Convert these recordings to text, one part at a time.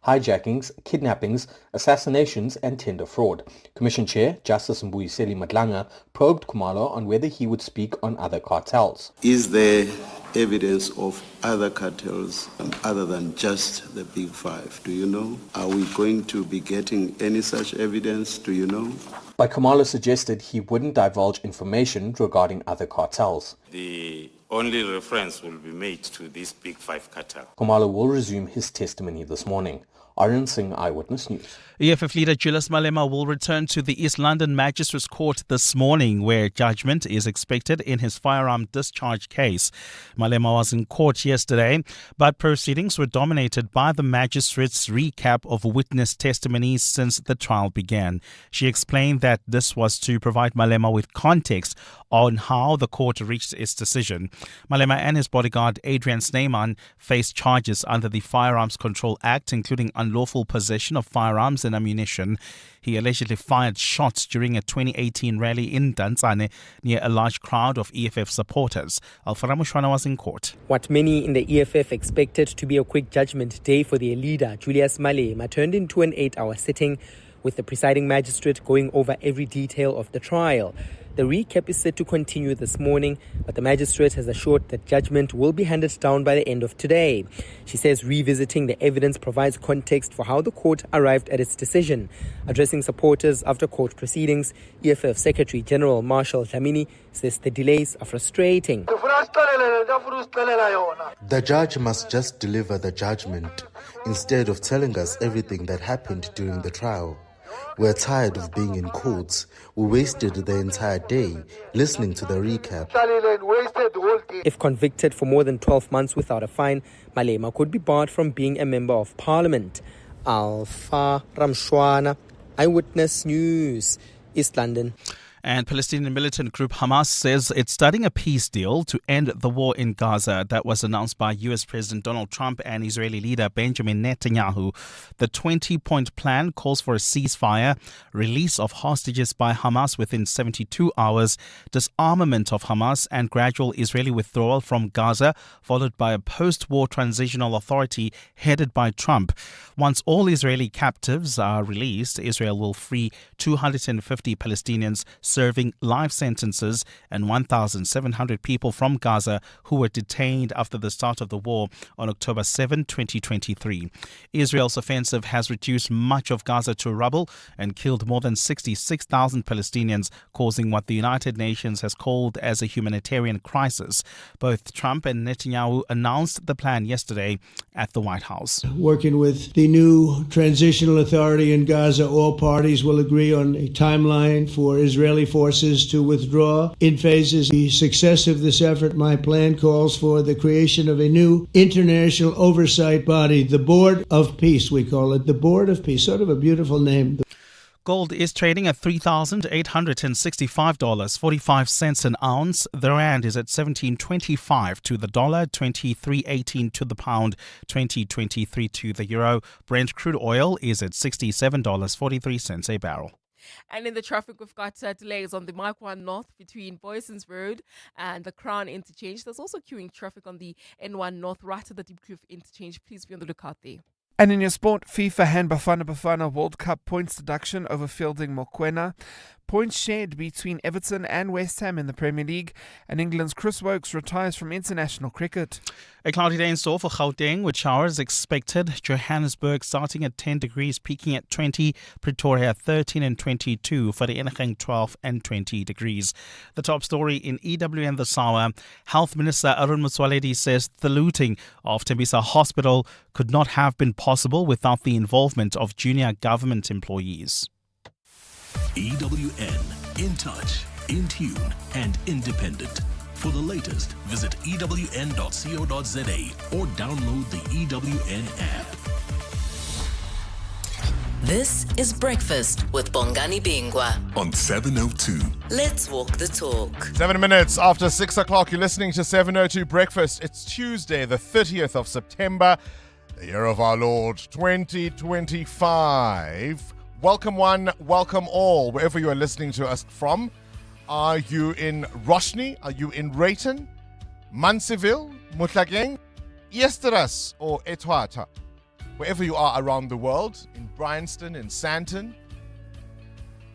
hijackings, kidnappings, assassinations and tender fraud. Commission Chair Justice Mbuyiseli Madlanga probed Khumalo on whether he would speak on other cartels. Is there evidence of other cartels other than just the Big Five? Do you know? Are we going to be getting any such evidence? Do you know? But Khumalo suggested he wouldn't divulge information regarding other cartels. The only reference will be made to this Big Five cartel. Khumalo will resume his testimony this morning. Aryan Singh, Eyewitness News. EFF leader Julius Malema will return to the East London Magistrates Court this morning, where judgment is expected in his firearm discharge case. Malema was in court yesterday, but proceedings were dominated by the magistrate's recap of witness testimonies since the trial began. She explained that this was to provide Malema with context on how the court reached its decision. Malema and his bodyguard Adrian Snyman face charges under the Firearms Control Act, including unlawful possession of firearms and ammunition. He allegedly fired shots during a 2018 rally in Dantsane near a large crowd of EFF supporters. Alfara Mushwana was in court. What many in the EFF expected to be a quick judgment day for their leader, Julius Malema, turned into an 8-hour sitting, with the presiding magistrate going over every detail of the trial. The recap is set to continue this morning, but the magistrate has assured that judgment will be handed down by the end of today. She says revisiting the evidence provides context for how the court arrived at its decision. Addressing supporters after court proceedings, EFF Secretary General Marshall Dlamini says the delays are frustrating. The judge must just deliver the judgment instead of telling us everything that happened during the trial. We're tired of being in courts. We wasted the entire day listening to the recap. If convicted for more than 12 months without a fine, Malema could be barred from being a member of parliament. Alfa Ramshwana, Eyewitness News, East London. And Palestinian militant group Hamas says it's studying a peace deal to end the war in Gaza that was announced by US President Donald Trump and Israeli leader Benjamin Netanyahu. The 20-point plan calls for a ceasefire, release of hostages by Hamas within 72 hours, disarmament of Hamas, and gradual Israeli withdrawal from Gaza, followed by a post-war transitional authority headed by Trump. Once all Israeli captives are released, Israel will free 250 Palestinians serving life sentences and 1,700 people from Gaza who were detained after the start of the war on October 7, 2023. Israel's offensive has reduced much of Gaza to rubble and killed more than 66,000 Palestinians, causing what the United Nations has called as a humanitarian crisis. Both Trump and Netanyahu announced the plan yesterday at the White House. Working with the new transitional authority in Gaza, all parties will agree on a timeline for Israeli forces to withdraw in phases. The success of this effort, my plan calls for the creation of a new international oversight body, the Board of Peace, we call it, the Board of Peace, sort of a beautiful name. Gold is trading at $3,865.45 an ounce. The rand is at 17.25 to the dollar, 23.18 to the pound, 20.23 to the euro. Brent crude oil is at $67.43 a barrel. And in the traffic, we've got delays on the Mark 1 North between Boyson's Road and the Crown Interchange. There's also queuing traffic on the N1 North right at the Deep Kloof Interchange. Please be on the lookout there. And in your sport, FIFA hand Bafana World Cup points deduction over fielding Mokoena. Points shared between Everton and West Ham in the Premier League. And England's Chris Woakes retires from international cricket. A cloudy day in store for Gauteng with showers expected. Johannesburg starting at 10 degrees, peaking at 20. Pretoria 13 and 22. Vereeniging 12 and 20 degrees. The top story in EWN this hour. Health Minister Arun Motsoaledi says the looting of Tembisa Hospital could not have been possible without the involvement of junior government employees. EWN, in touch, in tune and independent. For the latest, visit ewn.co.za or download the EWN app. This is Breakfast with Bongani Bingwa on 702. Let's walk the talk. 7 minutes after 6 o'clock, you're listening to 702 Breakfast. It's Tuesday, the 30th of September, the year of our Lord, 2025. Welcome one, welcome all, wherever you are listening to us from. Are you in Roshni? Are you in Rayton? Manseville? Mutlageng? Yesteras or Etwata? wherever you are around the world, in Bryanston, in Sandton,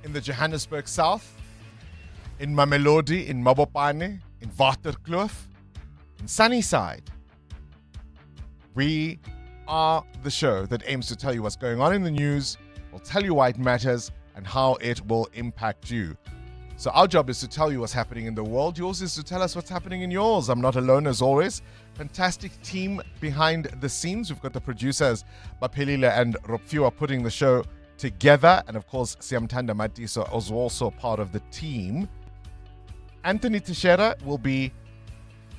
in the Johannesburg South, in Mamelodi, in Mabopane, in Waterkloof, in Sunnyside. We are the show that aims to tell you what's going on in the news, will tell you why it matters, and how it will impact you. So our job is to tell you what's happening in the world. Yours is to tell us what's happening in yours. I'm not alone as always. Fantastic team behind the scenes. We've got the producers, Baphelile and Ropfiwa, putting the show together. And of course, Siamtanda Matiso is also part of the team. Anthony Teixeira will be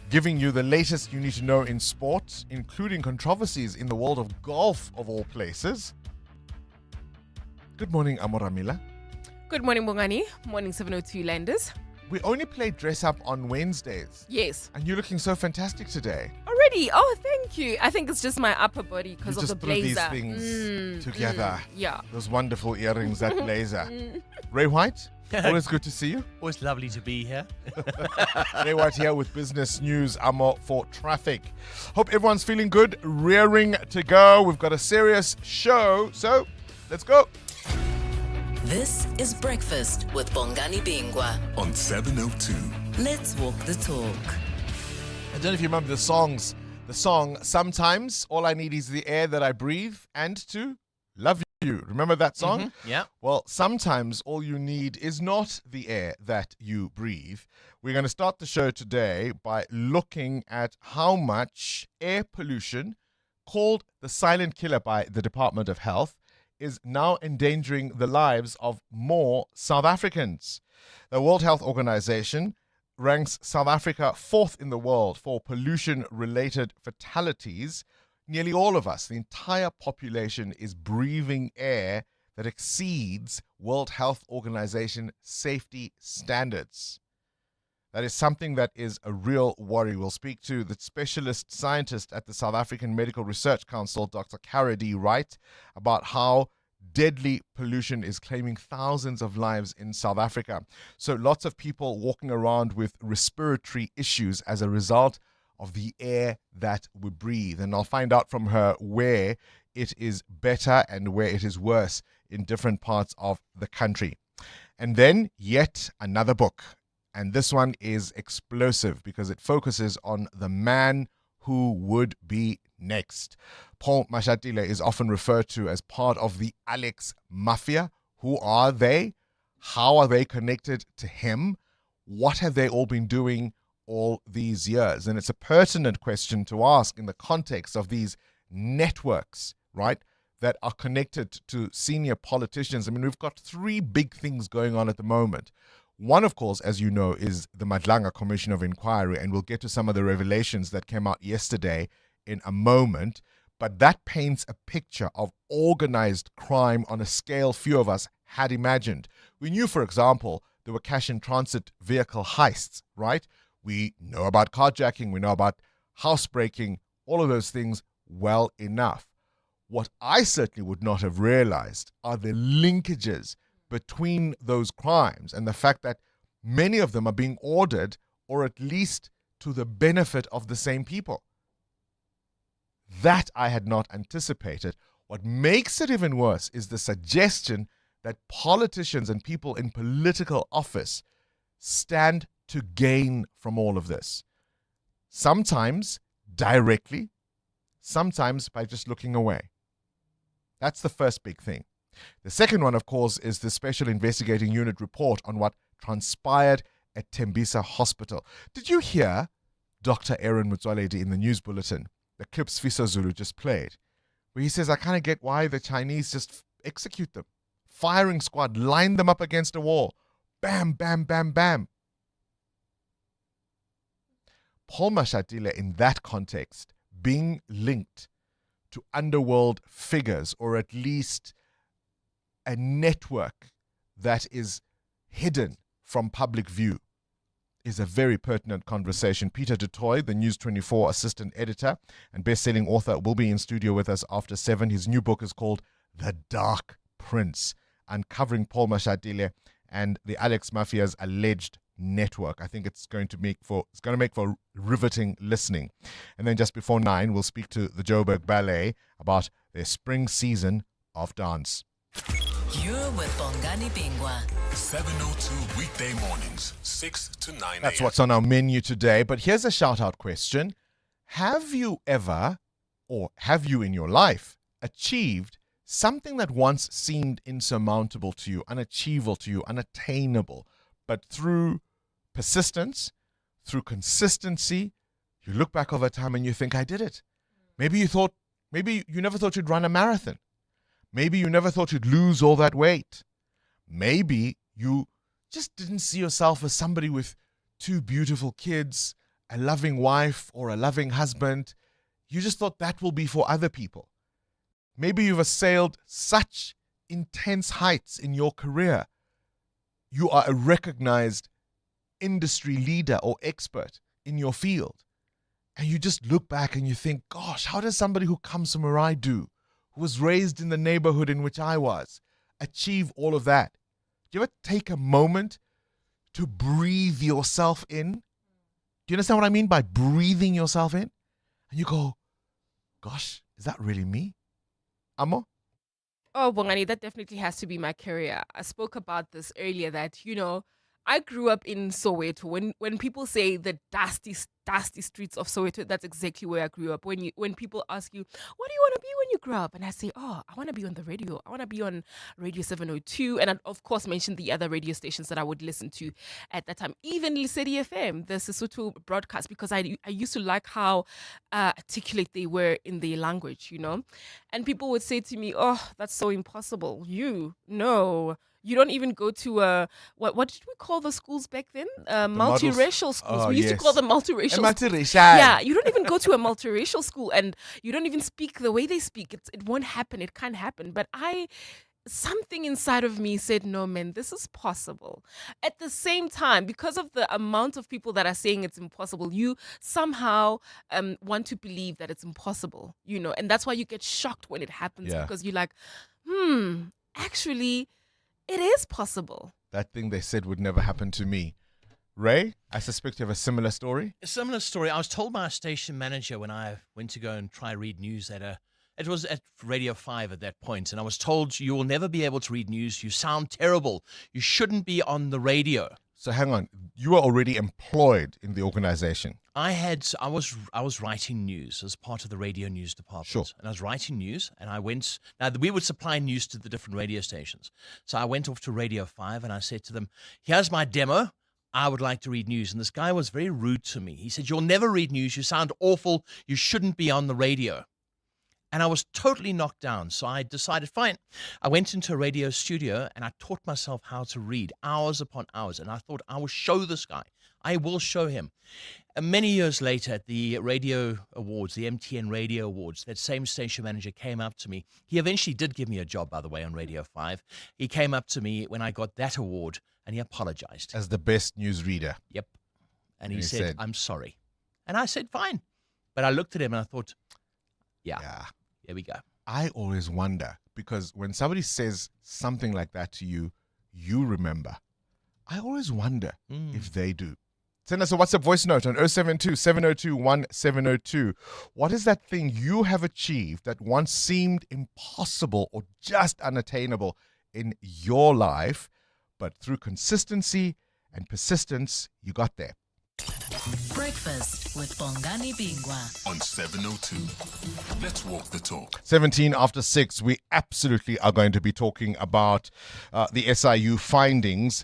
giving you the latest you need to know in sport, including controversies in the world of golf, of all places. Good morning, Amoramila. Good morning, Bongani. Morning, 702 Landers. We only play dress up on Wednesdays. Yes. And you're looking so fantastic today. Already? Oh, thank you. I think it's just my upper body because of the blazer. You just threw these things together. Yeah. Those wonderful earrings, that blazer. Ray White, always good to see you. Always lovely to be here. Ray White here with business news, Amo for traffic. Hope everyone's feeling good, rearing to go. We've got a serious show, so let's go. This is Breakfast with Bongani Bingwa on 702. Let's walk the talk. I don't know if you remember the song, Sometimes All I Need Is the Air That I Breathe and to Love You. Remember that song? Mm-hmm. Yeah. Well, sometimes all you need is not the air that you breathe. We're going to start the show today by looking at how much air pollution, called the silent killer by the Department of Health, is now endangering the lives of more South Africans. The World Health Organization ranks South Africa fourth in the world for pollution-related fatalities. Nearly all of us, the entire population, is breathing air that exceeds World Health Organization safety standards. That is something that is a real worry. We'll speak to the specialist scientist at the South African Medical Research Council, Dr. Cara D. Wright, about how deadly pollution is claiming thousands of lives in South Africa. So lots of people walking around with respiratory issues as a result of the air that we breathe. And I'll find out from her where it is better and where it is worse in different parts of the country. And then yet another book. And this one is explosive because it focuses on the man who would be next. Paul Mashatile is often referred to as part of the Alex Mafia. Who are they? How are they connected to him? What have they all been doing all these years? And it's a pertinent question to ask in the context of these networks, right, that are connected to senior politicians. I mean, we've got three big things going on at the moment. One, of course, as you know, is the Madlanga Commission of Inquiry, and we'll get to some of the revelations that came out yesterday in a moment. But that paints a picture of organized crime on a scale few of us had imagined. We knew, for example, there were cash in transit vehicle heists, right? We know about carjacking, we know about housebreaking, all of those things well enough. What I certainly would not have realized are the linkages between those crimes and the fact that many of them are being ordered, or at least to the benefit of the same people. That I had not anticipated. What makes it even worse is the suggestion that politicians and people in political office stand to gain from all of this. Sometimes directly, sometimes by just looking away. That's the first big thing. The second one, of course, is the Special Investigating Unit report on what transpired at Tembisa Hospital. Did you hear Dr. Aaron Motsoaledi in the news bulletin, the clips Fiso Zulu just played, where he says, I kind of get why the Chinese just execute them. Firing squad, line them up against a wall. Bam, bam, bam, bam. Paul Mashatile, in that context, being linked to underworld figures, or at least a network that is hidden from public view, is a very pertinent conversation. Peter Du Toit, the News 24 assistant editor and best-selling author, will be in studio with us after 7. His new book is called The Dark Prince, uncovering Paul Mashatile and the Alex Mafia's alleged network. I think it's going to make for riveting listening. And then just before 9, we'll speak to the Joburg Ballet about their spring season of dance. You're with Bongani Bingwa. 7:02 weekday mornings, 6 to 9 a.m. That's what's on our menu today. But here's a shout-out question. Have you ever, or have you in your life, achieved something that once seemed insurmountable to you, unachievable to you, unattainable, but through persistence, through consistency, you look back over time and you think, I did it. Maybe you never thought you'd run a marathon. Maybe you never thought you'd lose all that weight. Maybe you just didn't see yourself as somebody with 2 beautiful kids, a loving wife or a loving husband. You just thought that will be for other people. Maybe you've assailed such intense heights in your career. You are a recognized industry leader or expert in your field. And you just look back and you think, gosh, how does somebody who comes from where I do, who was raised in the neighborhood in which I was, achieve all of that? Do you ever take a moment to breathe yourself in? Do you understand what I mean by breathing yourself in? And you go, gosh, is that really me? Amo? Oh, Bongani, that definitely has to be my career. I spoke about this earlier that, I grew up in Soweto. When people say the dusty streets of Soweto, that's exactly where I grew up. When people ask you, what do you want to be when you grow up? And I say, I want to be on the radio. I want to be on Radio 702. And I'd, of course, mention the other radio stations that I would listen to at that time. Even Lesedi FM, the Sesotho broadcast, because I used to like how articulate they were in their language, And people would say to me, oh, that's so impossible. No. You don't even go to what did we call the schools back then? Multiracial schools. We used to call them multiracial schools. Yeah, you don't even go to a multiracial school and you don't even speak the way they speak. It won't happen. It can't happen. But something inside of me said, no, man, this is possible. At the same time, because of the amount of people that are saying it's impossible, you somehow want to believe that it's impossible, and that's why you get shocked when it happens because you're like, actually, it is possible. That thing they said would never happen to me. Ray, I suspect you have a similar story. A similar story. I was told by a station manager when I went to go and try read news it was at Radio 5 at that point, and I was told you will never be able to read news. You sound terrible. You shouldn't be on the radio. So hang on, you were already employed in the organization. I was writing news as part of the radio news department. Sure. And I was writing news, and we would supply news to the different radio stations. So I went off to Radio 5 and I said to them, here's my demo. I would like to read news. And this guy was very rude to me. He said, you'll never read news. You sound awful. You shouldn't be on the radio. And I was totally knocked down. So I decided, fine. I went into a radio studio and I taught myself how to read hours upon hours. And I thought, I will show this guy. I will show him. And many years later at the radio awards, the MTN radio awards, that same station manager came up to me. He eventually did give me a job, by the way, on Radio 5. He came up to me when I got that award and he apologized. As the best news reader. Yep. And he said, I'm sorry. And I said, fine. But I looked at him and I thought, yeah. Here we go. I always wonder, because when somebody says something like that to you, you remember. I always wonder if they do. Send us a WhatsApp voice note on 072-702-1702. What is that thing you have achieved that once seemed impossible or just unattainable in your life, but through consistency and persistence, you got there? Breakfast with Bongani Bingwa on 702. Let's walk the talk. 17 after 6, we absolutely are going to be talking about the SIU findings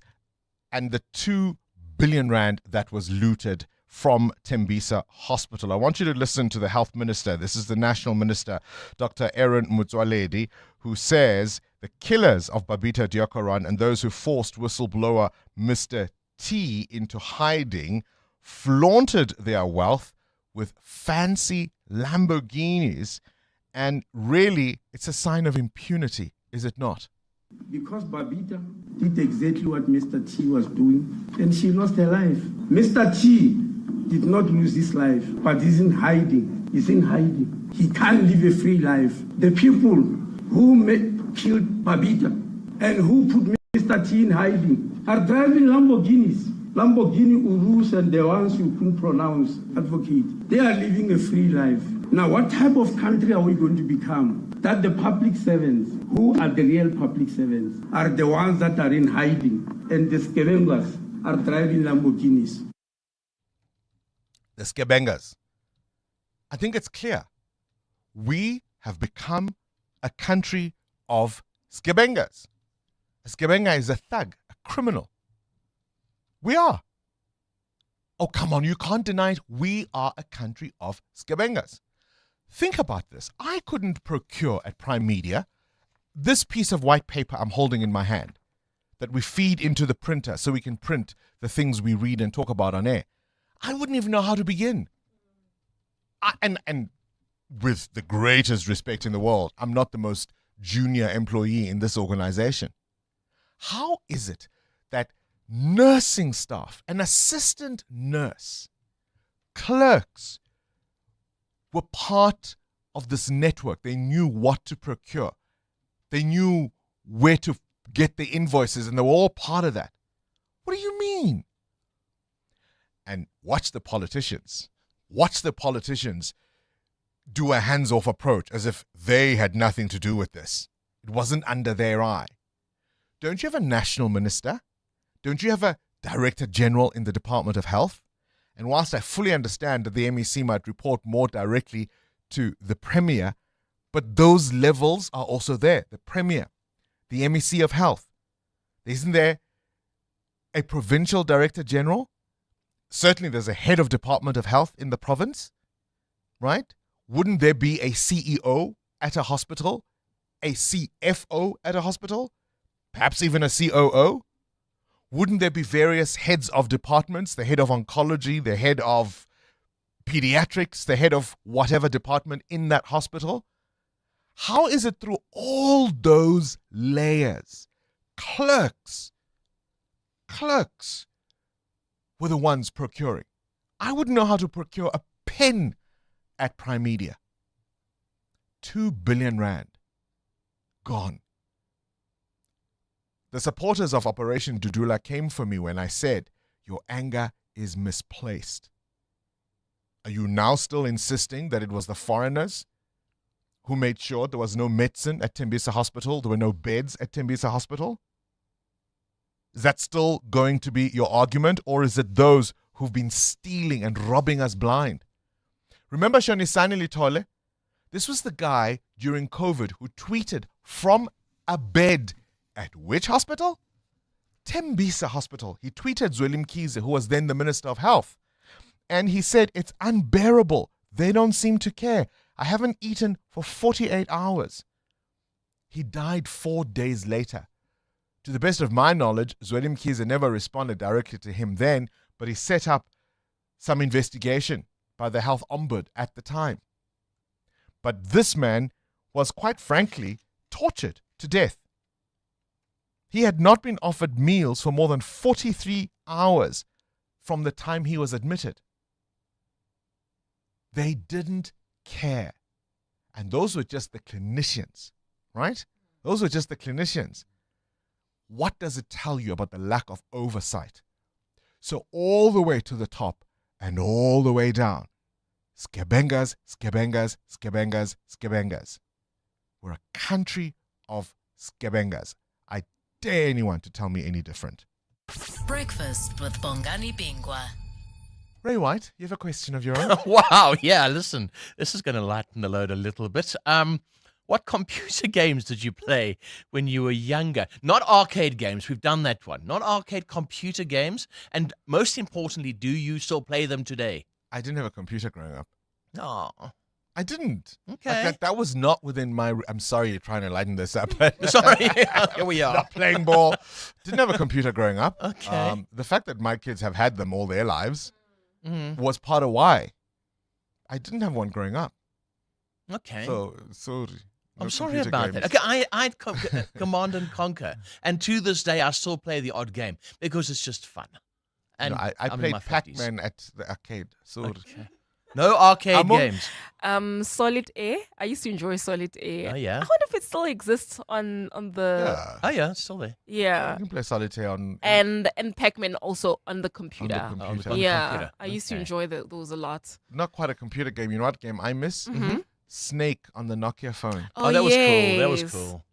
and the 2 billion rand that was looted from Tembisa Hospital. I want you to listen to the health minister. This is the national minister, Dr. Aaron Motsoaledi, who says the killers of Babita Deokaran and those who forced whistleblower Mr. T into hiding flaunted their wealth with fancy Lamborghinis, and really it's a sign of impunity, is it not? Because Babita did exactly what Mr. T was doing, and she lost her life. Mr. T did not lose his life, but he's in hiding. He's in hiding. He can't live a free life. The people who killed Babita and who put Mr. T in hiding are driving Lamborghinis Lamborghini Urus and the ones you couldn't pronounce, advocate, they are living a free life. Now, what type of country are we going to become? That the public servants, who are the real public servants, are the ones that are in hiding, and the scavengas are driving Lamborghinis. The scavengas. I think it's clear. We have become a country of scavengas. A scavenga is a thug, a criminal. We are. Oh, come on, you can't deny it. We are a country of scavengas. Think about this. I couldn't procure at Prime Media this piece of white paper I'm holding in my hand that we feed into the printer so we can print the things we read and talk about on air. I wouldn't even know how to begin. And with the greatest respect in the world, I'm not the most junior employee in this organization. How is it that nursing staff, an assistant nurse, clerks were part of this network? They knew what to procure. They knew where to get the invoices, and they were all part of that. What do you mean? And watch the politicians. Watch the politicians do a hands-off approach as if they had nothing to do with this. It wasn't under their eye. Don't you have a national minister? Don't you have a director general in the Department of Health? And whilst I fully understand that the MEC might report more directly to the Premier, but those levels are also there. The Premier, the MEC of Health. Isn't there a provincial director general? Certainly there's a head of Department of Health in the province, right? Wouldn't there be a CEO at a hospital, a CFO at a hospital, perhaps even a COO? Wouldn't there be various heads of departments, the head of oncology, the head of pediatrics, the head of whatever department in that hospital? How is it through all those layers, clerks were the ones procuring? I wouldn't know how to procure a pen at Prime Media. 2 billion rand gone. The supporters of Operation Dudula came for me when I said, your anger is misplaced. Are you now still insisting that it was the foreigners who made sure there was no medicine at Tembisa Hospital, there were no beds at Tembisa Hospital? Is that still going to be your argument, or is it those who've been stealing and robbing us blind? Remember Shonisani Litole? This was the guy during COVID who tweeted from a bed at which hospital? Tembisa Hospital. He tweeted Zweli Mkhize, who was then the Minister of Health. And he said, it's unbearable. They don't seem to care. I haven't eaten for 48 hours. He died 4 days later. To the best of my knowledge, Zweli Mkhize never responded directly to him then, but he set up some investigation by the health ombudsman at the time. But this man was, quite frankly, tortured to death. He had not been offered meals for more than 43 hours from the time he was admitted. They didn't care. And those were just the clinicians, right? Those were just the clinicians. What does it tell you about the lack of oversight? So all the way to the top and all the way down, scabengas, scabengas, scabengas, scabengas. We're a country of scabengas. I dare anyone to tell me any different. Breakfast with Bongani Bingwa. Ray White, you have a question of your own? Wow, yeah, listen, this is going to lighten the load a little bit. What computer games did you play when you were younger? Not arcade games, we've done that one. Not arcade, computer games. And most importantly, do you still play them today? I didn't have a computer growing up. No. I didn't. Okay. Like that was not within my... I'm sorry you're trying to lighten this up. Sorry, here we are. Not playing ball. Didn't have a computer growing up. Okay. The fact that my kids have had them all their lives was part of why. I didn't have one growing up. Okay. So no I'm sorry computer about games. that. Okay, I'd Command and Conquer. And to this day, I still play the odd game because it's just fun. And No, I I'm in played my 50s. Pac-Man at the arcade. So Okay. No arcade Amo? games. Solid A. I used to enjoy Solid A. Oh, yeah. I wonder if it still exists on the. Yeah. Oh, yeah, it's still there. Yeah. You can play solitaire on. And Pac-Man also on the computer. On the computer. Yeah, computer. I used to Okay. enjoy those a lot. Not quite a computer game. You know what game I miss? Snake on the Nokia phone. Oh, that was cool. That was yes. cool.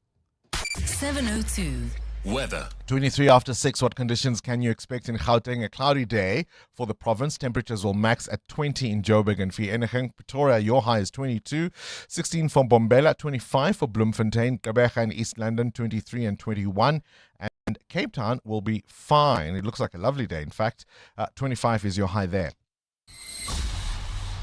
702. Weather. 23 after 6. What conditions can you expect in Gauteng? A cloudy day for the province. Temperatures will max at 20 in Joburg and Vereeniging. Pretoria, your high is 22. 16 for Bombela, 25 for Bloemfontein. Gqeberha and East London, 23 and 21. And Cape Town will be fine. It looks like a lovely day, in fact. 25 is your high there.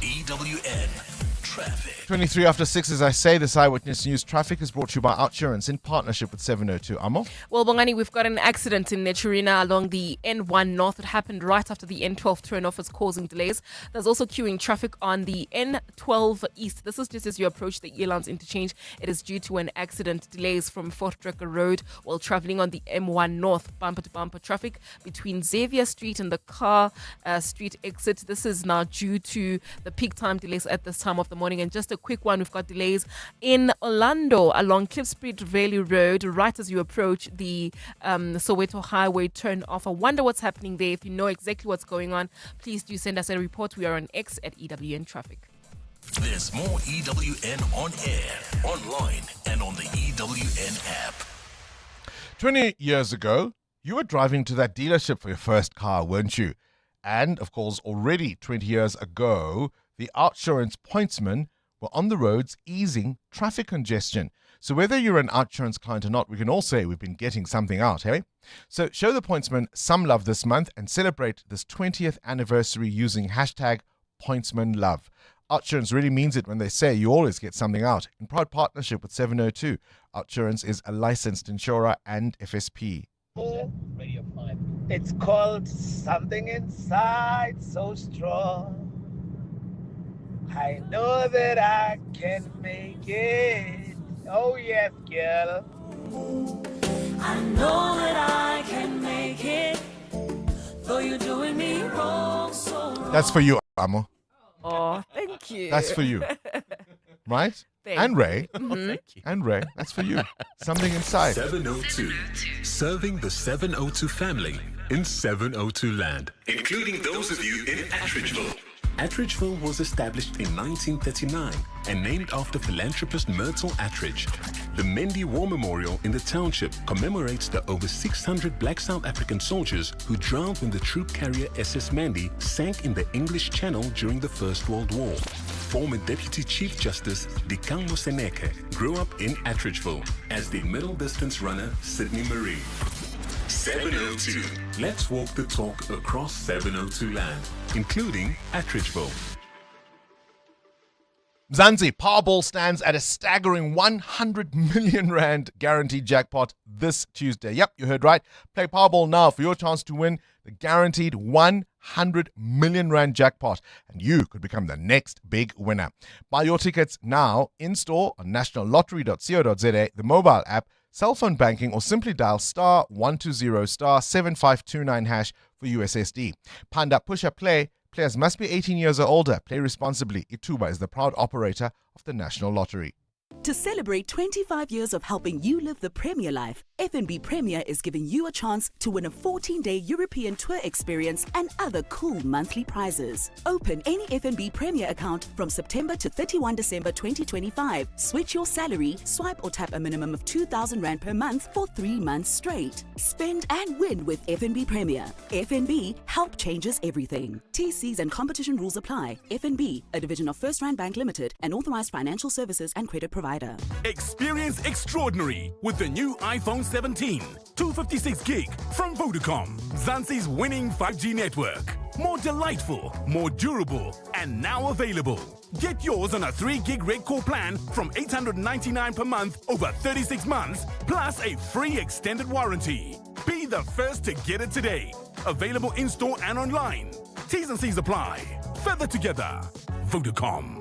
EWN Traffic. 23 after 6, as I say, this Eyewitness News traffic is brought to you by Outsurance in partnership with 702. Amo? Well, Bongani, we've got an accident in Neturina along the N1 North. It happened right after the N12 turnoff. It's causing delays. There's also queuing traffic on the N12 East. This is just as you approach the Elands interchange. It is due to an accident. Delays from Fort Drucker Road while traveling on the M1 North. Bumper-to-bumper traffic between Xavier Street and the Car Street exit. This is now due to the peak time delays at this time of the morning. And just a quick one, we've got delays in Orlando along Cliffsbridge Valley Road right as you approach the Soweto Highway turn off. I wonder what's happening there. If you know exactly what's going on, please do send us a report. We are on X at EWN Traffic. There's more EWN on air, online, and on the EWN app. 20 years ago, you were driving to that dealership for your first car, weren't you? And, of course, already 20 years ago, the Outsurance pointsmen were on the roads easing traffic congestion. So whether you're an Outsurance client or not, we can all say we've been getting something out, hey? So show the pointsmen some love this month and celebrate this 20th anniversary using hashtag pointsmanlove. Outsurance really means it when they say you always get something out. In proud partnership with 702, Outsurance is a licensed insurer and FSP. Radio 5. It's called Something Inside So Strong. I know that I can make it. Oh yes, girl. I know that I can make it. Though you're doing me wrong, so wrong. That's for you, Amo. Oh, thank you. That's for you. Right? Thank and Ray. you. And Ray. That's for you. Something inside. 702. Serving the 702 family in 702 land, including those of you in Attridgeville. Attridgeville was established in 1939 and named after philanthropist Myrtle Attridge. The Mendy War Memorial in the township commemorates the over 600 black South African soldiers who drowned when the troop carrier SS Mandy sank in the English Channel during the First World War. Former Deputy Chief Justice Dikang Moseneke grew up in Attridgeville, as did middle distance runner Sydney Marie. 702. Let's walk the talk across 702 land, including Attridgeville. Mzansi Powerball stands at a staggering 100 million rand guaranteed jackpot this Tuesday. Yep, you heard right. Play Powerball now for your chance to win the guaranteed 100 million rand jackpot, and you could become the next big winner. Buy your tickets now in store on nationallottery.co.za, the mobile app, cell phone banking, or simply dial star 120 star 7529 hash for USSD. Panda Push Up Play. Players must be 18 years or older. Play responsibly. Ituba is the proud operator of the National Lottery. To celebrate 25 years of helping you live the Premier life, FNB Premier is giving you a chance to win a 14-day European tour experience and other cool monthly prizes. Open any FNB Premier account from September to 31 December 2025. Switch your salary, swipe or tap a minimum of 2,000 Rand per month for 3 months straight. Spend and win with FNB Premier. FNB, help changes everything. TCs and competition rules apply. FNB, a division of First Rand Bank Limited, an authorized financial services and credit provider. Experience extraordinary with the new iPhone 17, 256 gig from Vodacom, Zanzi's winning 5G network. More delightful, more durable, and now available. Get yours on a 3 gig Red Core plan from 899 per month over 36 months, plus a free extended warranty. Be the first to get it today. Available in-store and online. T's and C's apply. Further together. Vodacom.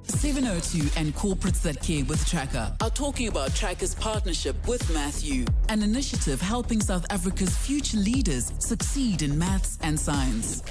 702 and corporates that care with Tracker are talking about Tracker's partnership with Matthew, an initiative helping South Africa's future leaders succeed in maths and science.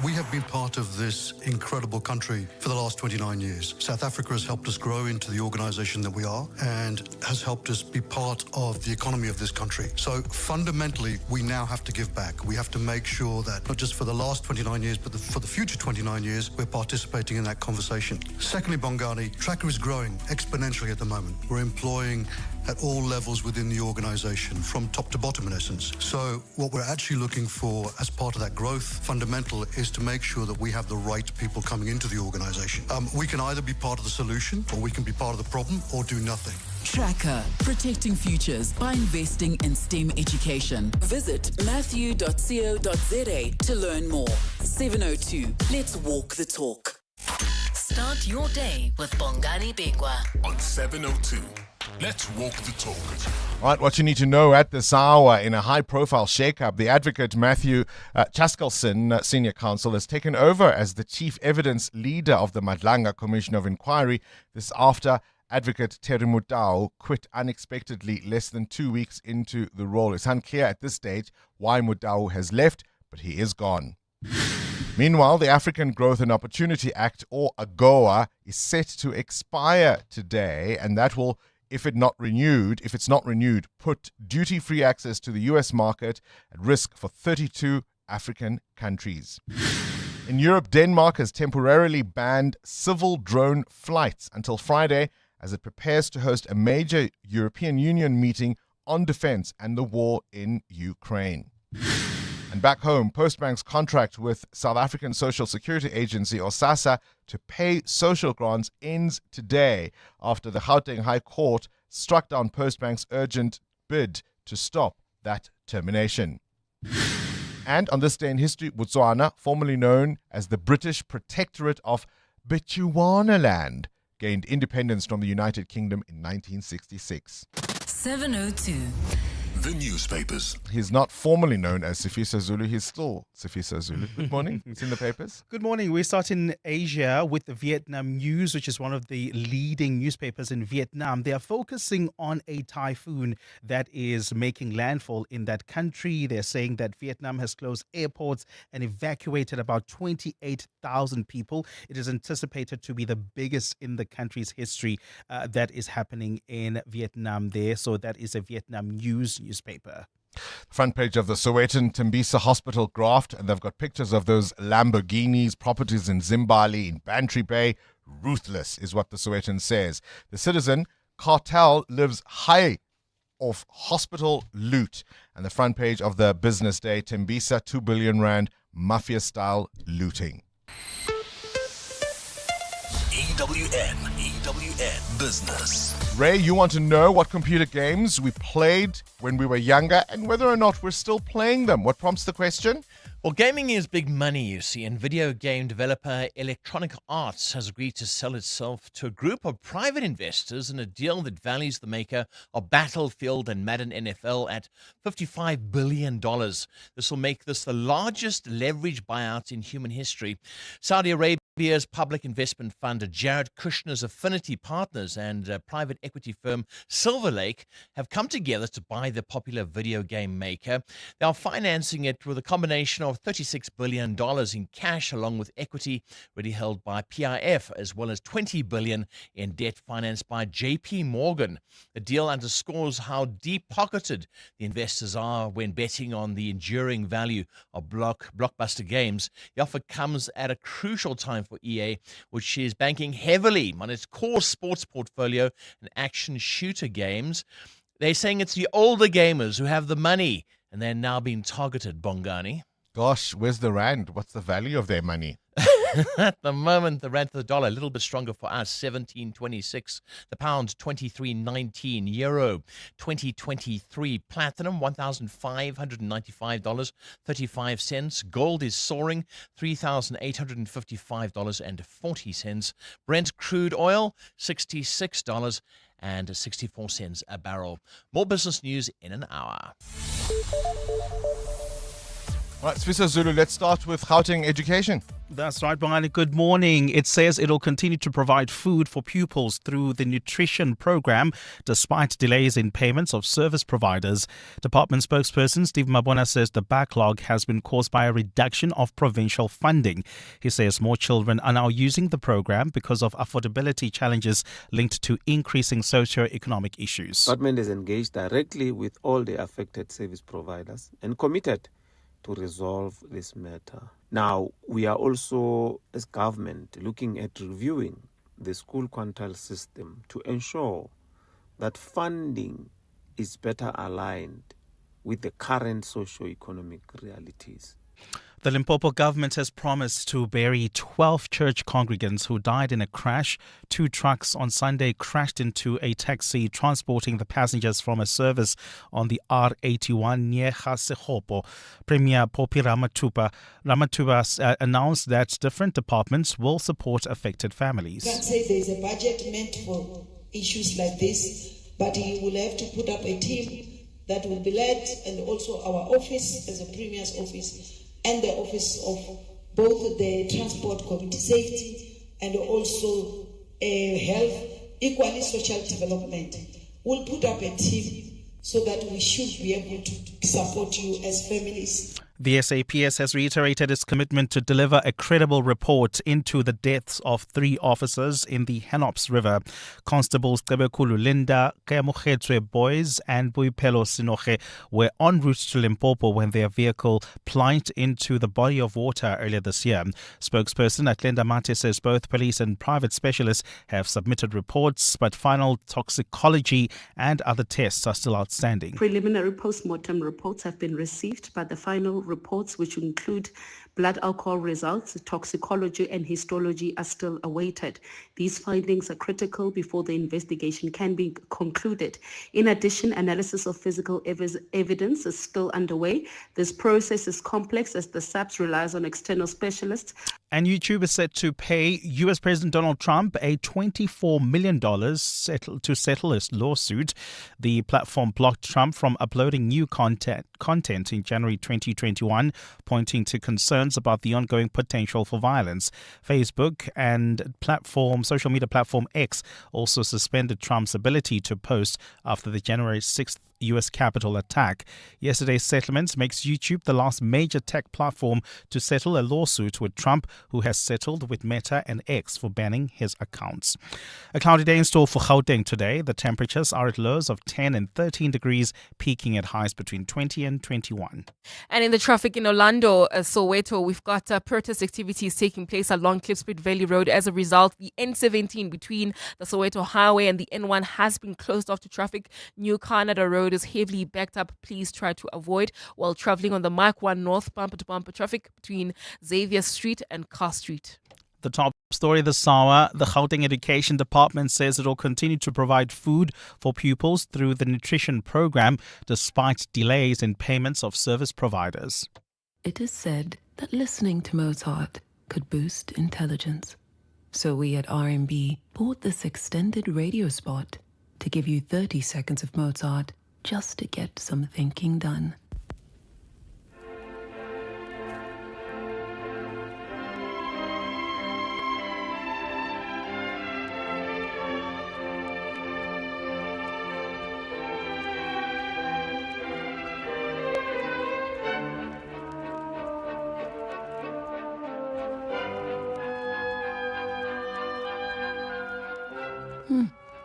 We have been part of this incredible country for the last 29 years. South Africa has helped us grow into the organisation that we are and has helped us be part of the economy of this country. So fundamentally, we now have to give back. We have to make sure that not just for the last 29 years, but for the future 29 years, we're participating in that conversation. Secondly, Bongani, Tracker is growing exponentially at the moment. We're employing at all levels within the organisation, from top to bottom in essence. So what we're actually looking for as part of that growth fundamental is to make sure that we have the right people coming into the organisation. We can either be part of the solution or we can be part of the problem or do nothing. Tracker, protecting futures by investing in STEM education. Visit matthew.co.za to learn more. 702, let's walk the talk. Start your day with Bongani Bingwa on 702. Let's walk the talk. All right, what you need to know at this hour: in a high-profile shake-up, the advocate Matthew Chaskalson, senior counsel, has taken over as the chief evidence leader of the Madlanga Commission of Inquiry. This after advocate Terry Mutau quit unexpectedly less than 2 weeks into the role. It's unclear at this stage why Mutau has left, but he is gone. Meanwhile, the African Growth and Opportunity Act, or AGOA, is set to expire today, and that will, if it's not renewed, put duty-free access to the US market at risk for 32 African countries. In Europe, Denmark has temporarily banned civil drone flights until Friday as it prepares to host a major European Union meeting on defense and the war in Ukraine. And back home, Postbank's contract with South African Social Security Agency, or SASSA, to pay social grants ends today after the Gauteng High Court struck down Postbank's urgent bid to stop that termination. And on this day in history, Botswana, formerly known as the British Protectorate of Bechuanaland, gained independence from the United Kingdom in 1966. 702. The newspapers. He's not formally known as Sifiso Zulu. He's still Sifiso Zulu. Good morning. It's in the papers. Good morning. We start in Asia with the Vietnam News, which is one of the leading newspapers in Vietnam. They are focusing on a typhoon that is making landfall in that country. They're saying that Vietnam has closed airports and evacuated about 28,000 people. It is anticipated to be the biggest in the country's history that is happening in Vietnam there. So that is a Vietnam News newspaper. Front page of the Sowetan Tembisa Hospital graft, and they've got pictures of those Lamborghinis, properties in Zimbali, in Bantry Bay. Ruthless is what the Sowetan says. The Citizen, cartel lives high off hospital loot. And the front page of the Business Day, Tembisa, 2 billion rand, mafia-style looting. EWN Business. Ray, you want to know what computer games we played when we were younger and whether or not we're still playing them. What prompts the question? Well, gaming is big money, you see, and video game developer Electronic Arts has agreed to sell itself to a group of private investors in a deal that values the maker of Battlefield and Madden NFL at $55 billion. This will make this the largest leverage buyout in human history. Saudi Arabia's public investment fund, Jared Kushner's Affinity Partners, and private equity firm Silver Lake have come together to buy the popular video game maker. They are financing it with a combination of $36 billion in cash, along with equity already held by PIF, as well as $20 billion in debt financed by JP Morgan. The deal underscores how deep-pocketed the investors are when betting on the enduring value of blockbuster games. The offer comes at a crucial time for EA, which is banking heavily on its core sports portfolio and action shooter games. They're saying it's the older gamers who have the money, and they're now being targeted, Bongani. Gosh, where's the rand? What's the value of their money? At the moment, the rand to the dollar a little bit stronger for us, 17.26. The pound, 23.19. Euro, 2023. Platinum, $1,595.35. Gold is soaring, $3,855.40. Brent crude oil, $66.64 a barrel. More business news in an hour. Right, Sfisa Zulu, let's start with Gauteng education. That's right, Bongani. Good morning. It says it'll continue to provide food for pupils through the nutrition program, despite delays in payments of service providers. Department spokesperson Steve Mabona says the backlog has been caused by a reduction of provincial funding. He says more children are now using the program because of affordability challenges linked to increasing socio-economic issues. The department is engaged directly with all the affected service providers and committed to resolve this matter. Now, we are also, as government, looking at reviewing the school quintile system to ensure that funding is better aligned with the current socio-economic realities. The Limpopo government has promised to bury 12 church congregants who died in a crash. 2 trucks on Sunday crashed into a taxi transporting the passengers from a service on the R81 near Gaza. Premier Popi Ramathuba announced that different departments will support affected families. I can't say there's a budget meant for issues like this, but he will have to put up a team that will be led, and also our office as a Premier's office and the office of both the Transport Community Safety and also Health, equally social development. We'll put up a team so that we should be able to support you as families. The SAPS has reiterated its commitment to deliver a credible report into the deaths of 3 officers in the Henops River. Constables Tebekulu Linda, Keamogetswe Boys and Boipelo Sinoge were en route to Limpopo when their vehicle plunged into the body of water earlier this year. Spokesperson Atlenda Mate says both police and private specialists have submitted reports, but final toxicology and other tests are still outstanding. Preliminary post-mortem reports have been received, but the final reports, which include blood alcohol results, toxicology and histology, are still awaited. These findings are critical before the investigation can be concluded. In addition, analysis of physical evidence is still underway. This process is complex as the SAPS relies on external specialists. And YouTube is set to pay U.S. President Donald Trump a $24 million to settle his lawsuit. The platform blocked Trump from uploading new content in January 2021, pointing to concerns about the ongoing potential for violence. Facebook and social media platform X also suspended Trump's ability to post after the January 6th U.S. Capitol attack. Yesterday's settlement makes YouTube the last major tech platform to settle a lawsuit with Trump, who has settled with Meta and X for banning his accounts. A cloudy day in store for Gauteng today. The temperatures are at lows of 10 and 13 degrees, peaking at highs between 20 and 21. And in the traffic in Orlando, Soweto, we've got protest activities taking place along Klipspruit Valley Road. As a result, the N17 between the Soweto Highway and the N1 has been closed off to traffic. New Canada Road is heavily backed up. Please try to avoid while traveling on the Mike 1 North bumper-to-bumper traffic between Xavier Street and Carr Street. The top story this hour, the Gauteng Education Department says it will continue to provide food for pupils through the nutrition program despite delays in payments of service providers. It is said that listening to Mozart could boost intelligence. So we at RMB bought this extended radio spot to give you 30 seconds of Mozart just to get some thinking done.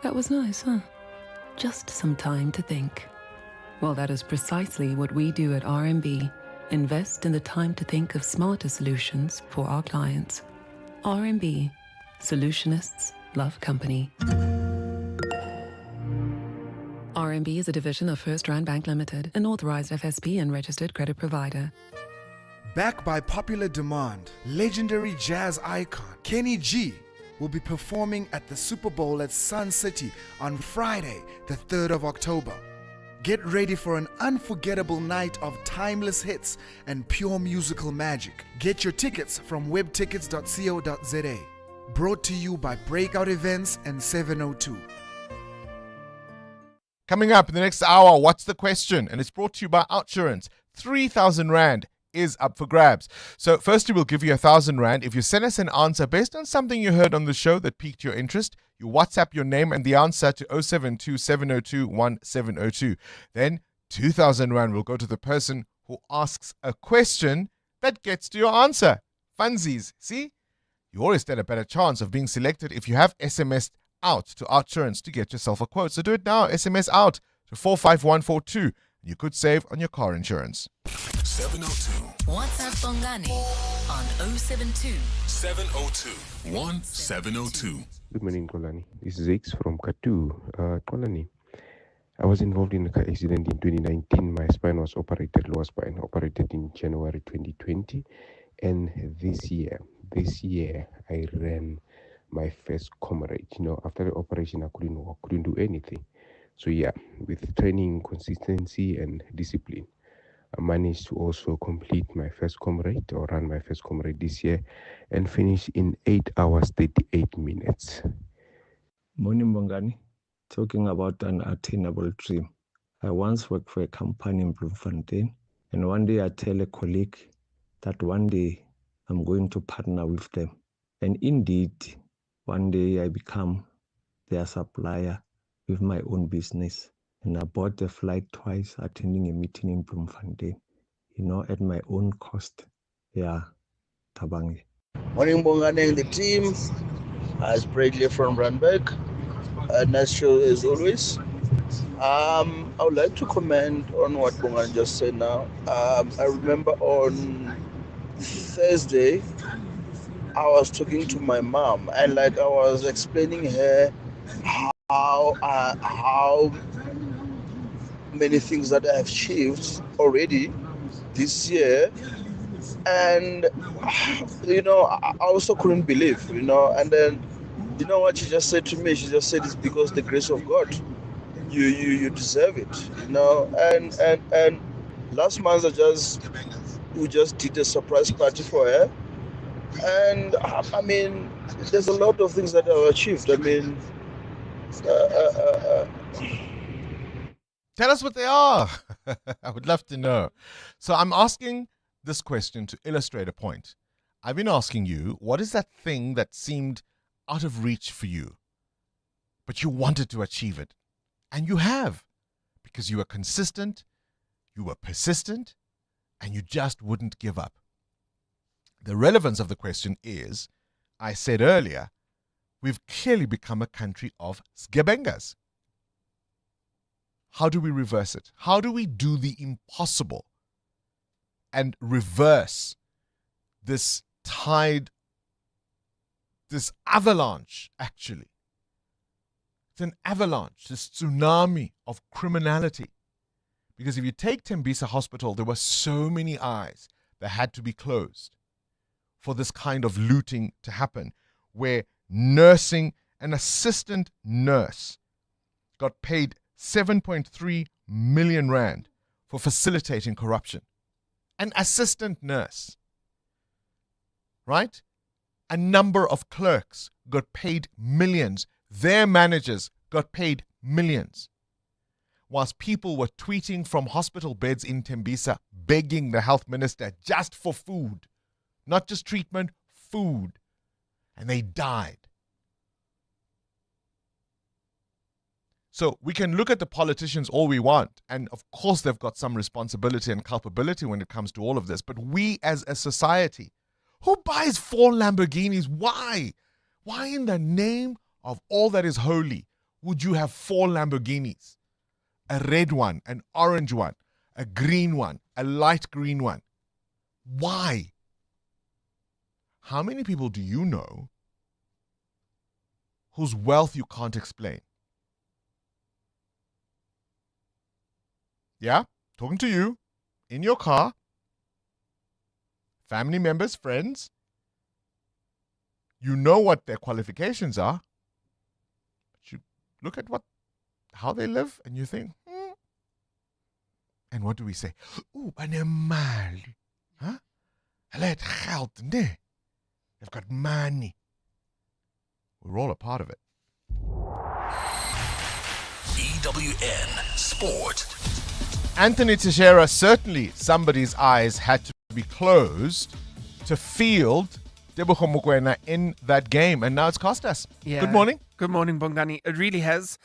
That was nice, huh? Just some time to think. Well, that is precisely what we do at RMB. Invest in the time to think of smarter solutions for our clients. RMB. Solutionists love company. RMB is a division of First Rand Bank Limited, an authorized FSP and registered credit provider. Backed by popular demand, legendary jazz icon Kenny G will be performing at the Super Bowl at Sun City on Friday, the 3rd of October. Get ready for an unforgettable night of timeless hits and pure musical magic. Get your tickets from webtickets.co.za. Brought to you by Breakout Events and 702. Coming up in the next hour, what's the question? And it's brought to you by Outsurance. 3,000 Rand is up for grabs. So firstly, we'll give you 1,000 Rand. If you send us an answer based on something you heard on the show that piqued your interest, you WhatsApp your name and the answer to 072 702 1702. Then 2,000 Rand will go to the person who asks a question that gets to your answer. Funsies, see? You always stand a better chance of being selected if you have SMS'd out to Outsurance to get yourself a quote. So do it now. SMS out to 45142. You could save on your car insurance. 702. WhatsApp Bongani on 072 702 1702. Good morning, Kolani. This is X from Katu. Kolani, I was involved in a car accident in 2019. My spine was operated, lower spine, operated in January 2020. And this year, I ran my first comrade. After the operation, I couldn't walk, couldn't do anything. So yeah, with training, consistency, and discipline, I managed to also complete my first comrade or run my first comrade this year and finish in 8 hours, 38 minutes. Morning, Bongani. Talking about an attainable dream. I once worked for a company in Bloemfontein, and one day I tell a colleague that one day I'm going to partner with them. And indeed, one day I become their supplier with my own business. And I bought the flight twice, attending a meeting in Bloemfontein, at my own cost. Yeah, Tabangi. Morning, Bongani and the team. As Bradley from Randburg. Nice show as always. I would like to comment on what Bongani just said now. I remember on Thursday, I was talking to my mom and I was explaining her how many things that I have achieved already this year. And, I also couldn't believe, and then, what she just said to me? She just said it's because the grace of God. You deserve it, and last month we just did a surprise party for her. And there's a lot of things that I've achieved. Tell us what they are. I would love to know. So I'm asking this question to illustrate a point. I've been asking you, what is that thing that seemed out of reach for you, but you wanted to achieve it? And you have, because you were consistent, you were persistent, and you just wouldn't give up. The relevance of the question is, I said earlier, we've clearly become a country of sgebengas. How do we reverse it? How do we do the impossible and reverse this tide, this avalanche, actually? It's an avalanche, this tsunami of criminality. Because if you take Tembisa Hospital, there were so many eyes that had to be closed for this kind of looting to happen, where an assistant nurse got paid 7.3 million Rand for facilitating corruption. An assistant nurse, right? A number of clerks got paid millions. Their managers got paid millions. Whilst people were tweeting from hospital beds in Tembisa, begging the health minister just for food. Not just treatment, food. And they died. So we can look at the politicians all we want. And of course they've got some responsibility and culpability when it comes to all of this. But we as a society, who buys 4 Lamborghinis? Why? Why in the name of all that is holy would you have 4 Lamborghinis? A red one, an orange one, a green one, a light green one. Why? How many people do you know whose wealth you can't explain? Yeah, talking to you, in your car, family members, friends. You know what their qualifications are. But you look at how they live and you think, And what do we say? Ooh, banemali. Huh? Hulle het geld, nee. They've got money. We're all a part of it. EWN Sport. Anthony Teixeira, certainly somebody's eyes had to be closed to field Tebogo Mokoena in that game, and now it's cost us. Yeah. Good morning. Good morning, Bongani. It really has.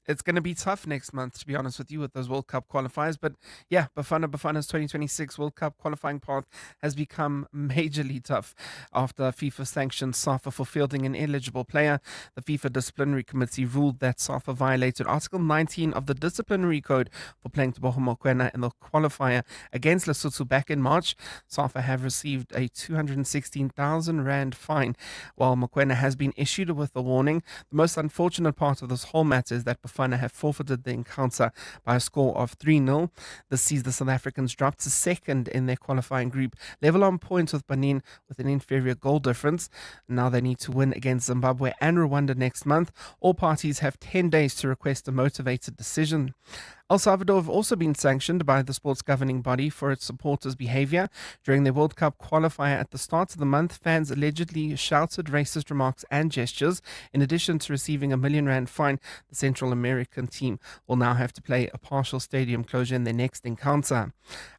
It's going to be tough next month, to be honest with you, with those World Cup qualifiers. But yeah, Bafana's 2026 World Cup qualifying path has become majorly tough after FIFA sanctioned SAFA for fielding an ineligible player. The FIFA Disciplinary Committee ruled that SAFA violated Article 19 of the Disciplinary Code for playing Tebogo Mokoena in the qualifier against Lesotho back in March. SAFA have received a 216,000 Rand fine, while Mokoena has been issued with a warning. The most unfortunate part of this whole matter is that Bafana have forfeited the encounter by a score of 3-0. This sees the South Africans drop to second in their qualifying group, level on points with Benin with an inferior goal difference. Now they need to win against Zimbabwe and Rwanda next month. All parties have 10 days to request a motivated decision. El Salvador have also been sanctioned by the sports governing body for its supporters' behavior. During their World Cup qualifier at the start of the month, fans allegedly shouted racist remarks and gestures. In addition to receiving a R1 million fine, the Central American team will now have to play a partial stadium closure in their next encounter.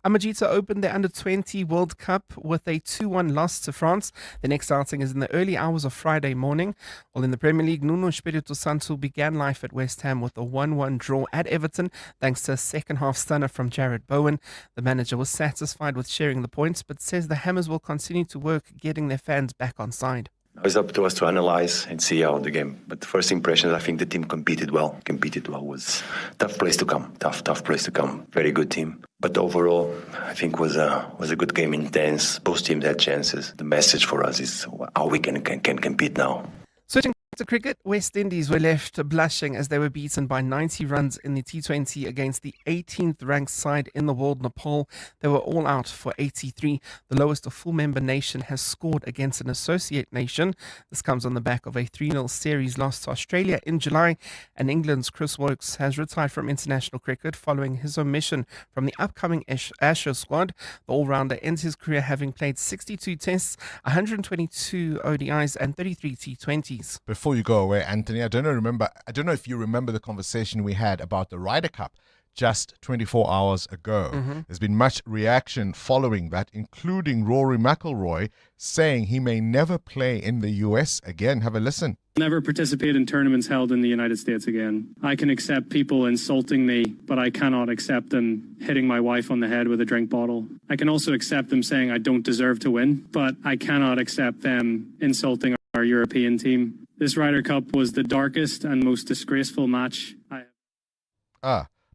Amajita opened their Under-20 World Cup with a 2-1 loss to France. The next outing is in the early hours of Friday morning. While in the Premier League, Nuno Espirito Santo began life at West Ham with a 1-1 draw at Everton, thanks to a second-half stunner from Jared Bowen. The manager was satisfied with sharing the points, but says the Hammers will continue to work getting their fans back on side. It's up to us to analyze and see how the game. But the first impressions, I think the team competed well. Was a tough place to come. Tough place to come. Very good team. But overall, I think was a good game, intense. Both teams had chances. The message for us is how we can compete now. Switching to cricket, West Indies were left blushing as they were beaten by 90 runs in the T20 against the 18th ranked side in the world, Nepal. They were all out for 83, the lowest a full member nation has scored against an associate nation. This comes on the back of a 3-0 series loss to Australia in July, and England's Chris Woakes has retired from international cricket following his omission from the upcoming Ashes squad. The all-rounder ends his career having played 62 tests, 122 ODIs and 33 T20s. Before you go away, Anthony, I don't know if you remember the conversation we had about the Ryder Cup just 24 hours ago. There's been much reaction following that, including Rory McIlroy saying he may never play in the US again. Have a listen. Never participate in tournaments held in the United States again. I can accept people insulting me, but I cannot accept them hitting my wife on the head with a drink bottle. I can also accept them saying I don't deserve to win, but I cannot accept them insulting our European team. This Ryder Cup was the darkest and most disgraceful match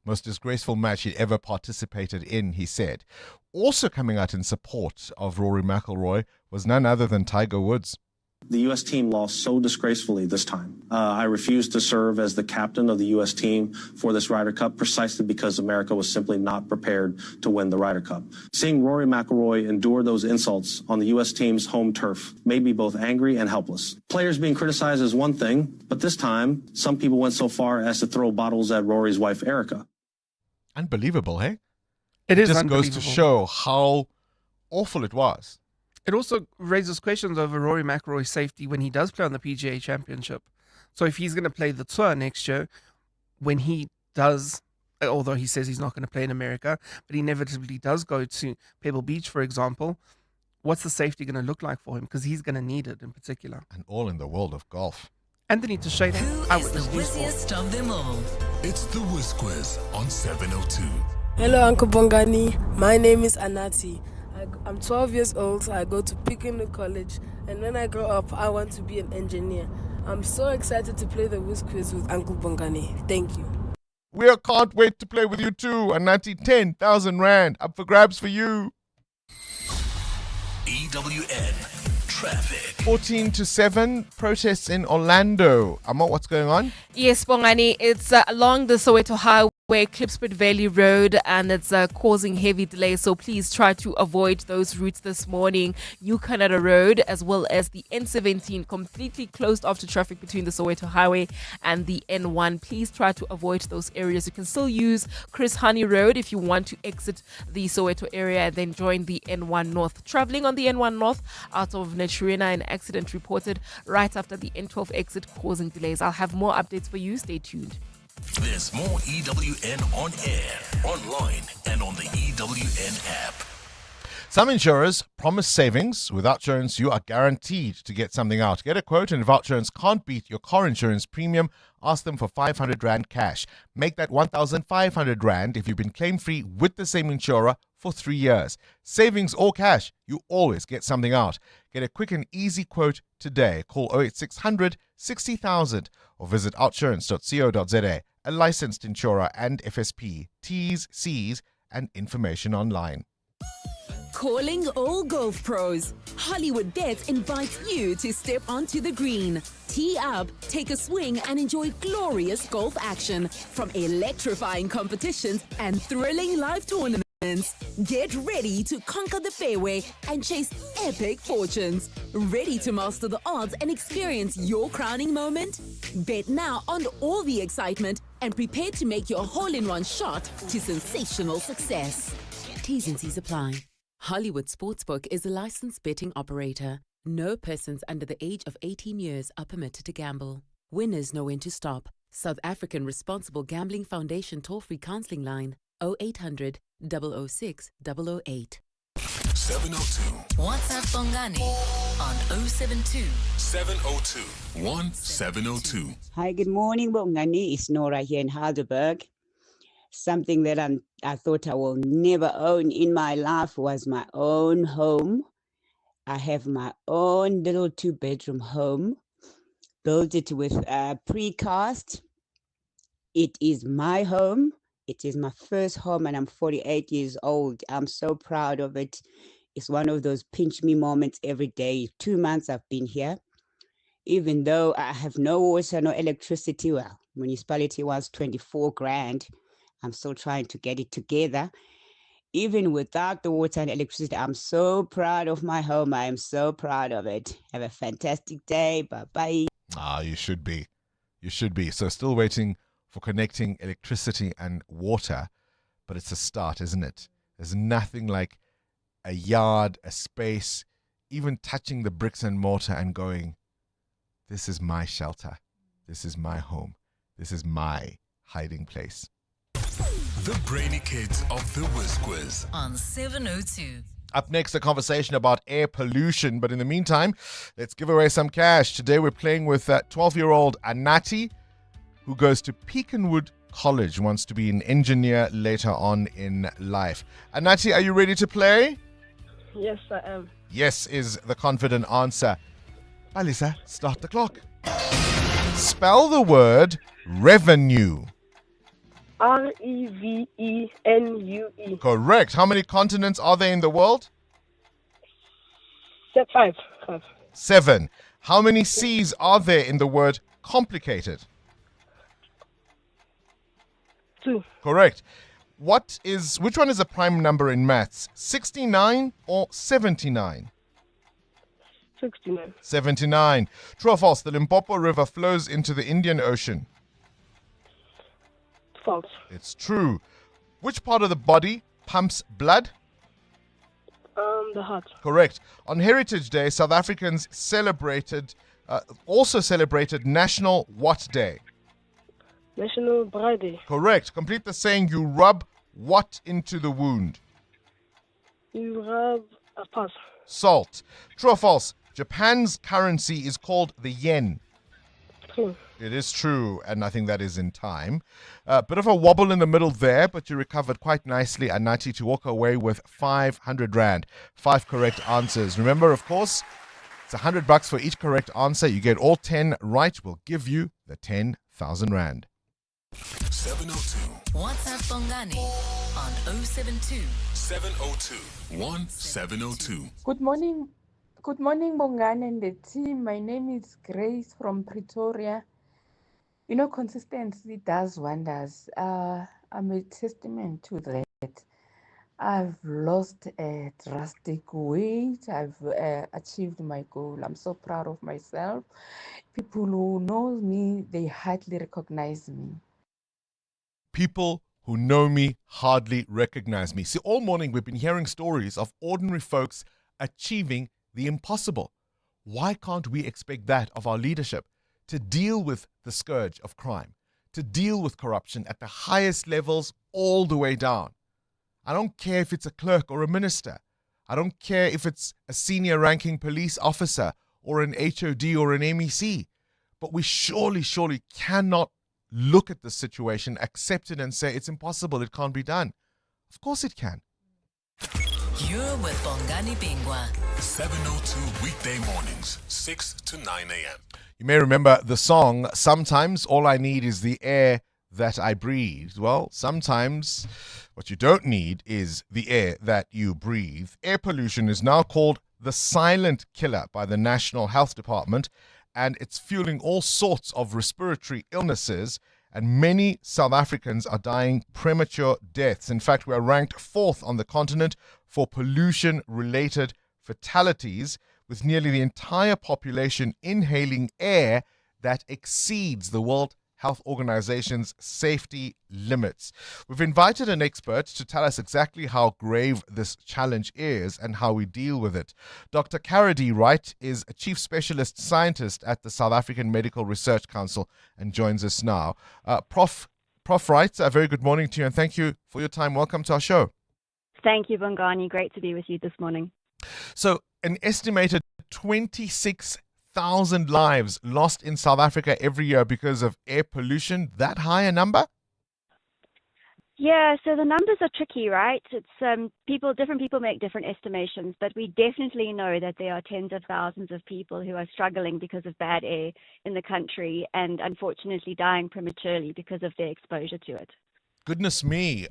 most disgraceful match he'd ever participated in, he said. Also coming out in support of Rory McIlroy was none other than Tiger Woods. The U.S. team lost so disgracefully this time. I refused to serve as the captain of the U.S. team for this Ryder Cup precisely because America was simply not prepared to win the Ryder Cup. Seeing Rory McIlroy endure those insults on the U.S. team's home turf made me both angry and helpless. Players being criticized is one thing, but this time, some people went so far as to throw bottles at Rory's wife, Erica. Unbelievable, hey? It is just unbelievable. Goes to show how awful it was. It also raises questions over Rory McIlroy's safety when he does play on the PGA Championship. So if he's going to play the tour next year, when he does, although he says he's not going to play in America, but he inevitably does go to Pebble Beach, for example, what's the safety going to look like for him? Because he's going to need it in particular. And all in the world of golf. Anthony Teixeira, Who is the whizziest of them all? It's the Whiz Quiz on 702. Hello, Uncle Bongani. My name is Anati. I'm 12 years old. I go to Pickerington College, and when I grow up, I want to be an engineer. I'm so excited to play the Whiz Quiz with Uncle Bongani. Thank you. We can't wait to play with you too. Anati, 10,000 Rand up for grabs for you. EWN Traffic. 14-7 protests in Orlando. Amma, what's going on? Yes, Bongani, it's along the Soweto Highway, Klipspruit Valley Road, and it's causing heavy delays. So please try to avoid those routes this morning. New Canada Road, as well as the N17, completely closed off to traffic between the Soweto Highway and the N1. Please try to avoid those areas. You can still use Chris Honey Road if you want to exit the Soweto area and then join the N1 North. Traveling on the N1 North out of Naturena, an accident reported right after the N12 exit, causing delays. I'll have more updates for you. Stay tuned. There's more EWN on air, online, and on the EWN app. Some insurers promise savings. With Outsurance, you are guaranteed to get something out. Get a quote, and if Outsurance can't beat your car insurance premium, ask them for 500 Rand cash. Make that 1,500 Rand if you've been claim-free with the same insurer for 3 years. Savings or cash, you always get something out. Get a quick and easy quote today. Call 08600 60,000 or visit outsurance.co.za. A licensed insurer and FSP. T's, C's, and information online. Calling all golf pros. Hollywood Bets invites you to step onto the green. Tee up, take a swing, and enjoy glorious golf action from electrifying competitions and thrilling live tournaments. Get ready to conquer the fairway and chase epic fortunes. Ready to master the odds and experience your crowning moment? Bet now on all the excitement and prepare to make your hole-in-one shot to sensational success. T's and C's apply. Hollywood Sportsbook is a licensed betting operator. No persons under the age of 18 years are permitted to gamble. Winners know when to stop. South African Responsible Gambling Foundation toll-free counseling line 0800 006 008. 702. WhatsApp Bongani on 072 702 1702. Hi, good morning, Bongani. It's Nora here in Heidelberg. Something that I thought I will never own in my life was my own home. I have my own little 2-bedroom home. Built it with precast. It is my home. It is my first home, and I'm 48 years old. I'm so proud of it. It's one of those pinch me moments every day. 2 months I've been here. Even though I have no water, no electricity, well, municipality wants 24 grand. I'm still trying to get it together. Even without the water and electricity, I'm so proud of my home. I am so proud of it. Have a fantastic day. Bye-bye. You should be. You should be. So still waiting for connecting electricity and water, but it's a start, isn't it? There's nothing like a yard, a space, even touching the bricks and mortar and going, this is my shelter. This is my home. This is my hiding place. The brainy kids of the Whiz Quiz on 702. Up next, a conversation about air pollution. But in the meantime, let's give away some cash. Today, we're playing with 12-year-old Anati, who goes to Peakenwood College, wants to be an engineer later on in life. Anati, are you ready to play? Yes, I am. Yes is the confident answer. Alisa, start the clock. Spell the word revenue. Revenue. Correct. How many continents are there in the world? 5. 7. How many C's are there in the word complicated? 2. Correct. Which one is a prime number in maths? 69 or 79? 69. 79. True or false? The Limpopo River flows into the Indian Ocean. False. It's true. Which part of the body pumps blood? The heart. Correct. On Heritage Day, South Africans also celebrated National what Day? National Bride Day. Correct. Complete the saying, you rub what into the wound? You rub a pass. Salt. True or false? Japan's currency is called the yen. True. It is true, and I think that is in time. Bit of a wobble in the middle there, but you recovered quite nicely, Anati, to walk away with 500 Rand. 5 correct answers. Remember, of course, it's 100 bucks for each correct answer. You get all 10 right, we'll give you the 10,000 Rand. 702. WhatsApp Bongani on 072 702 1702. Good morning. Good morning, Bongani and the team. My name is Grace from Pretoria. You know, consistency does wonders. I'm a testament to that. I've lost a drastic weight. I've achieved my goal. I'm so proud of myself. People who know me, they hardly recognize me. People who know me hardly recognize me. See, all morning we've been hearing stories of ordinary folks achieving the impossible. Why can't we expect that of our leadership? To deal with the scourge of crime, to deal with corruption at the highest levels all the way down. I don't care if it's a clerk or a minister. I don't care if it's a senior ranking police officer or an HOD or an MEC. But we surely cannot look at the situation, accept it and say it's impossible, it can't be done. Of course it can. You're with Bongani Bingwa. 7:02 weekday mornings, 6 to 9 a.m. You may remember the song, Sometimes All I Need Is the Air That I Breathe. Well, sometimes what you don't need is the air that you breathe. Air pollution is now called the silent killer by the National Health Department, and it's fueling all sorts of respiratory illnesses, and many South Africans are dying premature deaths. In fact, we are ranked 4th on the continent for pollution-related fatalities, with nearly the entire population inhaling air that exceeds the World Health Organization's safety limits. We've invited an expert to tell us exactly how grave this challenge is and how we deal with it. Dr. Karadi Wright is a chief specialist scientist at the South African Medical Research Council and joins us now. Prof Wright, a very good morning to you and thank you for your time. Welcome to our show. Thank you, Bongani. Great to be with you this morning. So, an estimated 26,000 lives lost in South Africa every year because of air pollution. That high a number? Yeah, so the numbers are tricky, right? It's different people make different estimations, but we definitely know that there are tens of thousands of people who are struggling because of bad air in the country and unfortunately dying prematurely because of their exposure to it. Goodness me.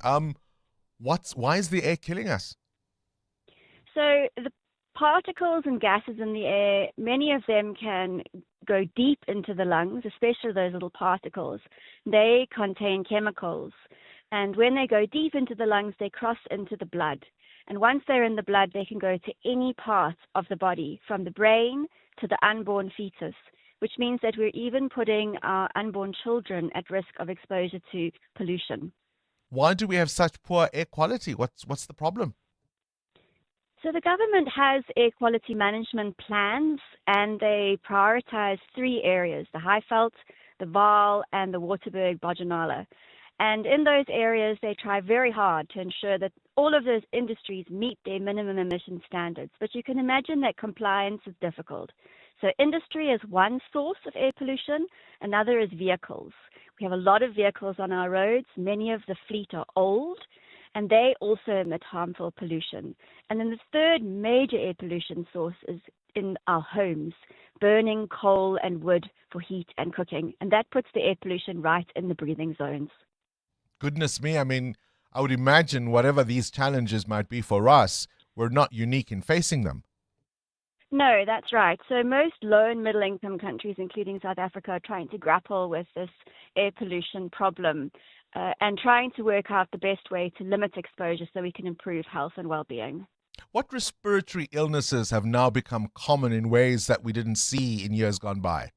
Why is the air killing us? So the particles and gases in the air, many of them can go deep into the lungs, especially those little particles. They contain chemicals. And when they go deep into the lungs, they cross into the blood. And once they're in the blood, they can go to any part of the body, from the brain to the unborn fetus, which means that we're even putting our unborn children at risk of exposure to pollution. Why do we have such poor air quality? What's the problem? So the government has air quality management plans, and they prioritize 3 areas: the Highveld, the Vaal, and the Joburg Ballet. And in those areas, they try very hard to ensure that all of those industries meet their minimum emission standards. But you can imagine that compliance is difficult. So industry is one source of air pollution. Another is vehicles. We have a lot of vehicles on our roads. Many of the fleet are old, and they also emit harmful pollution. And then the third major air pollution source is in our homes, burning coal and wood for heat and cooking. And that puts the air pollution right in the breathing zones. Goodness me, I mean, I would imagine whatever these challenges might be for us, we're not unique in facing them. No, that's right. So most low and middle income countries, including South Africa, are trying to grapple with this air pollution problem and trying to work out the best way to limit exposure so we can improve health and well-being. What respiratory illnesses have now become common in ways that we didn't see in years gone by?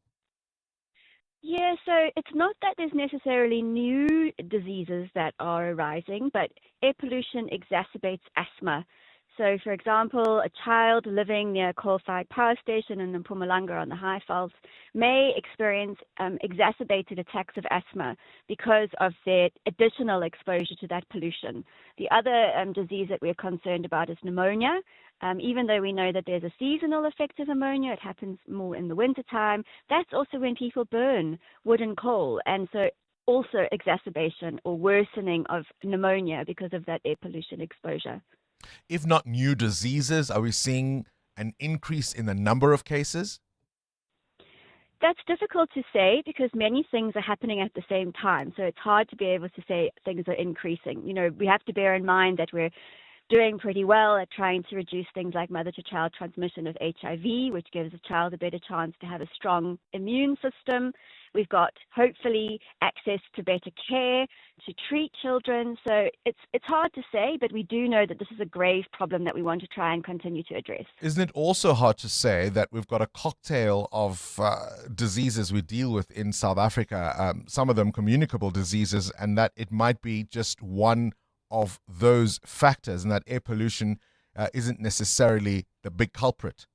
Yeah, so it's not that there's necessarily new diseases that are arising, but air pollution exacerbates asthma. So, for example, a child living near a coal-fired power station in Mpumalanga on the Highveld may experience exacerbated attacks of asthma because of their additional exposure to that pollution. The other disease that we're concerned about is pneumonia. Even though we know that there's a seasonal effect of pneumonia, it happens more in the wintertime. That's also when people burn wood and coal, and so also exacerbation or worsening of pneumonia because of that air pollution exposure. If not new diseases, are we seeing an increase in the number of cases? That's difficult to say because many things are happening at the same time. So it's hard to be able to say things are increasing. You know, we have to bear in mind that we're doing pretty well at trying to reduce things like mother-to-child transmission of HIV, which gives a child a better chance to have a strong immune system. We've got, hopefully, access to better care to treat children. So it's hard to say, but we do know that this is a grave problem that we want to try and continue to address. Isn't it also hard to say that we've got a cocktail of diseases we deal with in South Africa, some of them communicable diseases, and that it might be just one of those factors, and that air pollution isn't necessarily the big culprit?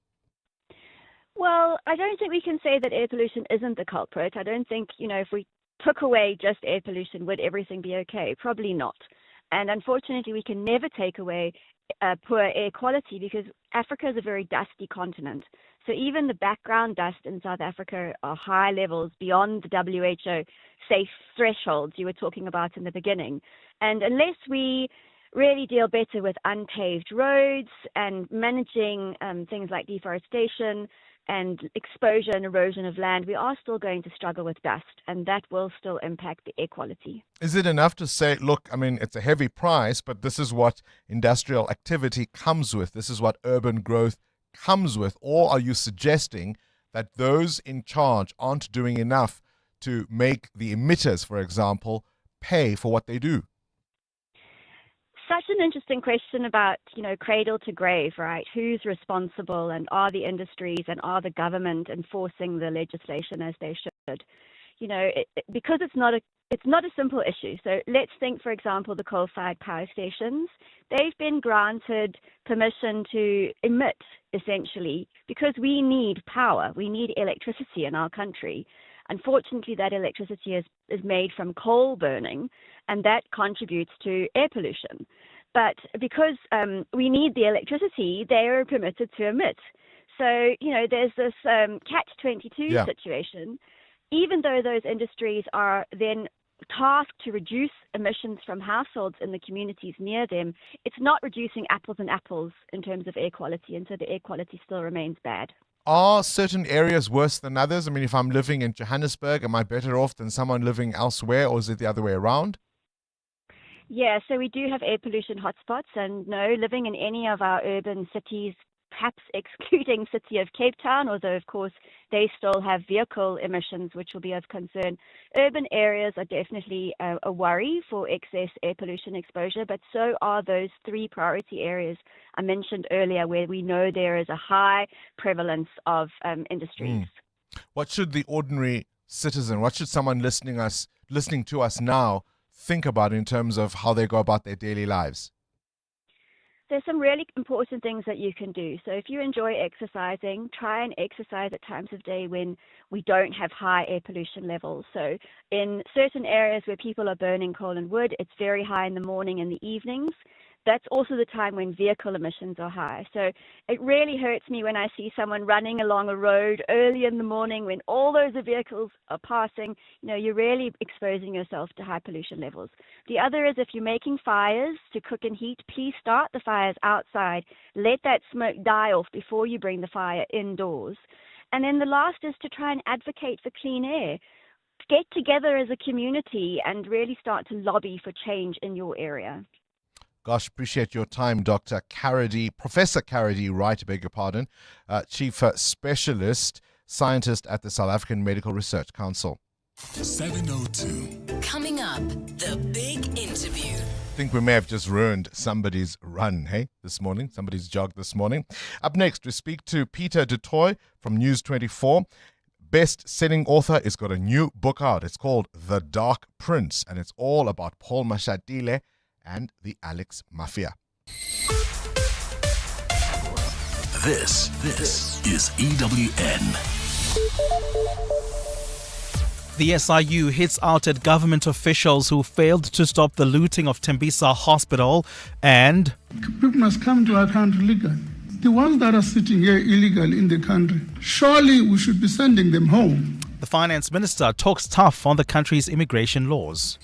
Well, I don't think we can say that air pollution isn't the culprit. I don't think, if we took away just air pollution, would everything be okay? Probably not. And unfortunately, we can never take away poor air quality because Africa is a very dusty continent. So even the background dust in South Africa are high levels beyond the WHO safe thresholds you were talking about in the beginning. And unless we really deal better with unpaved roads and managing things like deforestation and exposure and erosion of land, we are still going to struggle with dust, and that will still impact the air quality. Is it enough to say, look, I mean, it's a heavy price, but this is what industrial activity comes with, this is what urban growth comes with? Or are you suggesting that those in charge aren't doing enough to make the emitters, for example, pay for what they do? Such an interesting question about, cradle to grave, right? Who's responsible, and are the industries and are the government enforcing the legislation as they should? Because it's not a simple issue. So let's think, for example, the coal-fired power stations. They've been granted permission to emit, essentially, because we need power. We need electricity in our country. Unfortunately, that electricity is made from coal burning, and that contributes to air pollution. But because we need the electricity, they are permitted to emit. So, there's this catch-22 situation. Even though those industries are then tasked to reduce emissions from households in the communities near them, it's not reducing apples and apples in terms of air quality, and so the air quality still remains bad. Are certain areas worse than others? I mean, if I'm living in Johannesburg, am I better off than someone living elsewhere, or is it the other way around? Yeah, so we do have air pollution hotspots, and no, living in any of our urban cities, perhaps excluding city of Cape Town, although of course they still have vehicle emissions, which will be of concern. Urban areas are definitely a worry for excess air pollution exposure, but so are those three priority areas I mentioned earlier, where we know there is a high prevalence of industries. What should the ordinary citizen, what should someone listening to us now think about in terms of how they go about their daily lives? There's some really important things that you can do. So if you enjoy exercising, try and exercise at times of day when we don't have high air pollution levels. So in certain areas where people are burning coal and wood, it's very high in the morning and the evenings. That's also the time when vehicle emissions are high. So it really hurts me when I see someone running along a road early in the morning when all those vehicles are passing. You're really exposing yourself to high pollution levels. The other is, if you're making fires to cook and heat, please start the fires outside. Let that smoke die off before you bring the fire indoors. And then the last is to try and advocate for clean air. Get together as a community and really start to lobby for change in your area. Gosh, appreciate your time, Dr. Carady, Professor Carady Wright, I beg your pardon, Chief Specialist Scientist at the South African Medical Research Council. 702. Coming up, the big interview. I think we may have just ruined somebody's run, this morning, somebody's jog this morning. Up next, we speak to Peter du Toit from News 24. Best-selling author has got a new book out. It's called The Dark Prince, and it's all about Paul Mashatile and the Alex Mafia. This is EWN. The SIU hits out at government officials who failed to stop the looting of Tembisa Hospital, and people must come to our country legally. The ones that are sitting here illegally in the country, surely we should be sending them home. The finance minister talks tough on the country's immigration laws.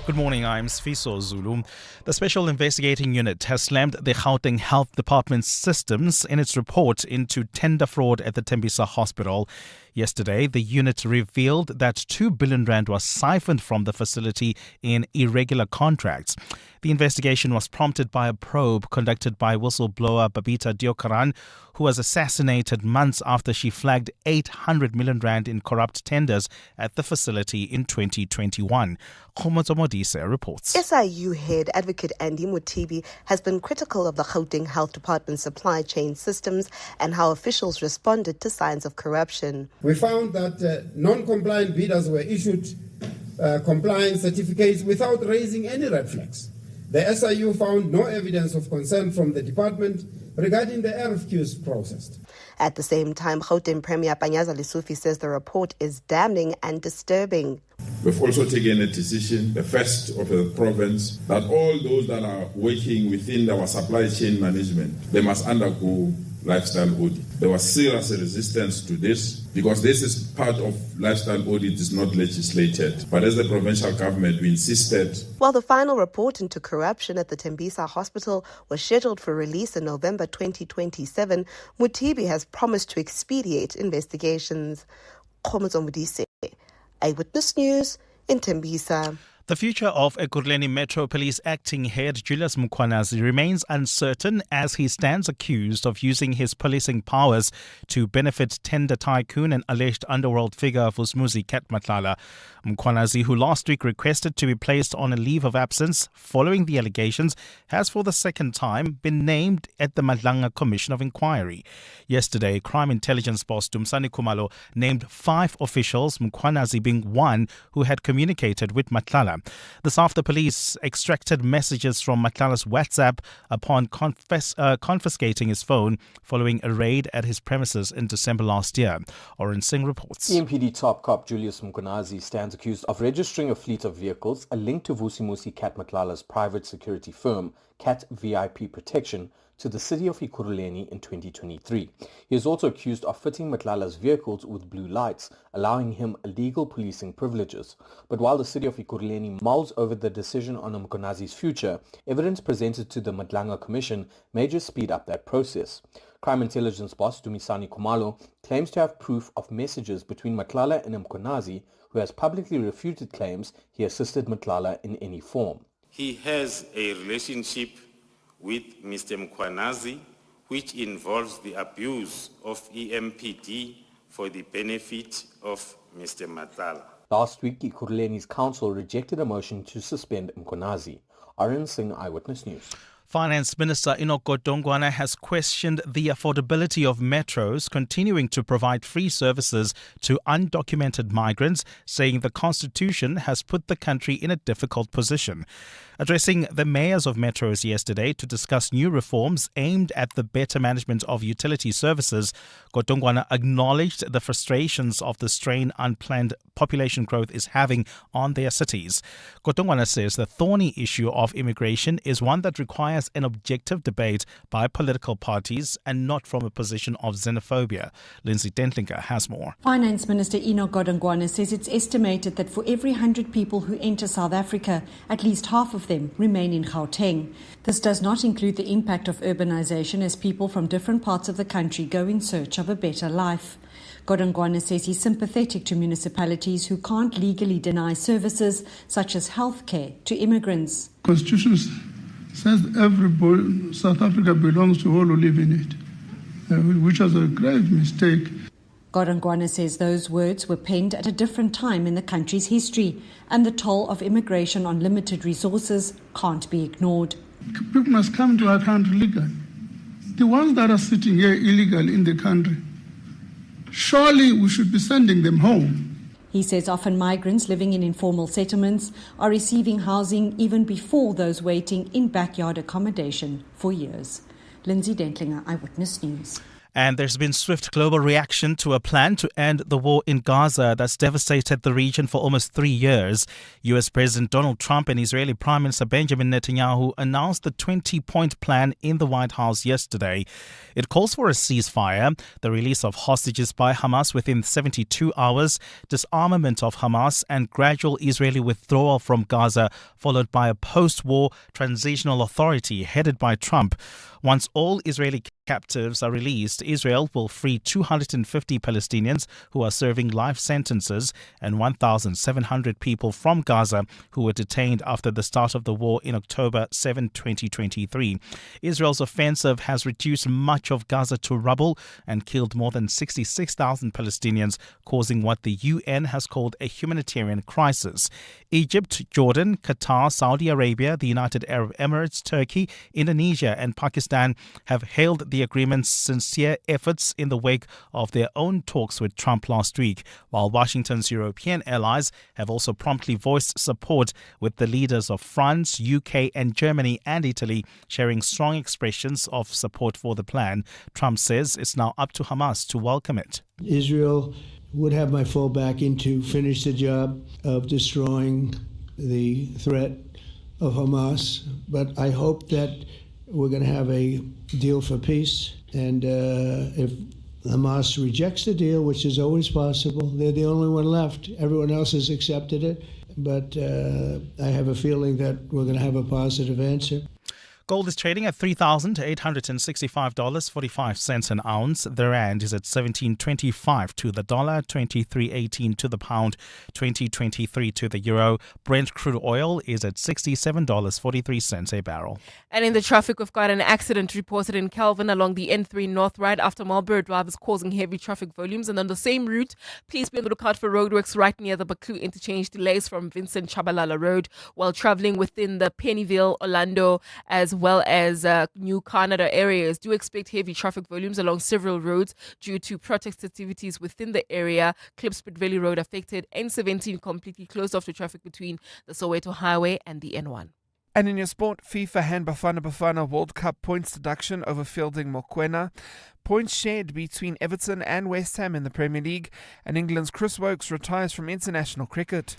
Good morning, I'm Sfiso Zulu. The Special Investigating Unit has slammed the Gauteng Health Department's systems in its report into tender fraud at the Tembisa Hospital. Yesterday, the unit revealed that 2 billion rand was siphoned from the facility in irregular contracts. The investigation was prompted by a probe conducted by whistleblower Babita Deokaran, who was assassinated months after she flagged 800 million rand in corrupt tenders at the facility in 2021. Khomotso Modise reports. SIU head advocate Andy Mutibi has been critical of the Gauteng Health Department's supply chain systems and how officials responded to signs of corruption. We found that non-compliant bidders were issued compliance certificates without raising any red flags. The SIU found no evidence of concern from the department regarding the RFQs processed. At the same time, Gauteng Premier Panyaza Lesufi says the report is damning and disturbing. We've also taken a decision, the first of the province, that all those that are working within our supply chain management, they must undergo lifestyle audit. There was serious resistance to this because this is part of lifestyle audit, is not legislated. But as the provincial government, we insisted. While the final report into corruption at the Tembisa Hospital was scheduled for release in November 2027, Mothibi has promised to expedite investigations. Eyewitness News in Tembisa. The future of Ekurhuleni Metro Police Acting Head Julius Mkhwanazi remains uncertain as he stands accused of using his policing powers to benefit tender tycoon and alleged underworld figure Vusumuzi Cat Matlala. Mkhwanazi, who last week requested to be placed on a leave of absence following the allegations, has for the second time been named at the Madlanga Commission of Inquiry. Yesterday, crime intelligence boss Dumsani Khumalo named 5 officials, Mkhwanazi being one who had communicated with Matlala. This after police extracted messages from Matlala's WhatsApp upon confiscating his phone following a raid at his premises in December last year. Oren Singh reports. EMPD top cop Julius Mkhwanazi stands accused of registering a fleet of vehicles, a link to Vusumuzi Cat Matlala's private security firm, Cat VIP Protection, to the city of Ekurhuleni in 2023. He is also accused of fitting Matlala's vehicles with blue lights, allowing him illegal policing privileges. But while the city of Ekurhuleni mulls over the decision on Mkhwanazi's future, evidence presented to the Madlanga Commission may just speed up that process. Crime intelligence boss Dumisani Khumalo claims to have proof of messages between Matlala and Mkhwanazi, who has publicly refuted claims he assisted Matlala in any form. He has a relationship with Mr. Mkhwanazi, which involves the abuse of EMPD for the benefit of Mr. Matlala. Last week, Ekurhuleni's council rejected a motion to suspend Mkhwanazi. Arun Singh, Eyewitness News. Finance Minister Enoch Godongwana has questioned the affordability of metros continuing to provide free services to undocumented migrants, saying the Constitution has put the country in a difficult position. Addressing the mayors of metros yesterday to discuss new reforms aimed at the better management of utility services, Godongwana acknowledged the frustrations of the strain unplanned population growth is having on their cities. Godongwana says the thorny issue of immigration is one that requires an objective debate by political parties and not from a position of xenophobia. Lindsay Dentlinger has more. Finance Minister Enoch Godongwana says it's estimated that for every 100 people who enter South Africa, at least half of them remain in Gauteng. This does not include the impact of urbanization as people from different parts of the country go in search of a better life. Godongwana says he's sympathetic to municipalities who can't legally deny services such as healthcare to immigrants. Constitution says every South Africa belongs to all who live in it, which was a grave mistake. Godongwana says those words were penned at a different time in the country's history, and the toll of immigration on limited resources can't be ignored. People must come to our country legally. The ones that are sitting here illegally in the country, surely we should be sending them home. He says often migrants living in informal settlements are receiving housing even before those waiting in backyard accommodation for years. Lindsay Dentlinger, Eyewitness News. And there's been swift global reaction to a plan to end the war in Gaza that's devastated the region for almost 3 years. US President Donald Trump and Israeli Prime Minister Benjamin Netanyahu announced the 20-point plan in the White House yesterday. It calls for a ceasefire, the release of hostages by Hamas within 72 hours, disarmament of Hamas, and gradual Israeli withdrawal from Gaza, followed by a post-war transitional authority headed by Trump. Once all Israeli captives are released, Israel will free 250 Palestinians who are serving life sentences and 1,700 people from Gaza who were detained after the start of the war in October 7, 2023. Israel's offensive has reduced much of Gaza to rubble and killed more than 66,000 Palestinians, causing what the UN has called a humanitarian crisis. Egypt, Jordan, Qatar, Saudi Arabia, the United Arab Emirates, Turkey, Indonesia and Pakistan have hailed the agreement's sincere efforts in the wake of their own talks with Trump last week, while Washington's European allies have also promptly voiced support, with the leaders of France, UK and Germany and Italy sharing strong expressions of support for the plan. Trump says it's now up to Hamas to welcome it. Israel would have my full backing to finish the job of destroying the threat of Hamas. But I hope that we're going to have a deal for peace. And if Hamas rejects the deal, which is always possible, they're the only one left. Everyone else has accepted it. But I have a feeling that we're going to have a positive answer. Gold is trading at $3,865.45 an ounce. The rand is at 17.25 to the dollar, 23.18 to the pound, 20.23 to the euro. Brent crude oil is at $67.43 a barrel. And in the traffic, we've got an accident reported in Kelvin along the N3 North right after Marlborough Drive is causing heavy traffic volumes. And on the same route, please be on the lookout for roadworks right near the Baku interchange. Delays from Vincent Chabalala Road while traveling within the Pennyville, Orlando, as well as New Canada areas. Do expect heavy traffic volumes along several roads due to protest activities within the area. Klipspruit Valley Road affected. N17 completely closed off to traffic between the Soweto Highway and the N1. And in your sport, FIFA hand Bafana World Cup points deduction over fielding Mokoena. Points shared between Everton and West Ham in the Premier League. And England's Chris Wokes retires from international cricket.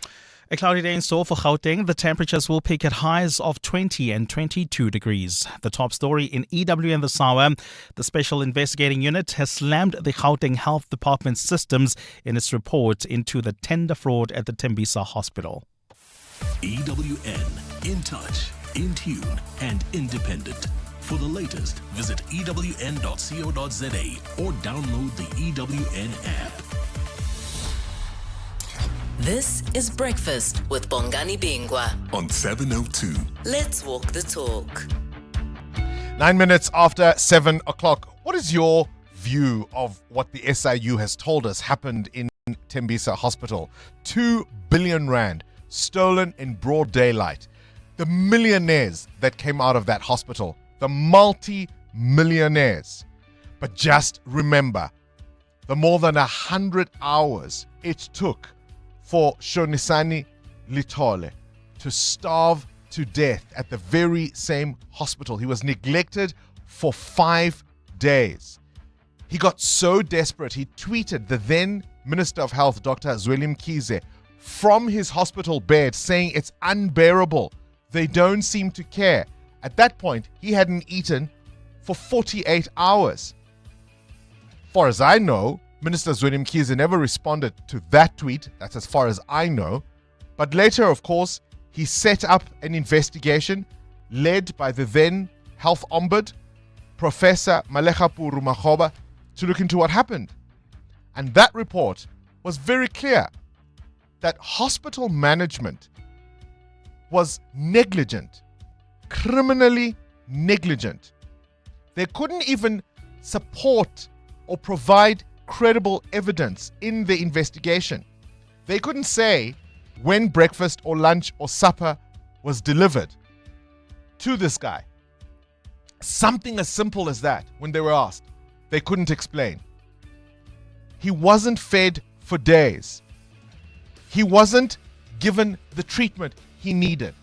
A cloudy day in store for Gauteng. The temperatures will peak at highs of 20 and 22 degrees. The top story in EW and the Sawa. The Special Investigating Unit has slammed the Gauteng Health Department's systems in its report into the tender fraud at the Tembisa Hospital. EWN, in touch, in tune, and independent. For the latest, visit ewn.co.za or download the EWN app. This is Breakfast with Bongani Bingwa on 702. Let's walk the talk. 9 minutes after 7 o'clock. What is your view of what the SIU has told us happened in Tembisa Hospital? 2 billion rand stolen in broad daylight. The millionaires that came out of that hospital, the multi-millionaires. But just remember, the more than 100 hours it took for Shonisani Litole to starve to death at the very same hospital. He was neglected for 5 days. He got so desperate, he tweeted the then Minister of Health, Dr. Zweli Mkhize, from his hospital bed saying it's unbearable. They don't seem to care. At that point, he hadn't eaten for 48 hours. Far as I know, Minister Zweli Mkhize never responded to that tweet. That's as far as I know. But later, of course, he set up an investigation led by the then Health Ombud, Professor Malekapuru Makgoba, to look into what happened. And that report was very clear that hospital management was negligent, criminally negligent. They couldn't even support or provide credible evidence in the investigation. They couldn't say when breakfast or lunch or supper was delivered to this guy. Something as simple as that, when they were asked, they couldn't explain. He wasn't fed for days. He wasn't given the treatment he needed.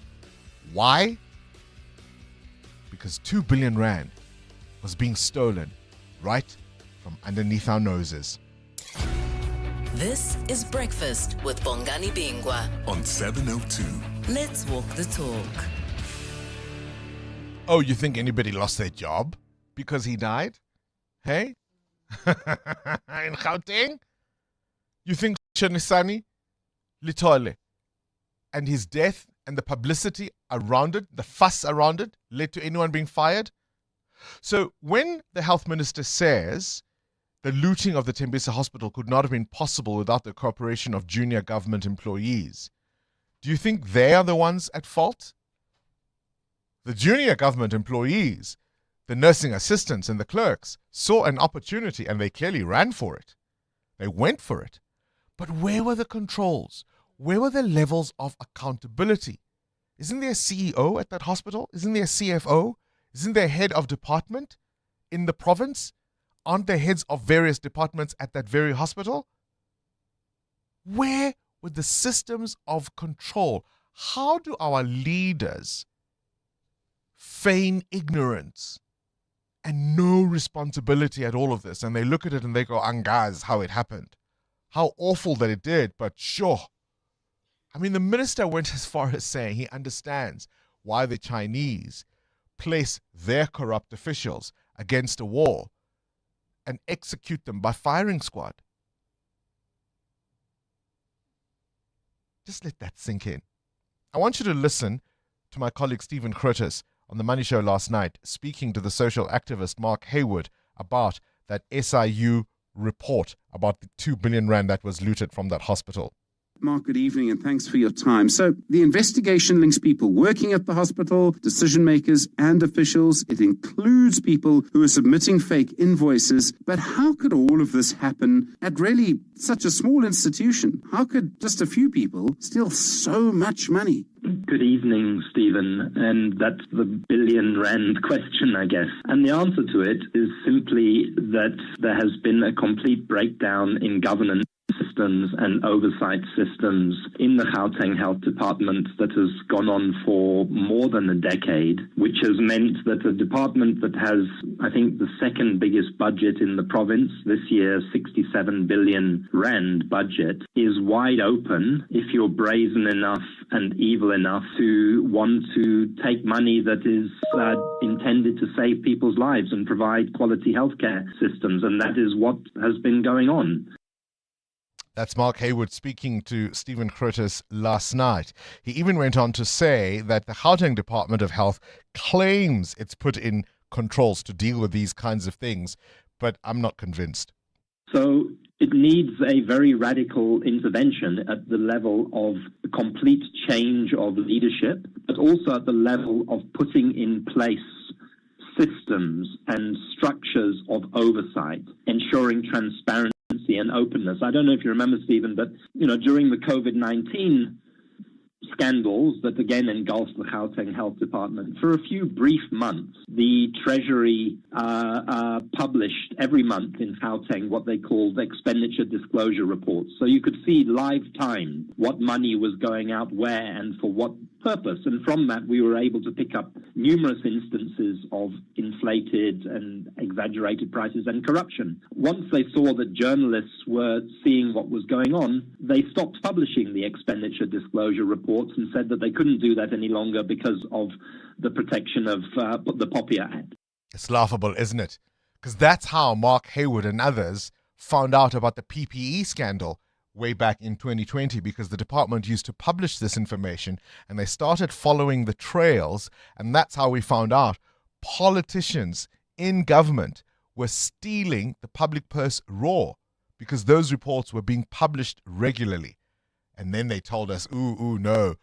Why? Because 2 billion rand was being stolen right from underneath our noses. This is Breakfast with Bongani Bingwa on 702. Let's walk the talk. Oh, you think anybody lost their job because he died? Hey? In Gauteng? You think Shonisani Litole and his death and the publicity around it, the fuss around it, led to anyone being fired? So when the health minister says the looting of the Tembisa Hospital could not have been possible without the cooperation of junior government employees, do you think they are the ones at fault? The junior government employees, the nursing assistants and the clerks, saw an opportunity and they clearly ran for it. They went for it. But where were the controls? Where were the levels of accountability? Isn't there a CEO at that hospital? Isn't there a CFO? Isn't there a head of department in the province? Aren't there heads of various departments at that very hospital? Where were the systems of control? How do our leaders feign ignorance and no responsibility at all of this? And they look at it and they go, Angaz, how it happened. how awful that it did, but sure. I mean, the minister went as far as saying he understands why the Chinese place their corrupt officials against a wall and execute them by firing squad. Just let that sink in. I want you to listen to my colleague Stephen Curtis on The Money Show last night, speaking to the social activist Mark Haywood about that SIU report about the 2 billion rand that was looted from that hospital. Mark, good evening and thanks for your time. So the investigation links people working at the hospital, decision makers and officials. It includes people who are submitting fake invoices. But how could all of this happen at really such a small institution? How could just a few people steal so much money? Good evening, Stephen. And that's the billion rand question, I guess. And the answer to it is simply that there has been a complete breakdown in governance systems and oversight systems in the Gauteng Health Department that has gone on for more than a decade, which has meant that a department that has, I think, the second biggest budget in the province this year, 67 billion rand budget, is wide open if you're brazen enough and evil enough to want to take money that is intended to save people's lives and provide quality healthcare systems. And that is what has been going on. That's Mark Haywood speaking to Stephen Curtis last night. He even went on to say that the Gauteng Department of Health claims it's put in controls to deal with these kinds of things, but I'm not convinced. So it needs a very radical intervention at the level of a complete change of leadership, but also at the level of putting in place systems and structures of oversight, ensuring transparency and openness. I don't know if you remember, Stephen, but during the COVID-19 scandals that again engulfed the Gauteng Health Department, for a few brief months, the Treasury published every month in Gauteng what they called expenditure disclosure reports. So you could see live time what money was going out where and for what purpose. And from that, we were able to pick up numerous instances of inflated and exaggerated prices and corruption. Once they saw that journalists were seeing what was going on, they stopped publishing the expenditure disclosure reports and said that they couldn't do that any longer because of the protection of the POPIA Act. It's laughable, isn't it? Because that's how Mark Haywood and others found out about the PPE scandal way back in 2020, because the department used to publish this information and they started following the trails, and that's how we found out politicians in government were stealing the public purse raw, because those reports were being published regularly. And then they told us, no,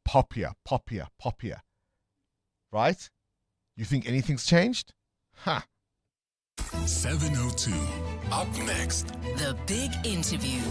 POPIA. Right? You think anything's changed? Ha! 702. Up next. The Big Interview.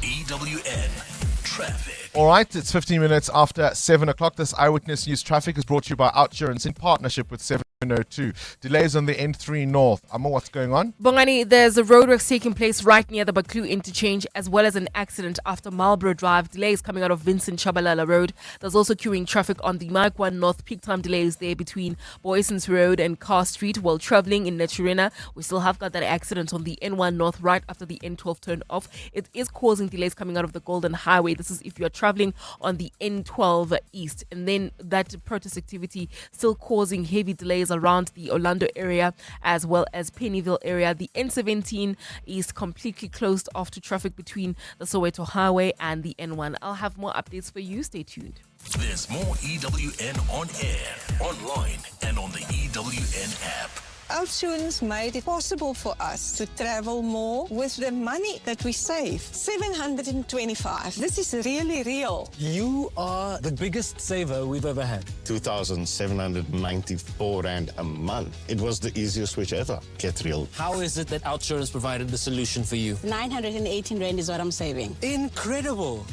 EWN Traffic. All right, it's 15 minutes after 7 o'clock. This Eyewitness News Traffic is brought to you by Outsurance in partnership with 702. Delays on the N3 North. Amma, what's going on? Bongani, there's a roadworks taking place right near the Baklu interchange, as well as an accident after Marlborough Drive. Delays coming out of Vincent Chabalala Road. There's also queuing traffic on the Markwan North. Peak time delays there between Boysons Road and Carr Street while traveling in Naturena. We still have got that accident on the N1 North right after the N12 turn off. It is causing delays coming out of the Golden Highway. This is if you're traveling on the N12 East. And then that protest activity still causing heavy delays around the Orlando area as well as Pennyville area. The N17 is completely closed off to traffic between the Soweto Highway and the N1. I'll have more updates for you. Stay tuned. There's more EWN on air, online, and on the EWN app. Outsurance made it possible for us to travel more with the money that we save. 725. This is really real. You are the biggest saver we've ever had. 2,794 rand a month. It was the easiest switch ever. Get real. How is it that Outsurance provided the solution for you? 918 rand is what I'm saving. Incredible.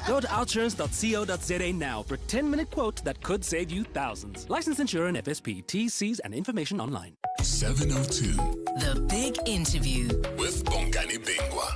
Go to outsurance.co.za now for a 10-minute quote that could save you thousands. Licensed insurer and FSP. T's and information online. 702. The Big Interview with Bongani Bingwa.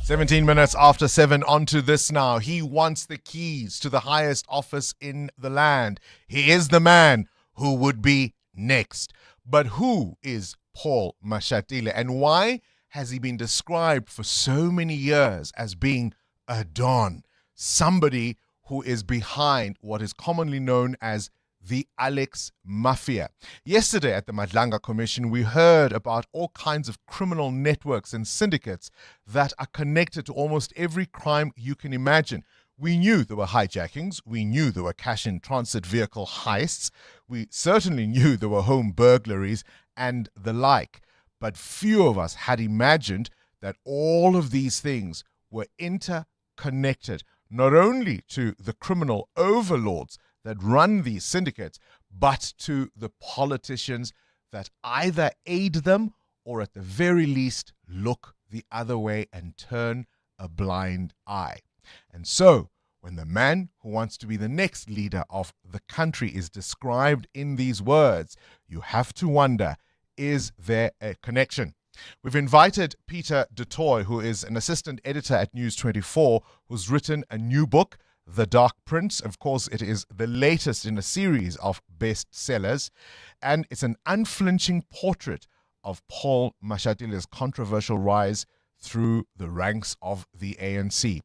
17 minutes after 7, on to this now. He wants the keys to the highest office in the land. He is the man who would be next. But who is Paul Mashatile, and why has he been described for so many years as being a don, somebody who is behind what is commonly known as the Alex Mafia. Yesterday at the Madlanga Commission, we heard about all kinds of criminal networks and syndicates that are connected to almost every crime you can imagine. We knew there were hijackings. We knew there were cash-in-transit vehicle heists. We certainly knew there were home burglaries and the like. But few of us had imagined that all of these things were interconnected, not only to the criminal overlords that run these syndicates, but to the politicians that either aid them or at the very least look the other way and turn a blind eye. And so, when the man who wants to be the next leader of the country is described in these words, you have to wonder, is there a connection? We've invited Peter du Toit, who is an assistant editor at News 24, who's written a new book, The Dark Prince. Of course, it is the latest in a series of bestsellers, and it's an unflinching portrait of Paul Mashatile's controversial rise through the ranks of the ANC.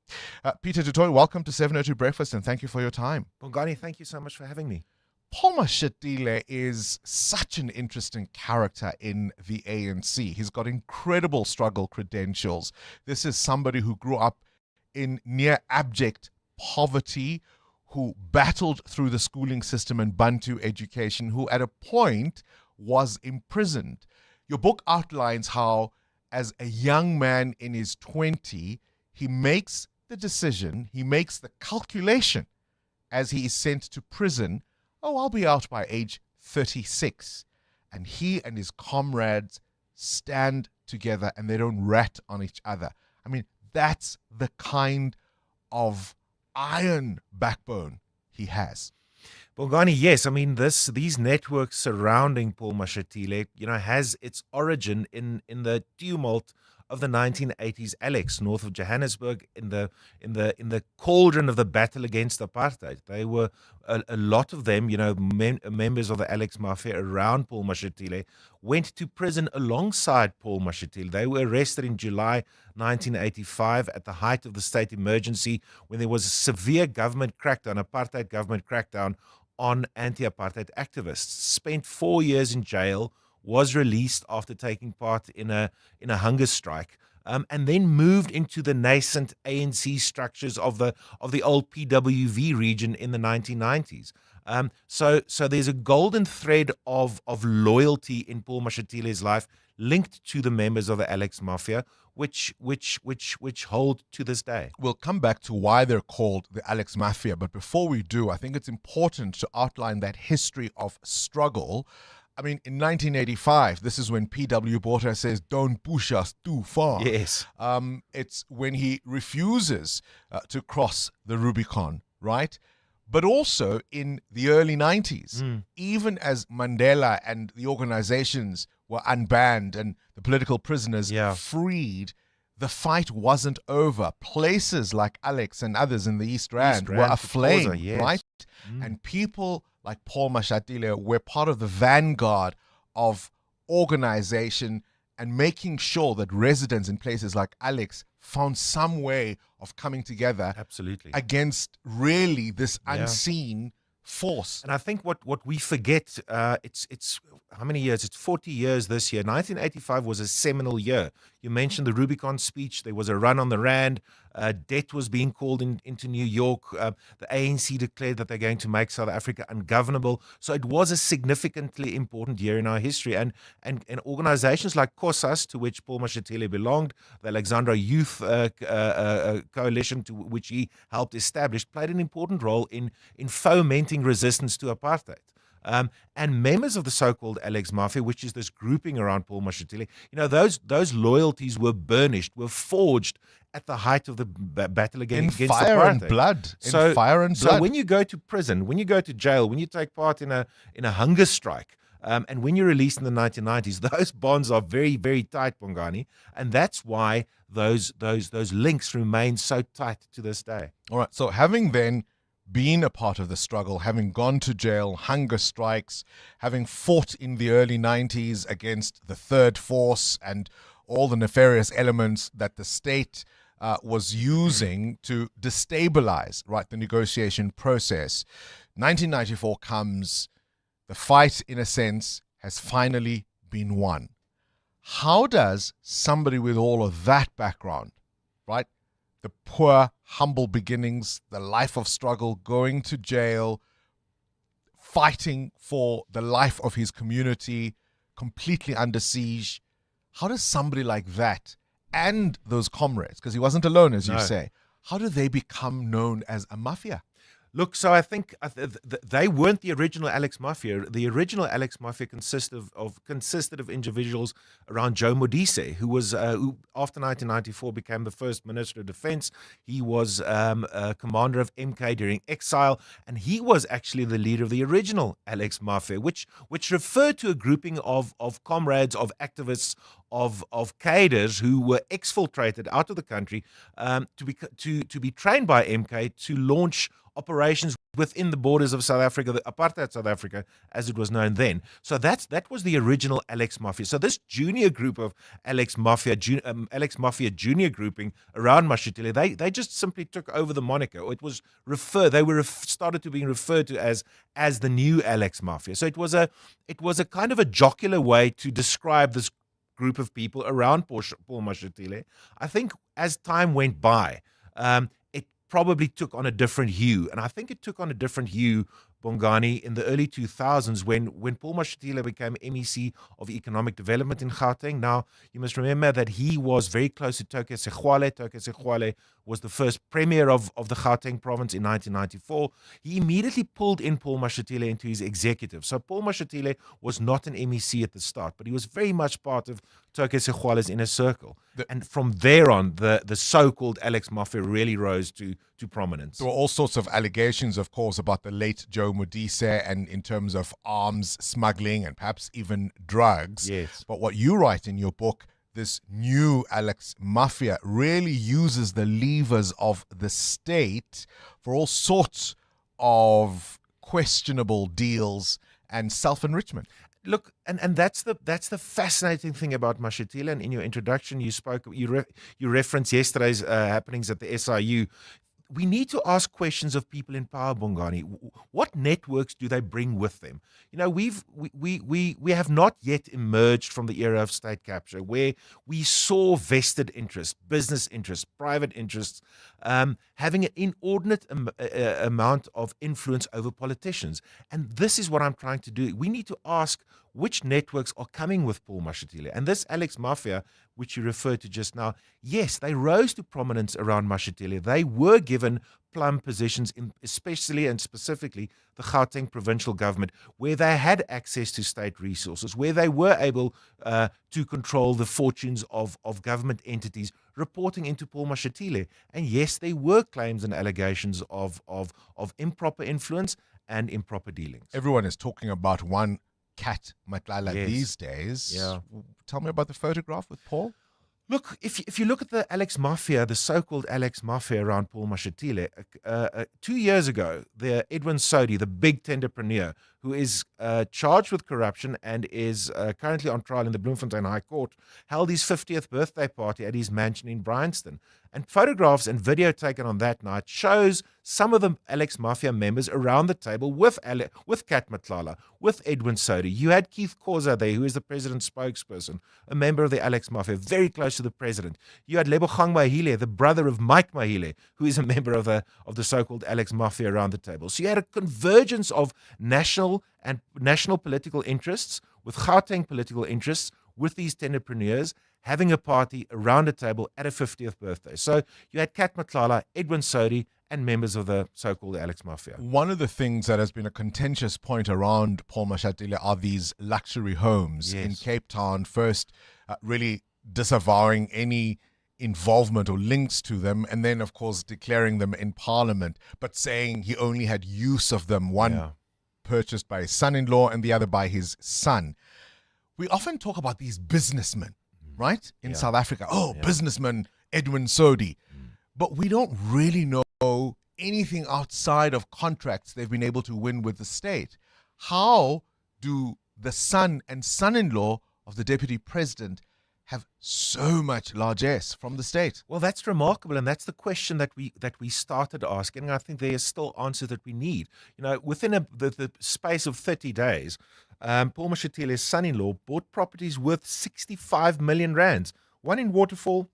Peter du Toit, welcome to 702 Breakfast, and thank you for your time. Bongani, thank you so much for having me. Paul Mashatile is such an interesting character in the ANC. He's got incredible struggle credentials. This is somebody who grew up in near abject poverty, who battled through the schooling system and Bantu education, who at a point was imprisoned. Your book outlines how, as a young man in his 20s, he makes the decision, he makes the calculation as he is sent to prison. Oh, I'll be out by age 36. And he and his comrades stand together and they don't rat on each other. I mean, that's the kind of iron backbone he has. Bongani, yes. I mean, these networks surrounding Paul Mashatile, has its origin in the tumult of the 1980s, Alex, north of Johannesburg, in the cauldron of the battle against apartheid. They were a lot of them, members of the Alex Mafia around Paul Mashatile, went to prison alongside Paul Mashatile. They were arrested in July 1985 at the height of the state emergency, when there was a severe government crackdown, apartheid government crackdown on anti-apartheid activists. Spent 4 years in jail, was released after taking part in a hunger strike, and then moved into the nascent ANC structures of the old PWV region in the 1990s. So there's a golden thread of loyalty in Paul Mashatile's life, linked to the members of the Alex Mafia, which hold to this day. We'll come back to why they're called the Alex Mafia, but before we do, I think it's important to outline that history of struggle. I mean, in 1985, this is when P.W. Botha says, "Don't push us too far." Yes. It's when he refuses to cross the Rubicon, right? But also in the early 90s, even as Mandela and the organizations were unbanned and the political prisoners freed, the fight wasn't over. Places like Alex and others in the East Rand were aflame, right? And people like Paul Mashatile were part of the vanguard of organization and making sure that residents in places like Alex found some way of coming together against really this unseen force. And I think what we forget, it's how many years? It's 40 years this year. 1985 was a seminal year. You mentioned the Rubicon speech. There was a run on the Rand. Debt was being called into New York. The ANC declared that they're going to make South Africa ungovernable. So it was a significantly important year in our history. And organizations like COSAS, to which Paul Mashatile belonged, the Alexandra Youth Coalition, to which he helped establish, played an important role in fomenting resistance to apartheid. And members of the so-called Alex Mafia, which is this grouping around Paul Mashatile, those loyalties were burnished, were forged at the height of the battle against fire apartheid. And blood. In fire and blood. So when you go to prison, when you go to jail, when you take part in a hunger strike, and when you're released in the 1990s, those bonds are very, very tight, Bongani, and that's why those links remain so tight to this day. All right. So having then been a part of the struggle, having gone to jail, hunger strikes, having fought in the early 90s against the Third Force and all the nefarious elements that the state was using to destabilize, right, the negotiation process. 1994 comes, the fight, in a sense, has finally been won. How does somebody with all of that background, right, the poor, humble beginnings, the life of struggle, going to jail, fighting for the life of his community, completely under siege, how does somebody like that and those comrades, because he wasn't alone, as you say, how do they become known as a mafia? Look, so I think they weren't the original Alex Mafia. The original Alex Mafia consisted of individuals around Joe Modise, who was who after 1994 became the first Minister of Defense. He was a commander of MK during exile, and he was actually the leader of the original Alex Mafia, which referred to a grouping of comrades, of activists, of cadres who were exfiltrated out of the country to be trained by MK to launch operations within the borders of South Africa, the apartheid South Africa, as it was known then. So that was the original Alex Mafia. So this junior group of Alex Mafia junior grouping around Mashatile, they just simply took over the moniker. Or it was started to being referred to as the new Alex Mafia. So it was a kind of a jocular way to describe this group of people around Paul Mashatile. I think as time went by, probably took on a different hue. And I think it took on a different hue, Bongani, in the early 2000s when Paul Mashatile became MEC of Economic Development in Gauteng. Now, you must remember that he was very close to Toke Segwale. Toke Segwale was the first premier of the Gauteng province in 1994. He immediately pulled in Paul Mashatile into his executive. So Paul Mashatile was not an MEC at the start, but he was very much part of Toke Segwale's inner circle. And from there on, the so-called Alex Mafia really rose to prominence. There were all sorts of allegations, of course, about the late Joe Modise and in terms of arms smuggling and perhaps even drugs. Yes. But what you write in your book, this new Alex Mafia really uses the levers of the state for all sorts of questionable deals and self-enrichment. Look, and that's the fascinating thing about Mashatile. And in your introduction, you referenced yesterday's happenings at the SIU. We need to ask questions of people in power, Bongani. What networks do they bring with them? You know, we have not yet emerged from the era of state capture, where we saw vested interests, business interests, private interests, having an inordinate amount of influence over politicians. And this is what I'm trying to do. We need to ask which networks are coming with Paul Mashatile. And this Alex Mafia, which you referred to just now, yes, they rose to prominence around Mashatile. They were given plum positions, especially and specifically the Gauteng provincial government, where they had access to state resources, where they were able to control the fortunes of government entities reporting into Paul Mashatile. And yes, there were claims and allegations of improper influence and improper dealings. Everyone is talking about one Cat Matlala these days. Yeah. Tell me about the photograph with Paul. Look, if you look at the Alex Mafia, the so-called Alex Mafia around Paul Mashatile, 2 years ago, Edwin Sodi, the big tenderpreneur, who is charged with corruption and is currently on trial in the Bloemfontein High Court, held his 50th birthday party at his mansion in Bryanston. And photographs and video taken on that night shows some of the Alex Mafia members around the table with Kat Matlala, with Edwin Sodi. You had Keith Khoza there, who is the president's spokesperson, a member of the Alex Mafia, very close to the president. You had Lebogang Mahile, the brother of Mike Mahile, who is a member of the so-called Alex Mafia around the table. So you had a convergence of national political interests with Gauteng political interests with these tenderpreneurs having a party around a table at a 50th birthday. So you had Kat Matlala, Edwin Sodi, and members of the so-called Alex Mafia. One of the things that has been a contentious point around Paul Mashatile are these luxury homes in Cape Town, first really disavowing any involvement or links to them, and then, of course, declaring them in Parliament, but saying he only had use of them, one purchased by his son-in-law and the other by his son. We often talk about these businessmen, right, in South Africa. Businessman Edwin Sodi. But we don't really know anything outside of contracts they've been able to win with the state. How do the son and son-in-law of the deputy president have so much largesse from the state? Well, that's remarkable, and that's the question that we started asking. And I think there is still answers that we need. Within the space of 30 days, Paul Mashatile's son-in-law bought properties worth 65 million rands. One in Waterfall,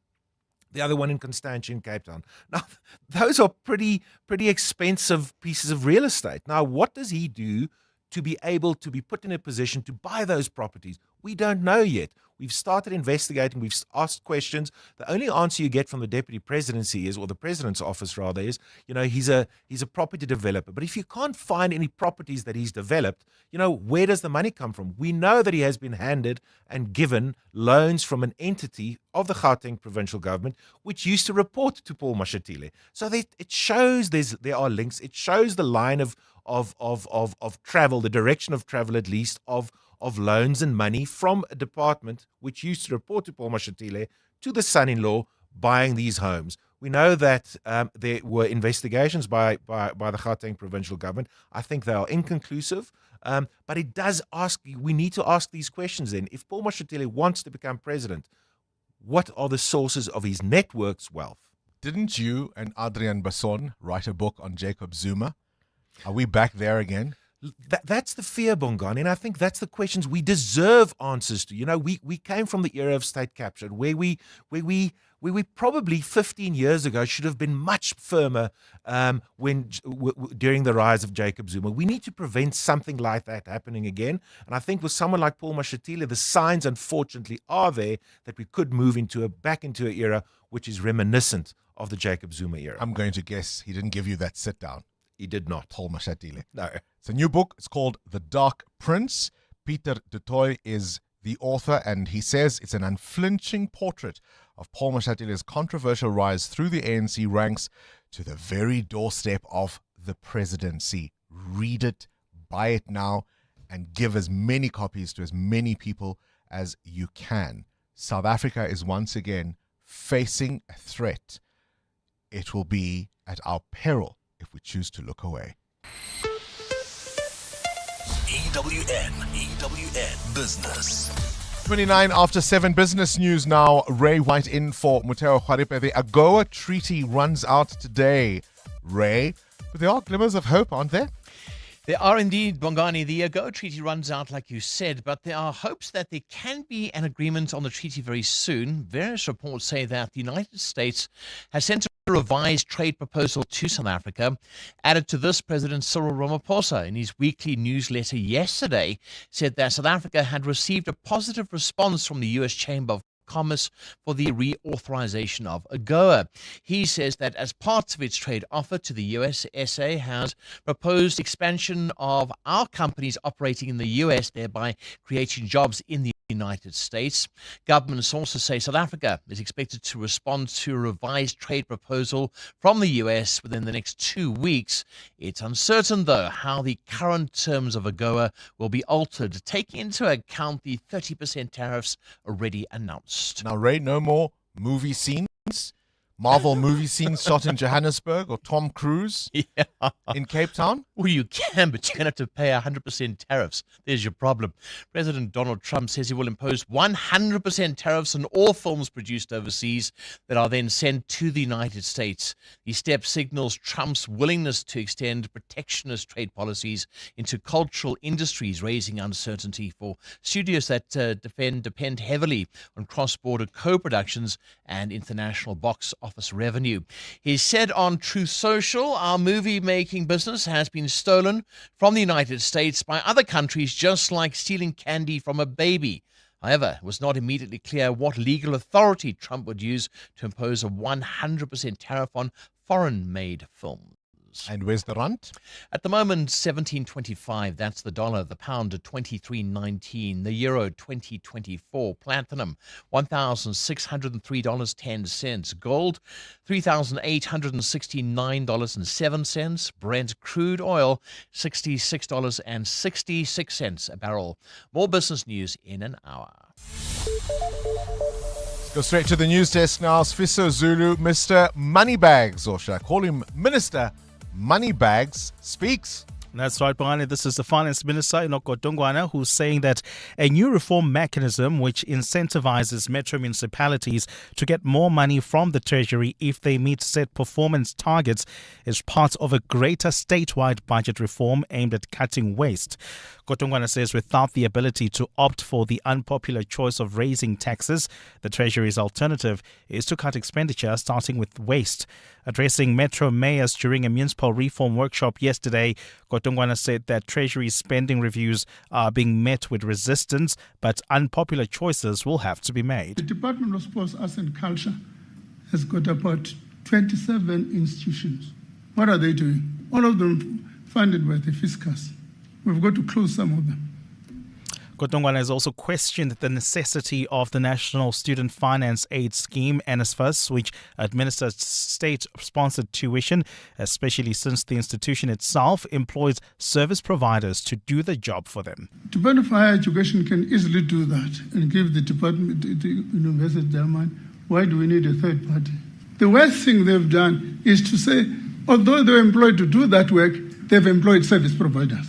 the other one in Constantia in Cape Town. Now, those are pretty expensive pieces of real estate. Now, what does he do to be able to be put in a position to buy those properties? We don't know yet. We've started investigating. We've asked questions. The only answer you get from the deputy presidency is, or the president's office rather, is, he's a property developer. But if you can't find any properties that he's developed, where does the money come from? We know that he has been handed and given loans from an entity of the Gauteng provincial government, which used to report to Paul Mashatile. So it shows there are links. It shows the line of travel, the direction of travel at least, of loans and money from a department which used to report to Paul Mashatile to the son-in-law buying these homes. We know that there were investigations by the Gauteng provincial government. I think they are inconclusive, but it does we need to ask these questions then. If Paul Mashatile wants to become president, what are the sources of his network's wealth? Didn't you and Adrian Basson write a book on Jacob Zuma? Are we back there again? That's the fear, Bongani, and I think that's the questions we deserve answers to. We came from the era of state capture, where we probably 15 years ago should have been much firmer during the rise of Jacob Zuma. We need to prevent something like that happening again, and I think with someone like Paul Mashatile, the signs unfortunately are there that we could move back into an era which is reminiscent of the Jacob Zuma era. I'm going to guess he didn't give you that sit down. He did not. Paul Mashatile. No. It's a new book. It's called The Dark Prince. Peter de Tooy is the author, and he says it's an unflinching portrait of Paul Mashatile's controversial rise through the ANC ranks to the very doorstep of the presidency. Read it, buy it now, and give as many copies to as many people as you can. South Africa is once again facing a threat. It will be at our peril if we choose to look away. EWN Business. 29 after 7 business news now. Ray White in for Muteo Khwaripe. The AGOA treaty runs out today, Ray. But there are glimmers of hope, aren't there? There are indeed, Bongani. The AGOA treaty runs out, like you said, but there are hopes that there can be an agreement on the treaty very soon. Various reports say that the United States has sent a revised trade proposal to South Africa. Added to this, President Cyril Ramaphosa, in his weekly newsletter yesterday, said that South Africa had received a positive response from the U.S. Chamber of Commerce for the reauthorization of AGOA. He says that as part of its trade offer to the US, SA has proposed expansion of our companies operating in the US, thereby creating jobs in the United States. Government sources say South Africa is expected to respond to a revised trade proposal from the US within the next 2 weeks. It's uncertain, though, how the current terms of AGOA will be altered, taking into account the 30% tariffs already announced. Now, Ray, no more movie scenes? Marvel movie scenes shot in Johannesburg or Tom Cruise in Cape Town? Well, you can, but you're going to have to pay 100% tariffs. There's your problem. President Donald Trump says he will impose 100% tariffs on all films produced overseas that are then sent to the United States. The step signals Trump's willingness to extend protectionist trade policies into cultural industries, raising uncertainty for studios that depend heavily on cross-border co-productions and international box office revenue. He said on Truth Social, our movie-making business has been stolen from the United States by other countries, just like stealing candy from a baby. However, it was not immediately clear what legal authority Trump would use to impose a 100% tariff on foreign-made films. And where's the rand? At the moment, 17.25. That's the dollar. The pound at 23.19. The euro 20.24. Platinum $1,603.10. Gold $3,869.07. Brent crude oil $66.66 a barrel. More business news in an hour. Go straight to the news desk now. Sfiso Zulu, Mr. Moneybags, or should I call him Minister Moneybags, speaks. That's right, Bongani. This is the Finance Minister, Enoch Godongwana, who's saying that a new reform mechanism which incentivizes metro municipalities to get more money from the Treasury if they meet set performance targets is part of a greater statewide budget reform aimed at cutting waste. Godongwana says without the ability to opt for the unpopular choice of raising taxes, the Treasury's alternative is to cut expenditure, starting with waste. Addressing metro mayors during a municipal reform workshop yesterday, Godongwana said that Treasury spending reviews are being met with resistance, but unpopular choices will have to be made. The Department of Sports, Arts and Culture has got about 27 institutions. What are they doing? All of them funded by the fiscus. We've got to close some of them. Godongwana has also questioned the necessity of the National Student Finance Aid Scheme, NSFAS, which administers state-sponsored tuition, especially since the institution itself employs service providers to do the job for them. Department of Higher Education can easily do that and give the department, the university their money. Why do we need a third party? The worst thing they've done is to say, although they're employed to do that work, they've employed service providers.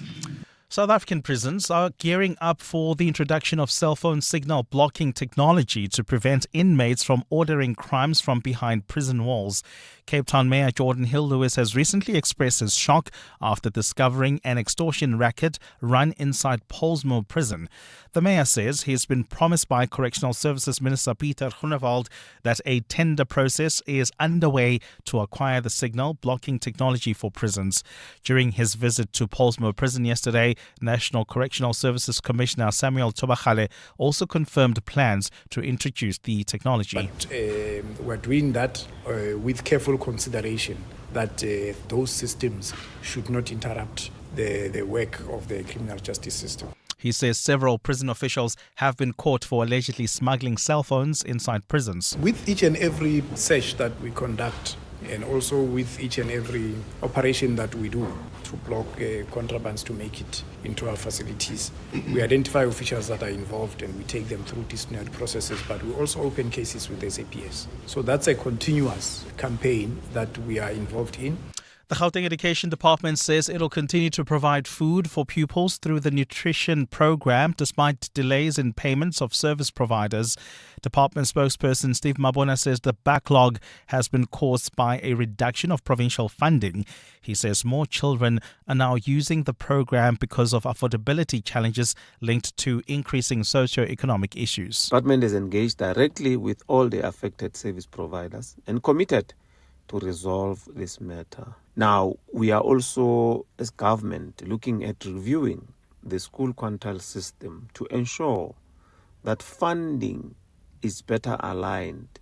South African prisons are gearing up for the introduction of cell phone signal blocking technology to prevent inmates from ordering crimes from behind prison walls. Cape Town Mayor Jordan Hill-Lewis has recently expressed his shock after discovering an extortion racket run inside Pollsmoor prison. The mayor says he's been promised by Correctional Services Minister Peter Groenewald that a tender process is underway to acquire the signal blocking technology for prisons. During his visit to Pollsmoor prison yesterday, National Correctional Services Commissioner Samuel Tobachale also confirmed plans to introduce the technology. But we're doing that with careful consideration that those systems should not interrupt the work of the criminal justice system. He says several prison officials have been caught for allegedly smuggling cell phones inside prisons. With each and every search that we conduct, and also with each and every operation that we do to block contrabands to make it into our facilities, we identify officials that are involved and we take them through disciplinary processes, but we also open cases with SAPS. So that's a continuous campaign that we are involved in. The Gauteng Education Department says it'll continue to provide food for pupils through the nutrition program despite delays in payments of service providers. Department spokesperson Steve Mabona says the backlog has been caused by a reduction of provincial funding. He says more children are now using the program because of affordability challenges linked to increasing socio-economic issues. The department is engaged directly with all the affected service providers and committed to resolve this matter. Now, we are also, as government, looking at reviewing the school quintile system to ensure that funding is better aligned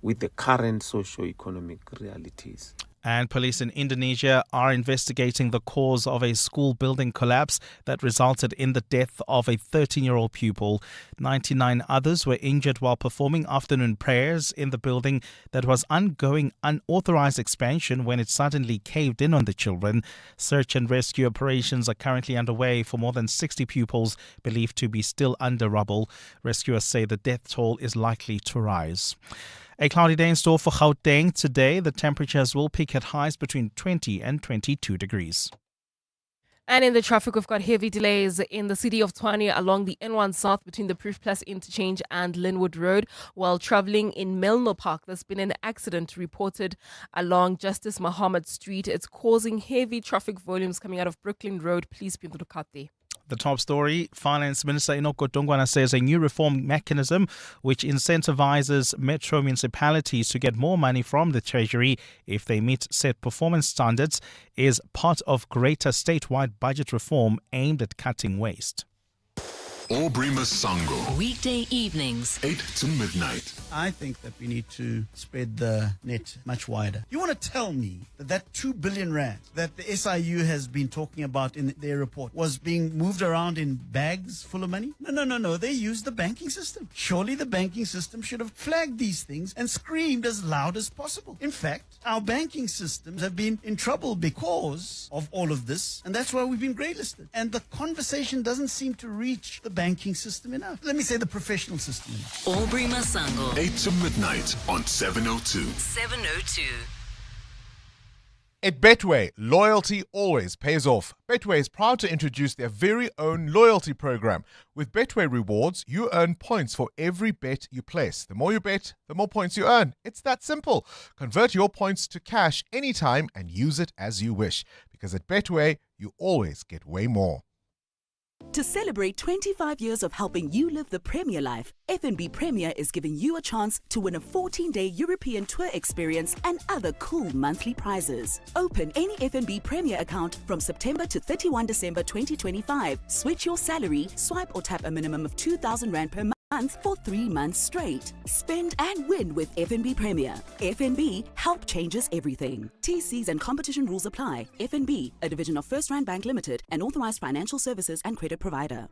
with the current socio-economic realities. And police in Indonesia are investigating the cause of a school building collapse that resulted in the death of a 13-year-old pupil. 99 others were injured while performing afternoon prayers in the building that was undergoing unauthorized expansion when it suddenly caved in on the children. Search and rescue operations are currently underway for more than 60 pupils believed to be still under rubble. Rescuers say the death toll is likely to rise. A cloudy day in store for Gauteng today. The temperatures will peak at highs between 20 and 22 degrees. And in the traffic, we've got heavy delays in the city of Tshwane along the N1 South between the Proof Plus Interchange and Linwood Road. While traveling in Milner Park, there's been an accident reported along Justice Muhammad Street. It's causing heavy traffic volumes coming out of Brooklyn Road. Please be Kate. The top story, Finance Minister Enoch Godongwana says a new reform mechanism which incentivizes metro municipalities to get more money from the Treasury if they meet set performance standards is part of greater statewide budget reform aimed at cutting waste. Aubrey Masango. Weekday evenings, 8 to midnight. I think that we need to spread the net much wider. You want to tell me that 2 billion rand that the SIU has been talking about in their report was being moved around in bags full of money? No. They used the banking system. Surely the banking system should have flagged these things and screamed as loud as possible. In fact, our banking systems have been in trouble because of all of this, and that's why we've been greylisted. And the conversation doesn't seem to reach the banking system enough. Let me say the professional system enough. Aubrey Masango. 8 to midnight on 702. 702. At Betway, loyalty always pays off. Betway is proud to introduce their very own loyalty program. With Betway Rewards, you earn points for every bet you place. The more you bet, the more points you earn. It's that simple. Convert your points to cash anytime and use it as you wish. Because at Betway, you always get way more. To celebrate 25 years of helping you live the Premier life, FNB Premier is giving you a chance to win a 14-day European tour experience and other cool monthly prizes. Open any FNB Premier account from September to 31 December 2025. Switch your salary, swipe or tap a minimum of 2,000 Rand per month for 3 months straight. Spend and win with FNB Premier. FNB, help changes everything. TCs and competition rules apply. FNB, a division of First Rand Bank Limited, an authorized financial services and credit provider.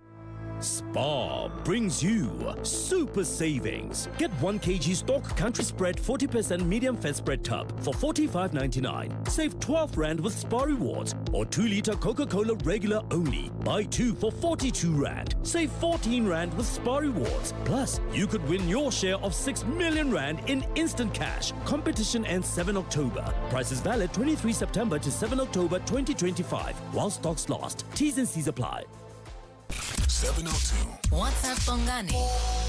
Spar brings you super savings. Get 1 kg stock country spread 40% medium fat spread tub for 45.99. Save 12 Rand with Spar rewards, or 2-liter Coca-Cola regular only. Buy 2 for 42 Rand. Save 14 Rand with Spar rewards. Plus, you could win your share of 6 million Rand in instant cash. Competition ends 7 October. Price is valid 23 September to 7 October 2025 while stocks last. T's and C's apply. 702. WhatsApp Bongani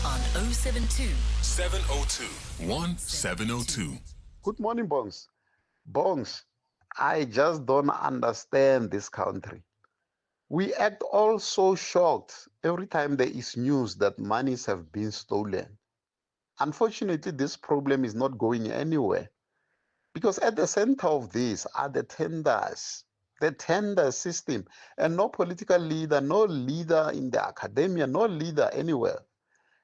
on 072 702 1702. Good morning, Bongs. Bongs, I just don't understand this country. We act all so shocked every time there is news that monies have been stolen. Unfortunately, this problem is not going anywhere because at the center of this are the tenders. The tender system, and no political leader, no leader in the academia, no leader anywhere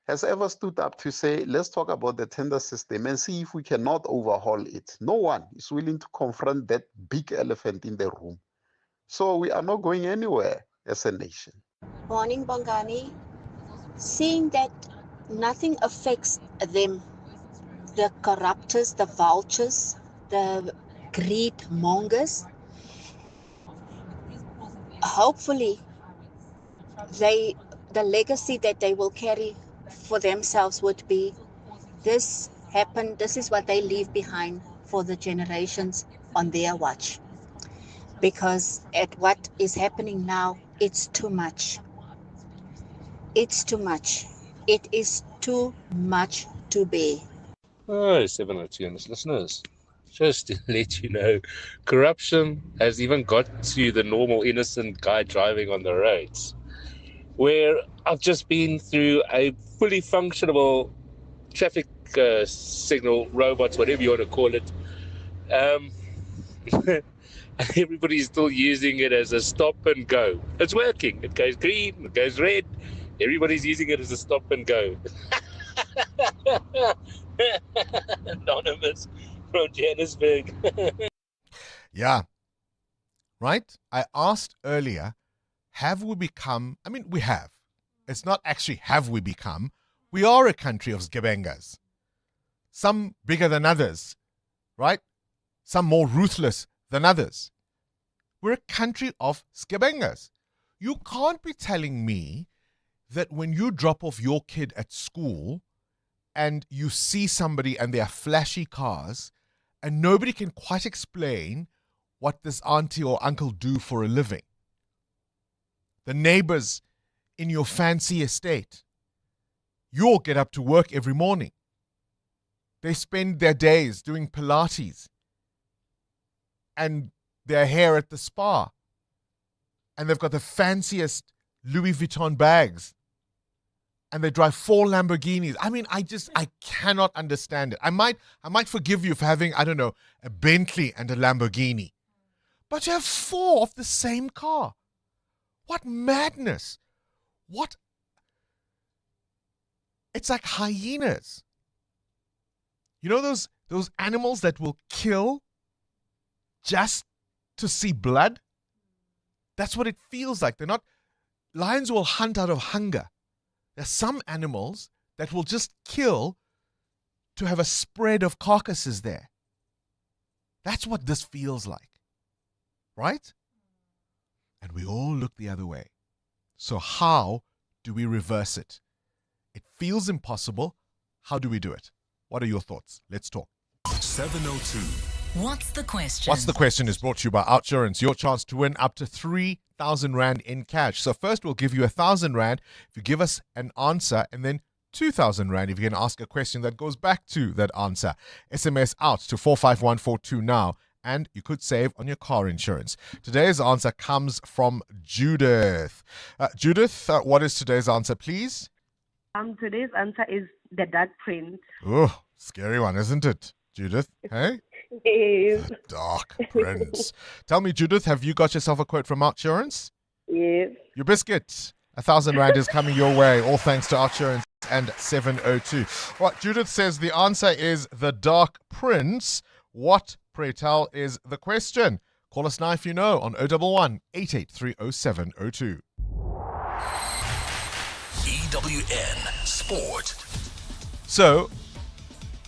has ever stood up to say, let's talk about the tender system and see if we cannot overhaul it. No one is willing to confront that big elephant in the room. So we are not going anywhere as a nation. Morning, Bongani. Seeing that nothing affects them, the corruptors, the vultures, the greed mongers, hopefully the legacy that they will carry for themselves would be, this happened, this is what they leave behind for the generations on their watch. Because at what is happening now, it's too much. It's too much. It is too much to bear. Oh, 702 and its listeners. Just to let you know, corruption has even got to the normal innocent guy driving on the roads. Where I've just been through a fully functionable traffic signal, robots, whatever you want to call it. Everybody's still using it as a stop and go. It's working. It goes green, it goes red. Everybody's using it as a stop and go. Anonymous from Johannesburg. Yeah. Right? I asked earlier, have we become, we have. It's not actually have we become. We are a country of sgebengas. Some bigger than others, right? Some more ruthless than others. We're a country of sgebengas. You can't be telling me that when you drop off your kid at school and you see somebody and there are flashy cars and nobody can quite explain what this auntie or uncle do for a living. The neighbors in your fancy estate, you all get up to work every morning. They spend their days doing Pilates and their hair at the spa. And they've got the fanciest Louis Vuitton bags. And they drive 4 Lamborghinis. I cannot understand it. I might forgive you for having, a Bentley and a Lamborghini. But you have 4 of the same car. What madness. It's like hyenas. You know those animals that will kill just to see blood? That's what it feels like. Lions will hunt out of hunger. There's some animals that will just kill to have a spread of carcasses there. That's what this feels like. Right? And we all look the other way. So how do we reverse it? It feels impossible. How do we do it? What are your thoughts? Let's talk. 702 What's the question? What's the question is brought to you by OutSurance. Your chance to win up to 3,000 Rand in cash. So first we'll give you 1,000 Rand if you give us an answer, and then 2,000 Rand if you can ask a question that goes back to that answer. SMS out to 45142 now, and you could save on your car insurance. Today's answer comes from Judith. Judith, what is today's answer, please? Today's answer is the Dark Prince. Oh, scary one, isn't it, Judith? Hey? Yes. The Dark Prince. Tell me, Judith, have you got yourself a quote from OutSurance? Yes. Your biscuit. 1,000 Rand is coming your way, all thanks to OutSurance and 702. Well, Judith says the answer is the Dark Prince. What, pray tell, is the question? Call us now if you know on 011 8830 EWN Sport. So,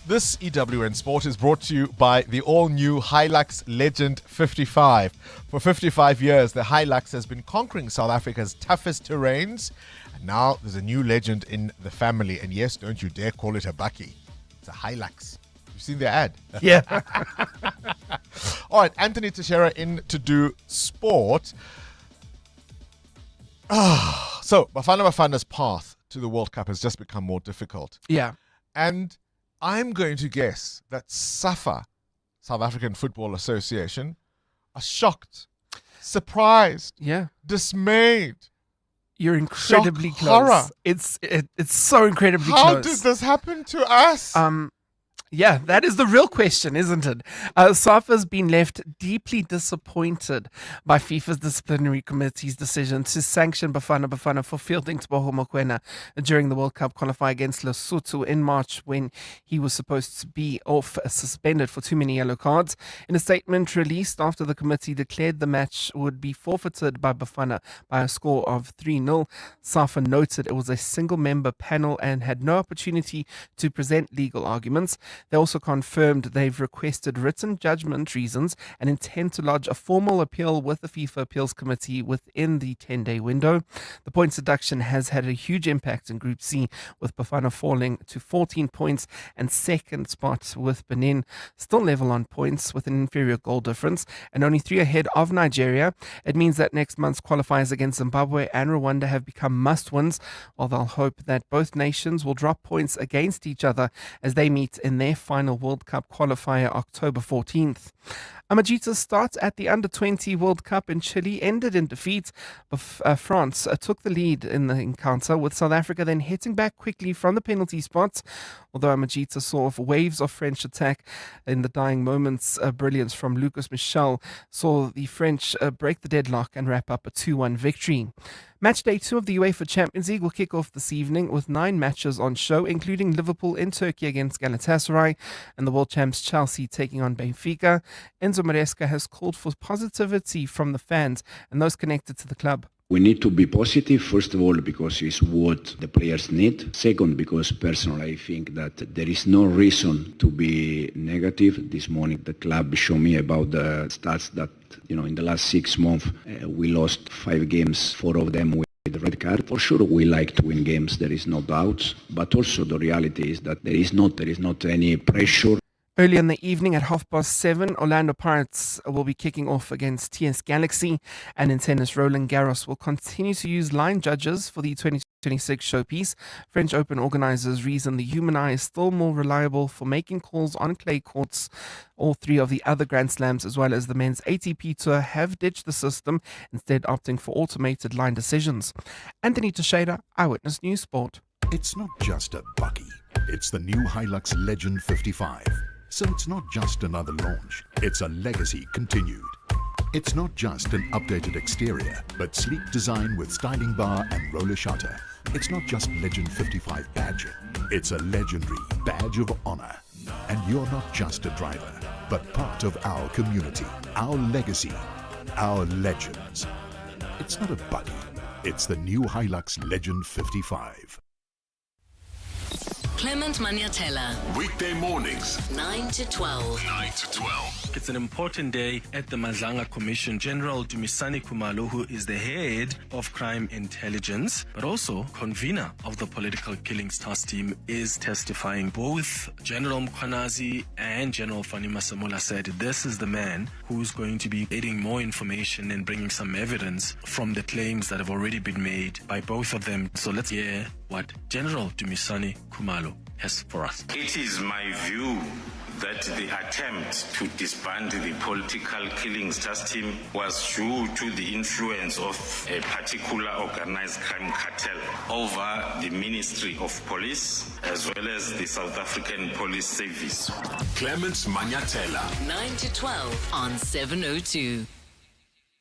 this EWN Sport is brought to you by the all-new Hilux Legend 55. For 55 years, the Hilux has been conquering South Africa's toughest terrains. And now there's a new legend in the family. And yes, don't you dare call it a bakkie. It's a Hilux. You've seen the ad? Yeah. All right, Anthony Teixeira in to do sport. So, Bafana's path to the World Cup has just become more difficult. Yeah. And I'm going to guess that SAFA, South African Football Association, are shocked, surprised, dismayed. You're incredibly Shock, close. horror. It's so incredibly close. How did this happen to us? Yeah, that is the real question, isn't it? SAFA's been left deeply disappointed by FIFA's disciplinary committee's decision to sanction Bafana for fielding Teboho Mokoena during the World Cup qualifier against Lesotho in March, when he was supposed to be suspended for too many yellow cards. In a statement released after the committee declared the match would be forfeited by Bafana by a score of 3-0, SAFA noted it was a single-member panel and had no opportunity to present legal arguments. They also confirmed they've requested written judgment reasons and intend to lodge a formal appeal with the FIFA Appeals Committee within the 10-day window. The points deduction has had a huge impact in Group C, with Bafana falling to 14 points and second spot, with Benin still level on points with an inferior goal difference and only 3 ahead of Nigeria. It means that next month's qualifiers against Zimbabwe and Rwanda have become must-wins, while they'll hope that both nations will drop points against each other as they meet in their final World Cup qualifier October 14th. Amajita's start at the Under-20 World Cup in Chile ended in defeat. France took the lead in the encounter, with South Africa then hitting back quickly from the penalty spot. Although Amajita saw waves of French attack in the dying moments, brilliance from Lucas Michel saw the French break the deadlock and wrap up a 2-1 victory. Match day 2 of the UEFA Champions League will kick off this evening with 9 matches on show, including Liverpool in Turkey against Galatasaray and the world champs Chelsea taking on Benfica. Enzo Maresca has called for positivity from the fans and those connected to the club. We need to be positive, first of all, because it's what the players need. Second, because personally I think that there is no reason to be negative. This morning the club showed me about the stats that, in the last 6 months we lost 5 games, 4 of them with the red card. For sure we like to win games, there is no doubt. But also the reality is that there is not any pressure. Early in the evening at 7:30, Orlando Pirates will be kicking off against TS Galaxy, and in tennis, Roland Garros will continue to use line judges for the 2026 showpiece. French Open organizers reason the human eye is still more reliable for making calls on clay courts. All 3 of the other Grand Slams, as well as the men's ATP Tour, have ditched the system, instead opting for automated line decisions. Anthony Teixeira, Eyewitness News Sport. It's not just a bakkie. It's the new Hilux Legend 55. So it's not just another launch, it's a legacy continued. It's not just an updated exterior, but sleek design with styling bar and roller shutter. It's not just Legend 55 badge, it's a legendary badge of honor. And you're not just a driver, but part of our community, our legacy, our legends. It's not a bakkie, it's the new Hilux Legend 55. Clement Maniatella. Weekday mornings, 9 to 12. 9 to 12. It's an important day at the Madlanga Commission. General Dumisani Khumalo, who is the head of crime intelligence, but also convener of the political killings task team, is testifying. Both General Mkhwanazi and General Fani Masemola said this is the man who's going to be adding more information and bringing some evidence from the claims that have already been made by both of them. So let's hear what General Dumisani Khumalo has for us. It is my view that the attempt to disband the political killings task team was due to the influence of a particular organized crime cartel over the Ministry of Police as well as the South African Police Service. Clements Maniatella. 9 to 12 on 702.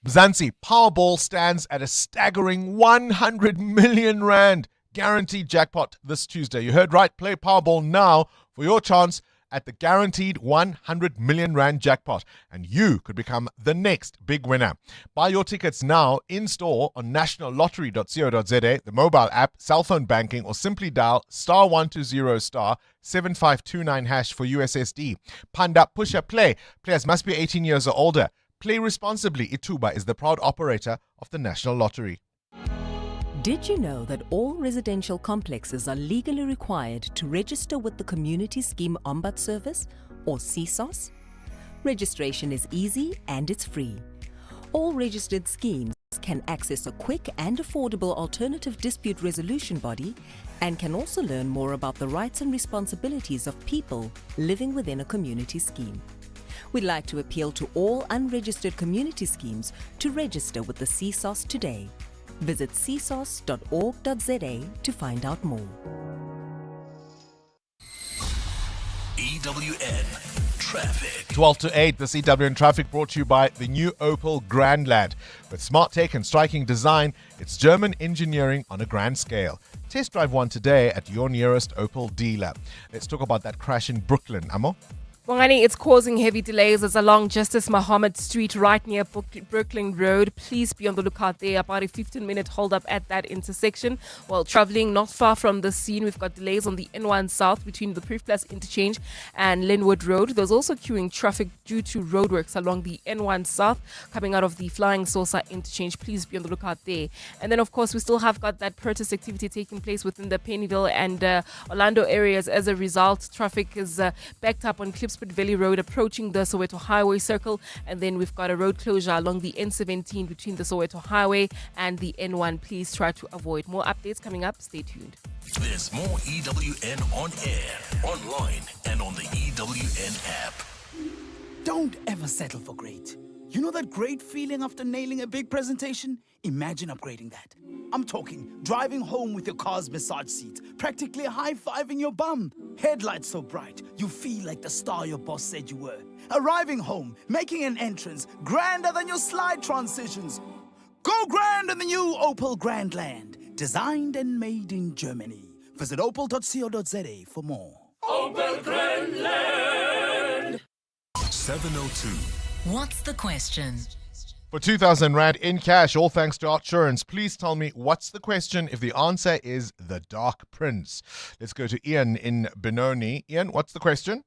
Mzansi Powerball stands at a staggering 100 million rand guaranteed jackpot this Tuesday. You heard right. Play Powerball now for your chance at the guaranteed 100 million rand jackpot, and you could become the next big winner. Buy your tickets now in store on nationallottery.co.za, the mobile app, cell phone banking, or simply dial *120 *7529# for USSD. Panda, Pusha, play. Players must be 18 years or older. Play responsibly. Ituba is the proud operator of the National Lottery. Did you know that all residential complexes are legally required to register with the Community Scheme Ombud Service, or CSOS? Registration is easy and it's free. All registered schemes can access a quick and affordable alternative dispute resolution body and can also learn more about the rights and responsibilities of people living within a community scheme. We'd like to appeal to all unregistered community schemes to register with the CSOS today. Visit csos.org.za to find out more. EWN Traffic. 12 to 8, this EWN Traffic brought to you by the new Opel Grandland. With smart tech and striking design, it's German engineering on a grand scale. Test drive one today at your nearest Opel dealer. Let's talk about that crash in Brooklyn. Amo? Bongani, it's causing heavy delays. It's along Justice Muhammad Street, right near Brooklyn Road. Please be on the lookout there. About a 15-minute hold-up at that intersection. While traveling not far from the scene, we've got delays on the N1 South between the Proof Plus Interchange and Linwood Road. There's also queuing traffic due to roadworks along the N1 South coming out of the Flying Saucer Interchange. Please be on the lookout there. And then, of course, we still have got that protest activity taking place within the Pennyville and Orlando areas. As a result, traffic is backed up on Klipsport Valley Road approaching the Soweto Highway Circle, and then we've got a road closure along the N17 between the Soweto Highway and the N1. Please try to avoid. More updates coming up. Stay tuned. There's more EWN on air, online, and on the EWN app. Don't ever settle for great. You know that great feeling after nailing a big presentation? Imagine upgrading that. I'm talking driving home with your car's massage seat, practically high-fiving your bum. Headlights so bright, you feel like the star your boss said you were. Arriving home, making an entrance, grander than your slide transitions. Go grand in the new Opel Grandland, designed and made in Germany. Visit opel.co.za for more. Opel Grandland. 702. What's the question? For 2,000 Rand in cash, all thanks to Outsurance. Please tell me, what's the question if the answer is the Dark Prince? Let's go to Ian in Benoni. Ian, what's the question?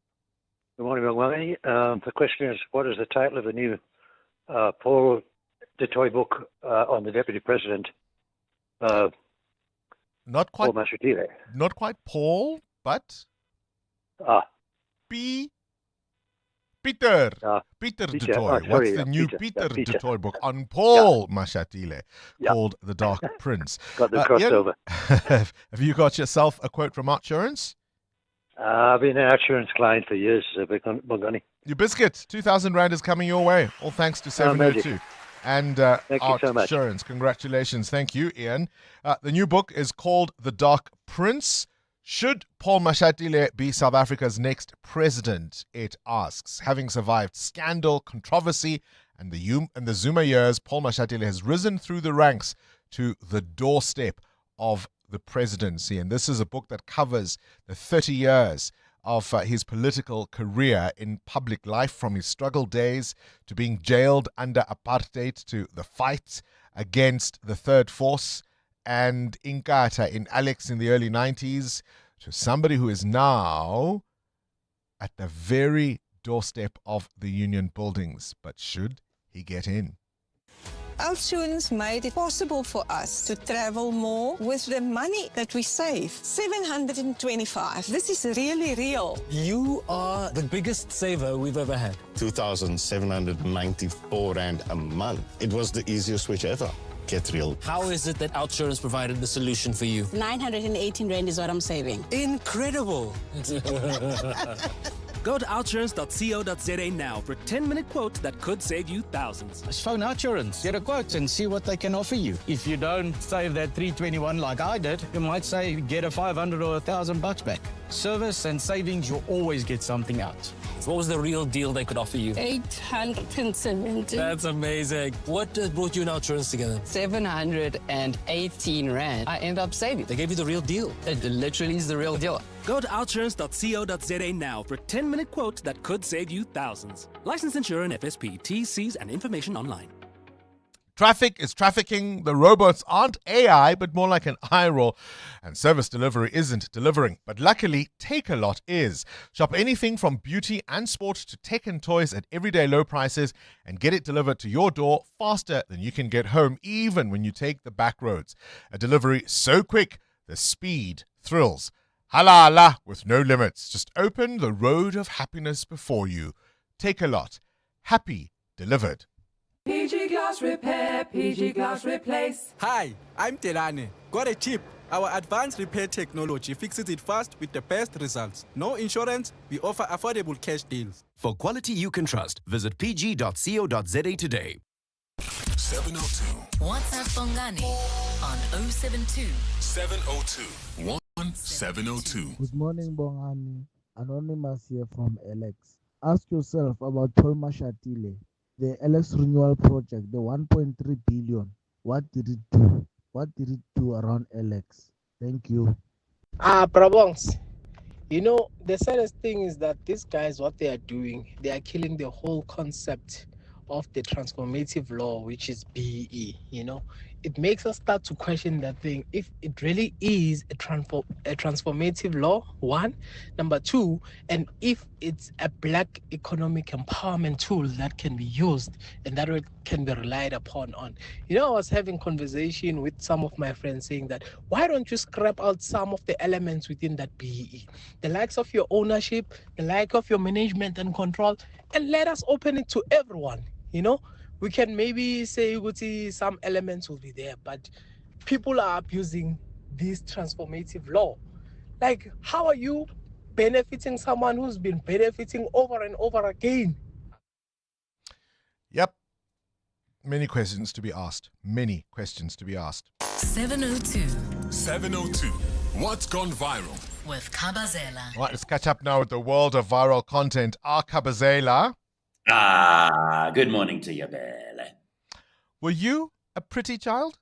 Good morning, Bongani. The question is, what is the title of the new Paul Mashatile book on the Deputy President? Not quite Paul Mashatile. Not quite Paul, but Peter du Toit. What's the new Peter du Toit book on Paul Mashatile called The Dark Prince? Got the crossover. Have you got yourself a quote from Outsurance? I've been an Outsurance client for years, Bongani. Your biscuit, 2,000 Rand is coming your way. All thanks to 702. And Thank you so much. Outsurance. Congratulations. Thank you, Ian. The new book is called The Dark Prince. Should Paul Mashatile be South Africa's next president? It asks. Having survived scandal, controversy, and the Zuma years, Paul Mashatile has risen through the ranks to the doorstep of the presidency. And this is a book that covers the 30 years of his political career in public life, from his struggle days to being jailed under apartheid to the fight against the Third Force and Inkatha in Alex in the early 90s, to somebody who is now at the very doorstep of the union buildings. But should he get in? Our students made it possible for us to travel more with the money that we save. 725. This is really real. You are the biggest saver we've ever had. 2,794 Rand a month. It was the easiest switch ever. Get real. How is it that OutSurance provided the solution for you? 918 Rand is what I'm saving. Incredible. Go to outsurance.co.za now for a 10-minute quote that could save you thousands. Just phone OutSurance, get a quote and see what they can offer you. If you don't save that 321 like I did, you might say get a 500 or $1,000 back. Service and savings, you'll always get something out. So what was the real deal they could offer you? 870. That's amazing. What brought you and OutSurance together? 718 Rand. I end up saving. They gave you the real deal. It literally is the real deal. Go to outsurance.co.za now for a 10-minute quote that could save you thousands. Licensed insurer and FSP. T's, C's, and information online. Traffic is trafficking. The robots aren't AI, but more like an eye roll. And service delivery isn't delivering. But luckily, Take-A-Lot is. Shop anything from beauty and sport to tech and toys at everyday low prices and get it delivered to your door faster than you can get home, even when you take the back roads. A delivery so quick, the speed thrills. Halala with no limits. Just open the road of happiness before you. Take-A-Lot. Happy delivered. PG Glass Repair, PG Glass Replace. Hi, I'm Telane. Got a tip. Our advanced repair technology fixes it fast with the best results. No insurance, we offer affordable cash deals. For quality you can trust, visit pg.co.za today. 702. WhatsApp Bongani on 072 702 1702. Good morning, Bongani. Anonymous here from Alex. Ask yourself about Paul Mashatile, the Alex renewal project, the 1.3 billion. What did it do? What did it do around Alex? Thank you. Prabongs, you know, the saddest thing is that these guys, what they are doing, they are killing the whole concept of the transformative law, which is BEE. You know, it makes us start to question that thing, if it really is a transformative law, one. Number two, and if it's a black economic empowerment tool that can be used and that can be relied upon on. You know, I was having conversation with some of my friends saying that, why don't you scrap out some of the elements within that BEE? The likes of your ownership, the like of your management and control, and let us open it to everyone. You know, we can maybe say some elements will be there, but people are abusing this transformative law. Like, how are you benefiting someone who's been benefiting over and over again? Yep. Many questions to be asked. Many questions to be asked. 702 702. What's gone viral? with Kabazela. Right, let's catch up now with the world of viral content. Kabazela. Good morning to you, Bele. Were you a pretty child?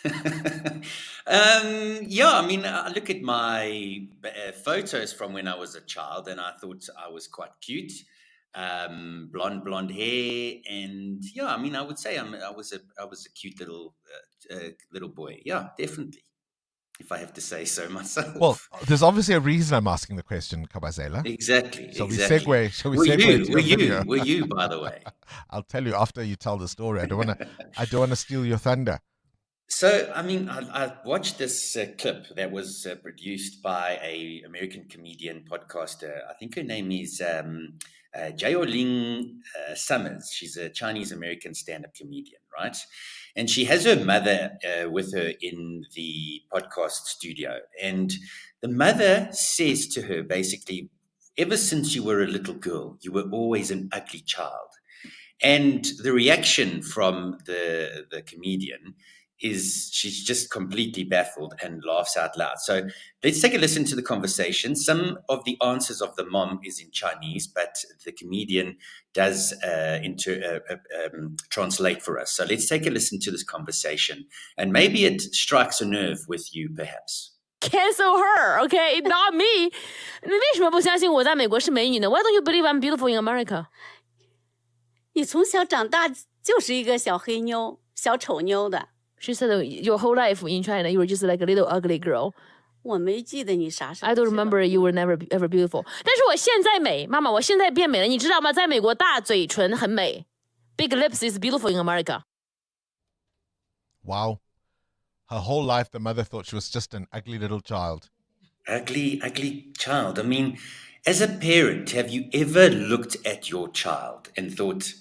Yeah, I mean, I look at my photos from when I was a child, and I thought I was quite cute. Blonde hair, and yeah, I mean, I would say I was a cute little boy. Yeah, definitely. If I have to say so myself. Well, there's obviously a reason I'm asking the question, Kabazela. Exactly. Shall we exactly. segue? Shall we segue? Were you, by the way? I'll tell you after you tell the story. I don't want to steal your thunder. So, I mean, I watched this clip that was produced by a American comedian podcaster. I think her name is Jayoling Summers. She's a Chinese-American stand-up comedian, right? And she has her mother with her in the podcast studio. And the mother says to her, basically, ever since you were a little girl, you were always an ugly child. And the reaction from the comedian is she's just completely baffled and laughs out loud. So let's take a listen to the conversation. Some of the answers of the mom is in Chinese, but the comedian does translate for us. So let's take a listen to this conversation, and maybe it strikes a nerve with you, perhaps. Cancel her, okay? Not me. 你为什么不相信我在美国是美女呢? Why don't you believe I'm beautiful in America? 你从小长大就是一个小黑妞、小丑妞的。She said your whole life in China, you were just like a little ugly girl. 我没记得你啥时候。 I don't remember you were never ever beautiful. 但是我现在美，妈妈，我现在变美了，你知道吗？在美国，大嘴唇很美。Big lips is beautiful in America. Wow. Her whole life, the mother thought she was just an ugly little child. Ugly child. I mean, as a parent, have you ever looked at your child and thought,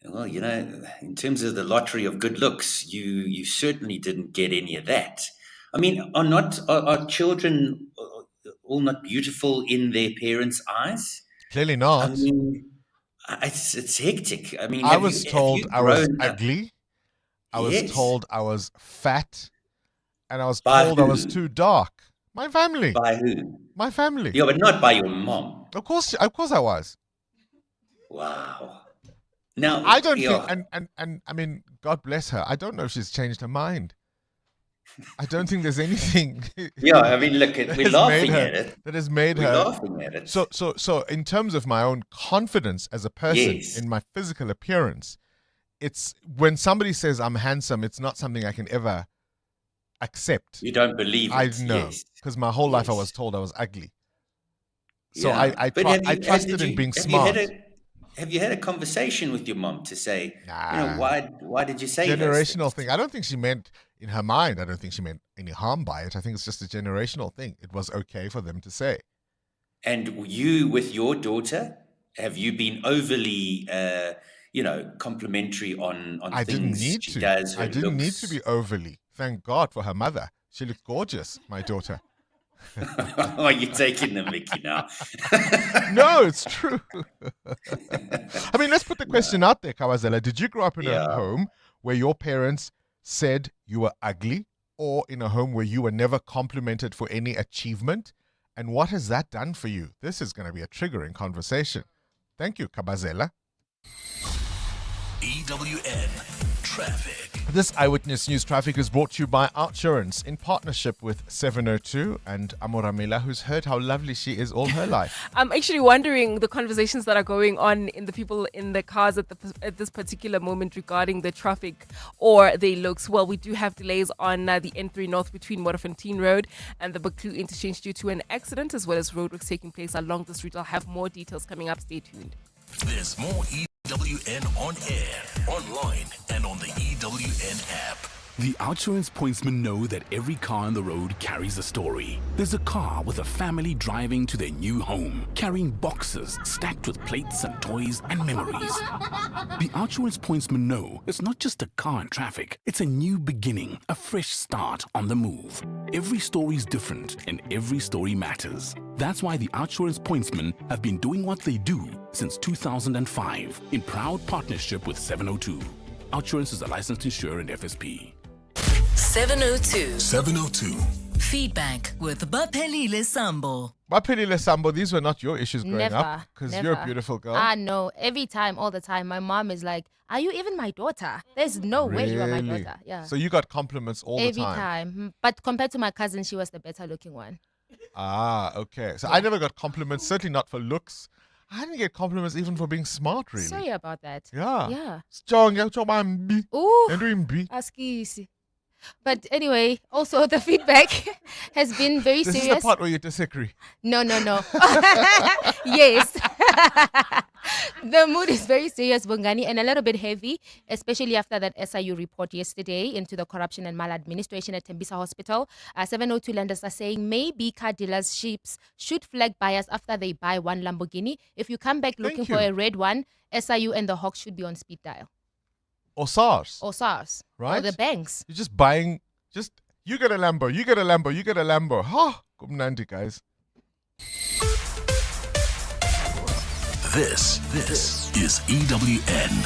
well, you know, in terms of the lottery of good looks, you certainly didn't get any of that. I mean, are children all not beautiful in their parents' eyes? Clearly not. I mean, it's hectic. I mean, I was told I was ugly. I was told I was fat. And I was told I was too dark. My family. By who? My family. Yeah, but not by your mom. Of course I was. Wow. Now, I don't think, and I mean, God bless her. I don't know if she's changed her mind. I don't think there's anything. Yeah, I mean, look, we're laughing at it. That has made we're her. Laughing at it. So, in terms of my own confidence as a person in my physical appearance, it's when somebody says I'm handsome, it's not something I can ever accept. You don't believe it. I know, because my whole life I was told I was ugly. So I trusted in being smart. Have you had a conversation with your mom to say, you know, why did you say generational thing? I don't think she meant in her mind. I don't think she meant any harm by it. I think it's just a generational thing. It was okay for them to say. And you, with your daughter, have you been overly, complimentary on I things didn't need she to. does? Her I didn't need looks? to be overly. Thank God for her mother. She looked gorgeous, my daughter. Are you taking the mickey now? No, it's true. I mean, let's put the question out there, Kawazela. Did you grow up in a home where your parents said you were ugly, or in a home where you were never complimented for any achievement? And what has that done for you? This is going to be a triggering conversation. Thank you, Kabazela. EWN Traffic. This Eyewitness News Traffic is brought to you by Outsurance in partnership with 702 and Amoramila, who's heard how lovely she is all her life. I'm actually wondering the conversations that are going on in the people in the cars at this particular moment regarding the traffic or their looks. Well, we do have delays on the N3 North between Modderfontein Road and the Buccleuch interchange due to an accident, as well as roadworks taking place along this route. I'll have more details coming up. Stay tuned. There's more EWN on air, online, and on the EWN app. The Outsurance pointsmen know that every car on the road carries a story. There's a car with a family driving to their new home, carrying boxes stacked with plates and toys and memories. The Outsurance pointsmen know it's not just a car in traffic, it's a new beginning, a fresh start on the move. Every story's different and every story matters. That's why the Outsurance pointsmen have been doing what they do since 2005 in proud partnership with 702. Outsurance is a licensed insurer and FSP. 702. 702. Feedback with Baphelile Sambo. Baphelile Sambo, these were not your issues growing Never, up because you're a beautiful girl. No. Every time, all the time, my mom is like, are you even my daughter? There's no way you are my Really? daughter. Yeah. So you got compliments all the Every time. time. But compared to my cousin, she was the better looking one. Ah, okay. So I never got compliments, certainly not for looks. I didn't get compliments even for being smart, really. Sorry about that. Yeah. Yeah. Strong, you're talking about Ooh. and doing B. Askisi. But anyway, also the feedback has been very This serious. is the part where you disagree. No. Yes. The mood is very serious, Bongani, and a little bit heavy, especially after that SIU report yesterday into the corruption and maladministration at Tembisa Hospital. 702 lenders are saying maybe car dealerships should flag buyers after they buy one Lamborghini. If you come back looking for a red one, SIU and the Hawks should be on speed dial. Or SARS. Right? Or the banks. You're just buying, you get a Lambo, you get a Lambo, you get a Lambo. Ha! Kumnandi, guys. This is EWN.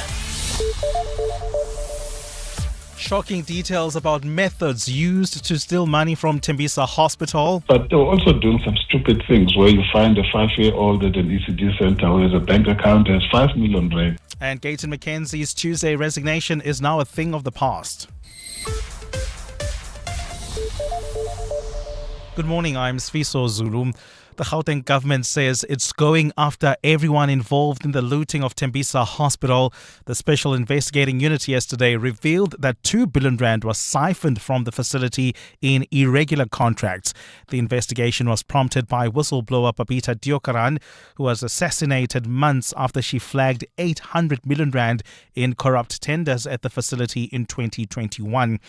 Shocking details about methods used to steal money from Tembisa Hospital. But they were also doing some stupid things where you find a 5-year-old at an ECD center who has a bank account that has 5 million rand. And Gayton McKenzie's Tuesday resignation is now a thing of the past. Good morning, I'm Sfiso Zulu. The Gauteng government says it's going after everyone involved in the looting of Tembisa Hospital. The Special Investigating Unit yesterday revealed that 2 billion rand was siphoned from the facility in irregular contracts. The investigation was prompted by whistleblower Babita Diokaran, who was assassinated months after she flagged 800 million rand in corrupt tenders at the facility in 2021.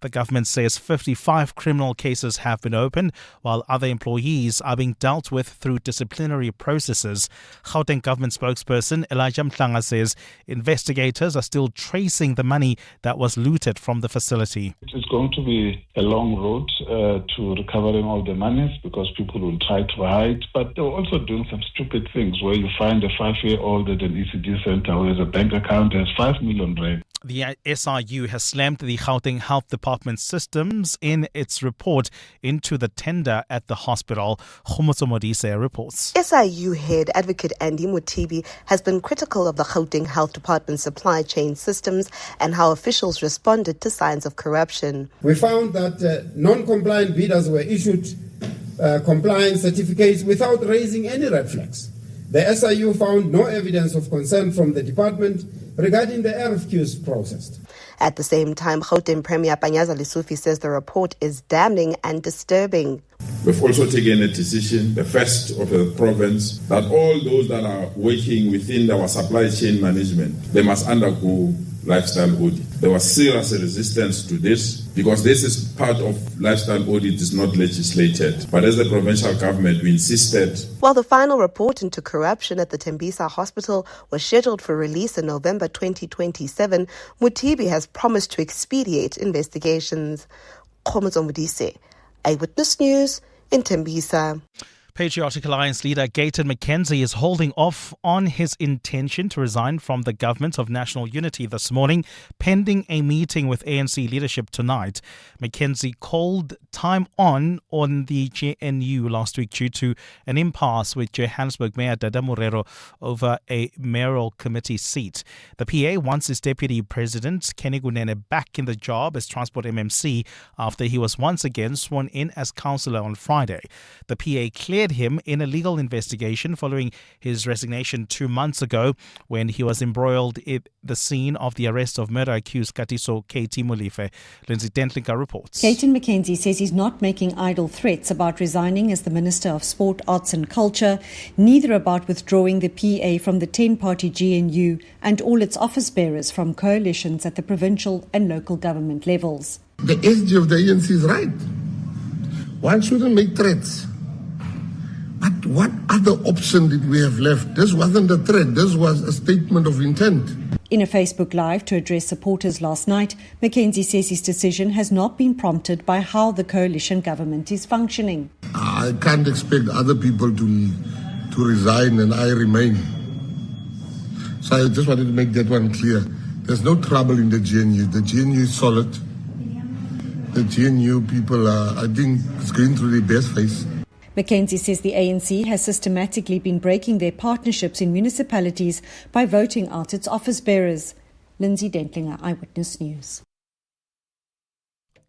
The government says 55 criminal cases have been opened, while other employees are being dealt with through disciplinary processes. Gauteng government spokesperson Elijah Mhlanga says investigators are still tracing the money that was looted from the facility. It's going to be a long road to recovering all the monies because people will try to hide, but they're also doing some stupid things where you find a 5-year-old at an ECD center who has a bank account that has 5 million rand. The SIU has slammed the Gauteng Health Department systems in its report into the tender at the hospital. Khomotso Modise reports. SIU head advocate Andy Mutibi has been critical of the Gauteng Health Department supply chain systems and how officials responded to signs of corruption. We found that non-compliant bidders were issued compliance certificates without raising any red flags. The SIU found no evidence of concern from the department regarding the RFQs processed. At the same time, Gauteng Premier Panyaza Lesufi says the report is damning and disturbing. We've also taken a decision, the first of the province, that all those that are working within our supply chain management, they must undergo lifestyle audit. There was serious resistance to this because this is part of lifestyle audit, is not legislated. But as the provincial government, we insisted. While the final report into corruption at the Tembisa Hospital was scheduled for release in November 2027, Mutibi has promised to expedite investigations. Khomotso Modise, Eyewitness News in Tembisa. Patriotic Alliance leader Gayton McKenzie is holding off on his intention to resign from the Government of National Unity this morning, pending a meeting with ANC leadership tonight. McKenzie called time on the GNU last week due to an impasse with Johannesburg Mayor Dada Morero over a mayoral committee seat. The PA wants his deputy president, Kenny Gunene, back in the job as Transport MMC after he was once again sworn in as councillor on Friday. The PA cleared him in a legal investigation following his resignation 2 months ago when he was embroiled in the scene of the arrest of murder-accused Katiso KT Molefe. Lindsay Dentlinka reports. Gayton McKenzie says he's not making idle threats about resigning as the Minister of Sport, Arts and Culture, neither about withdrawing the PA from the 10-party GNU and all its office bearers from coalitions at the provincial and local government levels. The SG of the ANC is right. One shouldn't make threats. But what other option did we have left? This wasn't a threat. This was a statement of intent. In a Facebook Live to address supporters last night, McKenzie says his decision has not been prompted by how the coalition government is functioning. I can't expect other people to resign and I remain. So I just wanted to make that one clear. There's no trouble in the GNU. The GNU is solid. The GNU people are, I think, it's going through their best phase. McKenzie says the ANC has systematically been breaking their partnerships in municipalities by voting out its office bearers. Lindsay Dentlinger, Eyewitness News.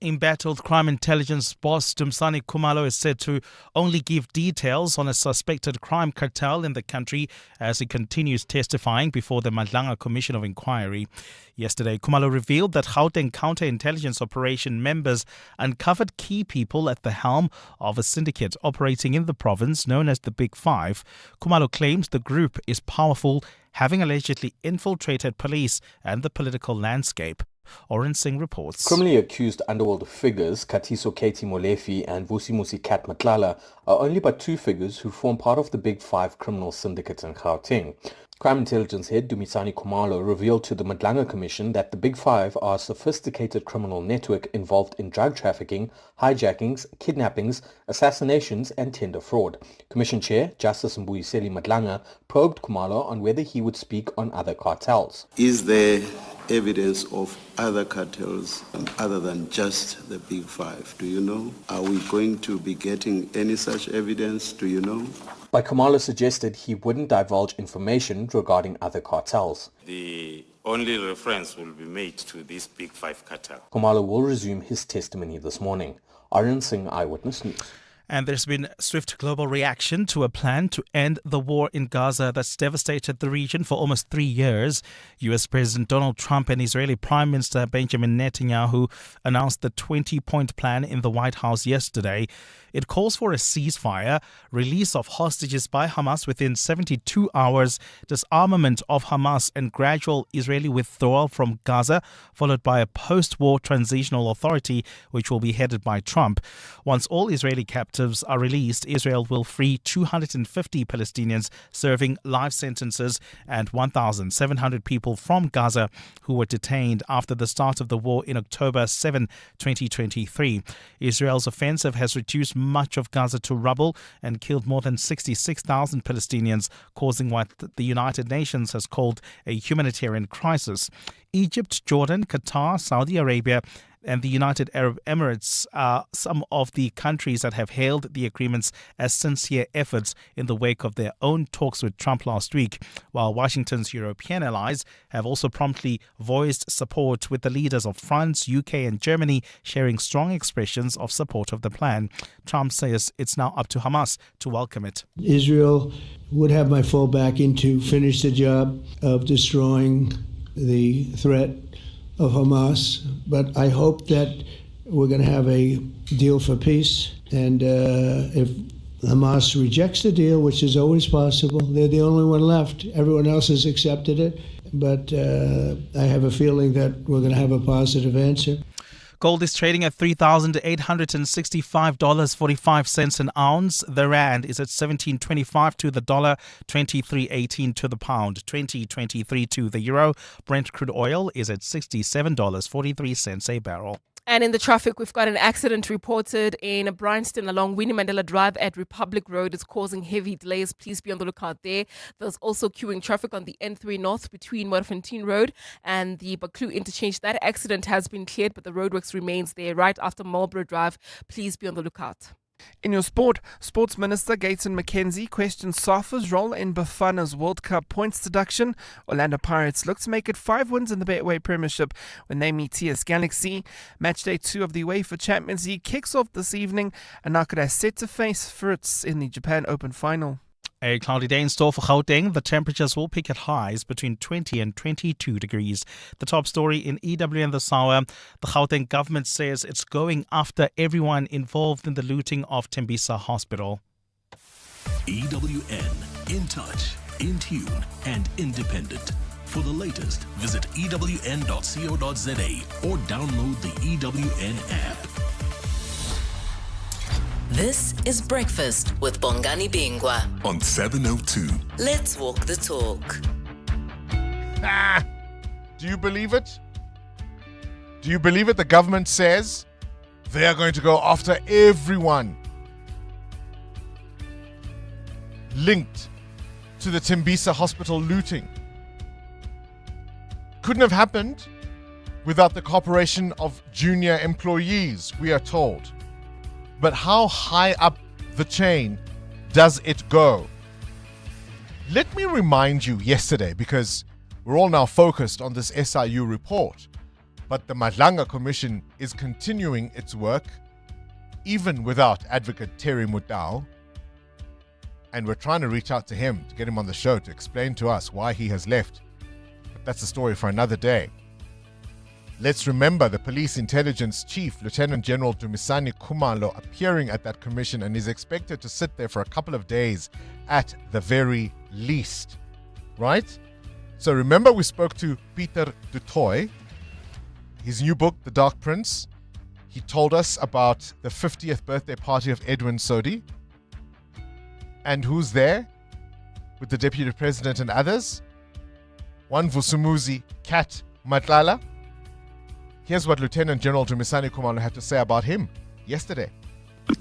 Embattled crime intelligence boss Dumisani Khumalo is said to only give details on a suspected crime cartel in the country as he continues testifying before the Madlanga Commission of Inquiry. Yesterday, Khumalo revealed that Gauteng counterintelligence operation members uncovered key people at the helm of a syndicate operating in the province known as the Big Five. Khumalo claims the group is powerful, having allegedly infiltrated police and the political landscape. Oren Singh reports. Criminally accused underworld figures Katiso KT Molefe and Vusimusi Kat Matlala are only but two figures who form part of the Big Five criminal syndicate in Gauteng. Crime intelligence head Dumisani Khumalo revealed to the Madlanga Commission that the Big Five are a sophisticated criminal network involved in drug trafficking, hijackings, kidnappings, assassinations and tender fraud. Commission Chair Justice Mbuyiseli Madlanga probed Khumalo on whether he would speak on other cartels. Is there evidence of other cartels other than just the Big Five? Do you know? Are we going to be getting any such evidence? Do you know? But Khumalo suggested he wouldn't divulge information regarding other cartels. The only reference will be made to this Big Five cartel. Khumalo will resume his testimony this morning. Aryan Singh, Eyewitness News. And there's been swift global reaction to a plan to end the war in Gaza that's devastated the region for almost 3 years. US President Donald Trump and Israeli Prime Minister Benjamin Netanyahu announced the 20-point plan in the White House yesterday. It calls for a ceasefire, release of hostages by Hamas within 72 hours, disarmament of Hamas and gradual Israeli withdrawal from Gaza, followed by a post-war transitional authority which will be headed by Trump. Once all Israeli captives are released, Israel will free 250 Palestinians serving life sentences and 1,700 people from Gaza who were detained after the start of the war in October 7, 2023. Israel's offensive has reduced much of Gaza to rubble and killed more than 66,000 Palestinians, causing what the United Nations has called a humanitarian crisis. Egypt, Jordan, Qatar, Saudi Arabia, and the United Arab Emirates are some of the countries that have hailed the agreements as sincere efforts in the wake of their own talks with Trump last week, while Washington's European allies have also promptly voiced support, with the leaders of France, UK and Germany sharing strong expressions of support of the plan. Trump says it's now up to Hamas to welcome it. Israel would have my full backing to finish the job of destroying the threat of Hamas, but I hope that we're going to have a deal for peace. And if Hamas rejects the deal, which is always possible, they're the only one left. Everyone else has accepted it, but I have a feeling that we're going to have a positive answer. Gold is trading at $3,865.45 an ounce. The rand is at 17.25 to the dollar, 23.18 to the pound, 20.23 to the euro. Brent crude oil is at $67.43 a barrel. And in the traffic, we've got an accident reported in Bryanston along Winnie Mandela Drive at Republic Road. It's causing heavy delays. Please be on the lookout there. There's also queuing traffic on the N3 North between Modderfontein Road and the Baklu interchange. That accident has been cleared, but the roadworks remains there right after Marlborough Drive. Please be on the lookout. In your sport, Sports Minister Gaten McKenzie questions SAFA's role in Bafana's World Cup points deduction. Orlando Pirates look to make it 5 wins in the Betway Premiership when they meet TS Galaxy. Match day 2 of the UEFA Champions League kicks off this evening, and Nakura is set to face Fritz in the Japan Open final. A cloudy day in store for Gauteng. The temperatures will peak at highs between 20 and 22 degrees. The top story in EWN this hour, the Gauteng government says it's going after everyone involved in the looting of Tembisa Hospital. EWN, in touch, in tune and independent. For the latest, visit ewn.co.za or download the EWN app. This is Breakfast with Bongani Bingwa on 702. Let's walk the talk. Do you believe it? Do you believe it? The government says they are going to go after everyone linked to the Tembisa Hospital looting. Couldn't have happened without the cooperation of junior employees, we are told. But how high up the chain does it go? Let me remind you yesterday, because we're all now focused on this SIU report, but the Madlanga Commission is continuing its work even without Advocate Terry Mudau, and we're trying to reach out to him to get him on the show to explain to us why he has left. But that's a story for another day. Let's remember the Police Intelligence Chief, Lieutenant General Dumisani Khumalo, appearing at that commission and is expected to sit there for a couple of days at the very least. Right? So remember we spoke to Peter du Toit, his new book, The Dark Prince. He told us about the 50th birthday party of Edwin Sodi. And who's there with the Deputy President and others? One Vusumuzi Kat Matlala. Here's what Lieutenant General Dumisani Khumalo had to say about him yesterday.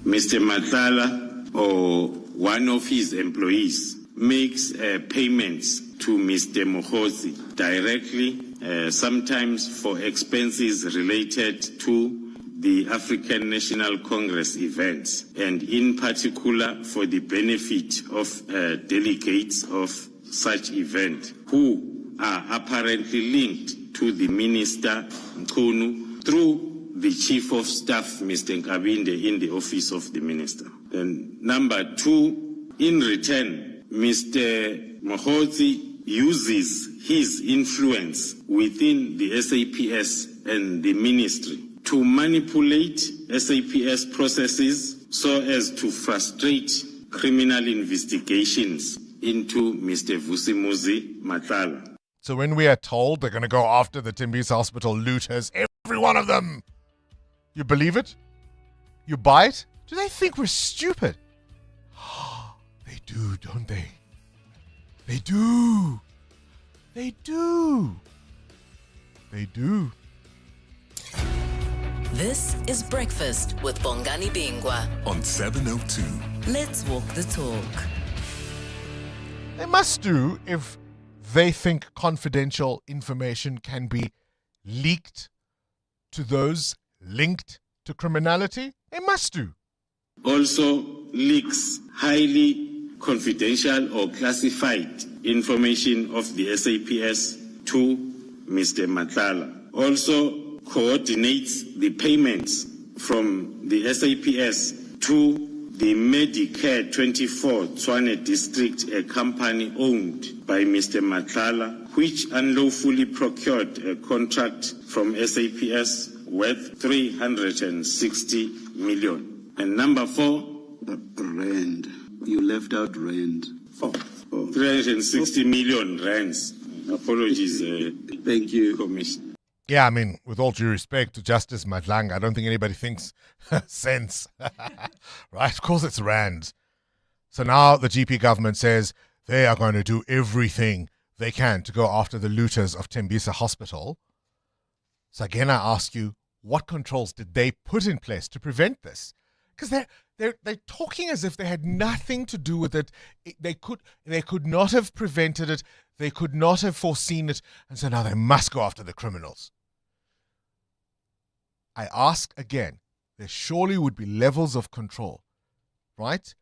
Mr. Matlala, or one of his employees, makes payments to Mr. Mohozi directly, sometimes for expenses related to the African National Congress events, and in particular for the benefit of delegates of such event who are apparently linked to the Minister Nkunu through the Chief of Staff, Mr. Nkabinde, in the office of the Minister. And number two, in return, Mr. Mohozi uses his influence within the SAPS and the Ministry to manipulate SAPS processes so as to frustrate criminal investigations into Mr. Vusimuzi Matala. So when we are told they're going to go after the Tembisa Hospital looters, every one of them, you believe it? You buy it? Do they think we're stupid? They do, don't they? They do. They do. They do. This is Breakfast with Bongani Bingwa on 702. Let's walk the talk. They must do if they think confidential information can be leaked to those linked to criminality. They must do. Also leaks highly confidential or classified information of the SAPS to Mr. Matala. Also coordinates the payments from the SAPS to the Medicare 24 Tshwane District, a company owned by Mr. Matala, which unlawfully procured a contract from SAPS worth 360 million. And number four, rand. You left out rand. 360 million rands. Apologies. Thank you, Commissioner. Yeah, I mean, with all due respect to Justice Madlang, I don't think anybody thinks sense. Right? Of course it's rand. So now the GP government says they are going to do everything they can to go after the looters of Tembisa Hospital. So again, I ask you, what controls did they put in place to prevent this? Because they're talking as if they had nothing to do with it. They could not have prevented it. They could not have foreseen it. And so now they must go after the criminals. I ask again, there surely would be levels of control, right?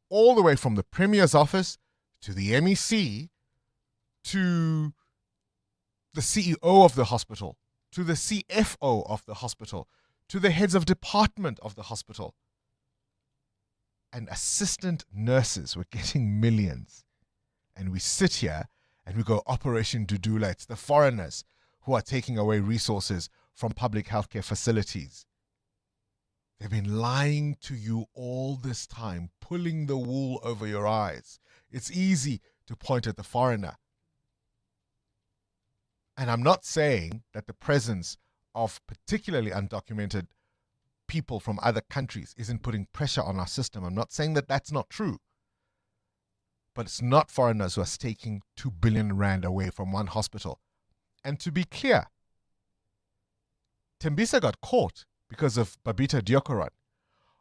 All the way from the Premier's office to the MEC to the CEO of the hospital, to the CFO of the hospital, to the heads of department of the hospital. And assistant nurses were getting millions. And we sit here and we go, Operation Dudula. It's the foreigners who are taking away resources from public healthcare facilities. They've been lying to you all this time, pulling the wool over your eyes. It's easy to point at the foreigner. And I'm not saying that the presence of particularly undocumented people from other countries isn't putting pressure on our system. I'm not saying that that's not true. But it's not foreigners who are taking 2 billion rand away from one hospital. And to be clear, Tembisa got caught because of Babita Deokaran.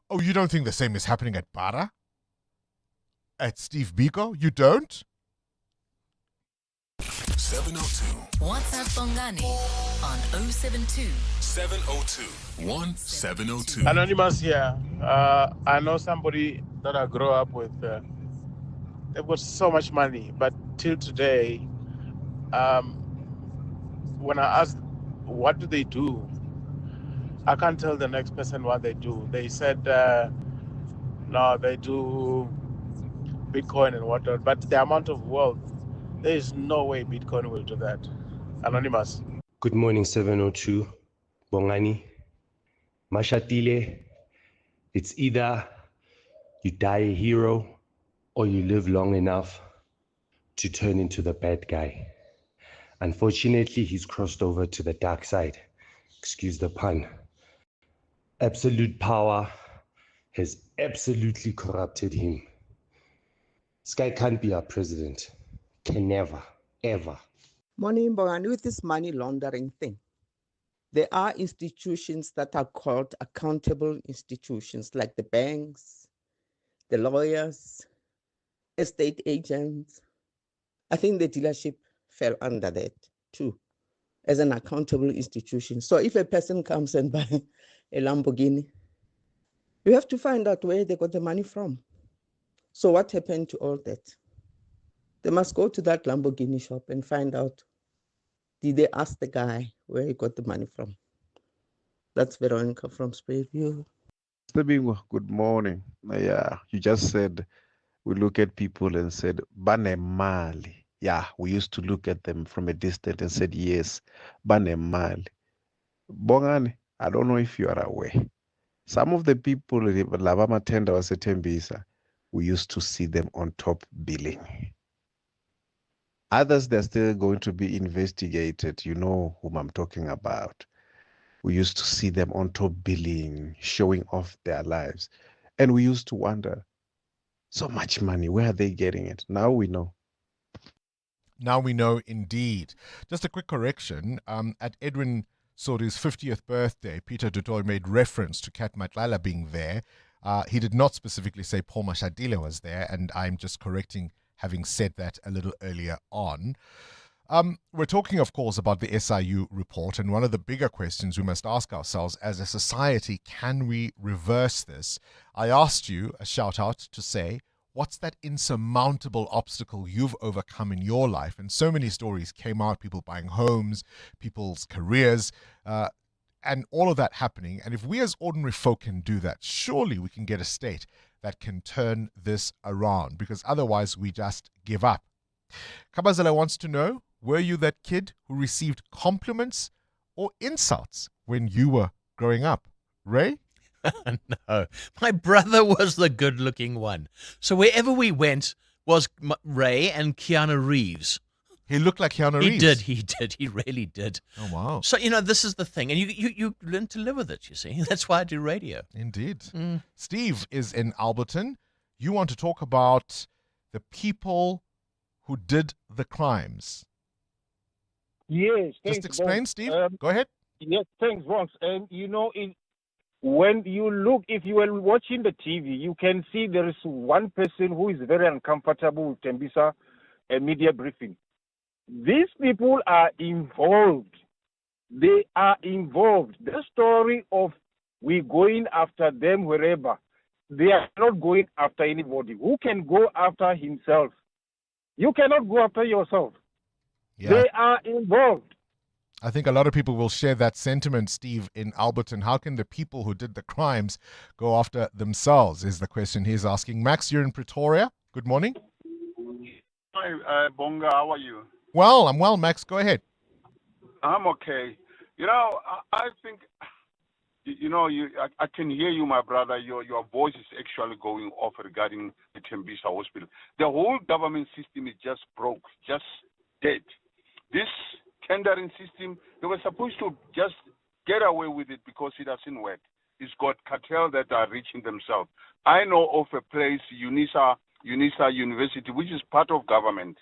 Oh, you don't think the same is happening at Bara? At Steve Biko? You don't? 702. WhatsApp Bongani on 072 702 1702. Anonymous here. I know somebody that I grew up with. They've got so much money, but till today, when I ask what do they do, I can't tell the next person what they do. They said, no, they do Bitcoin and whatnot, but the amount of wealth, there is no way Bitcoin will do that. Anonymous. Good morning, 702. Bongani. Mashatile. It's either you die a hero or you live long enough to turn into the bad guy. Unfortunately, he's crossed over to the dark side. Excuse the pun. Absolute power has absolutely corrupted him. This guy can't be our president. Can never, ever. Morning, Bongani, with this money laundering thing. There are institutions that are called accountable institutions, like the banks, the lawyers, estate agents. I think the dealership fell under that too, as an accountable institution. So if a person comes and buys a Lamborghini, you have to find out where they got the money from. So what happened to all that? They must go to that Lamborghini shop and find out, did they ask the guy where he got the money from? That's Veronica from Springview. Mr. Bingwa, good morning. Yeah, you just said we look at people and said, Bane Mali. Yeah, we used to look at them from a distance and said, yes, Bane Mali. Bongani, I don't know if you are aware. Some of the people, Labama Tenda was a Tembisa, we used to see them on top billing. Others, they're still going to be investigated. You know whom I'm talking about. We used to see them on top billing, showing off their lives. And we used to wonder, so much money, where are they getting it? Now we know. Now we know indeed. Just a quick correction. At Edwin Sori's 50th birthday, Peter Dutoy made reference to Kat Matlala being there. He did not specifically say Paul Mashatile was there, and I'm just correcting having said that a little earlier on. We're talking, of course, about the SIU report, and one of the bigger questions we must ask ourselves as a society, can we reverse this? I asked you a shout out to say, what's that insurmountable obstacle you've overcome in your life? And so many stories came out, people buying homes, people's careers, and all of that happening. And if we as ordinary folk can do that, surely we can get a state that can turn this around, because otherwise we just give up. Kabazela wants to know, were you that kid who received compliments or insults when you were growing up? Ray? No, my brother was the good-looking one. So wherever we went was Ray and Keanu Reeves. He looked like Keanu Reeves. He did. He really did. Oh, wow. So, this is the thing. And you learn to live with it, you see. That's why I do radio. Indeed. Steve is in Alberton. You want to talk about the people who did the crimes. Yes. Just explain, Steve. Go ahead. Yes, thanks, Vonks. And when you look, if you were watching the TV, you can see there is one person who is very uncomfortable with Tembisa media briefing. These people are involved. They are involved. The story of we going after them wherever, they are not going after anybody. Who can go after himself? You cannot go after yourself. Yeah. They are involved. I think a lot of people will share that sentiment, Steve, in Alberton. How can the people who did the crimes go after themselves, is the question he's asking. Max, you're in Pretoria. Good morning. Hi, Bonga. How are you? Well, I'm well, Max. Go ahead. I'm okay. I think, I can hear you, my brother. Your voice is actually going off regarding the Tembisa Hospital. The whole government system is just broke, just dead. This tendering system, they were supposed to just get away with it because it doesn't work. It's got cartel that are reaching themselves. I know of a place, UNISA University, which is part of government.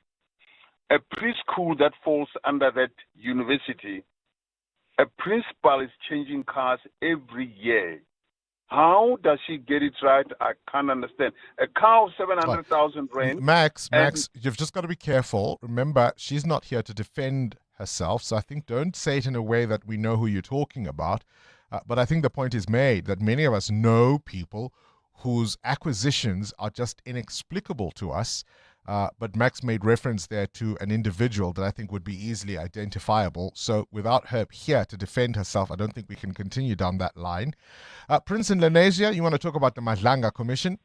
A preschool that falls under that university, a principal is changing cars every year. How does she get it right? I can't understand. A car of 700,000 rand. Max, you've just got to be careful. Remember, she's not here to defend herself. So I think don't say it in a way that we know who you're talking about. But I think the point is made that many of us know people whose acquisitions are just inexplicable to us. But Max made reference there to an individual that I think would be easily identifiable. So without her here to defend herself, I don't think we can continue down that line. Prince in Lenasia, you want to talk about the Madlanga Commission?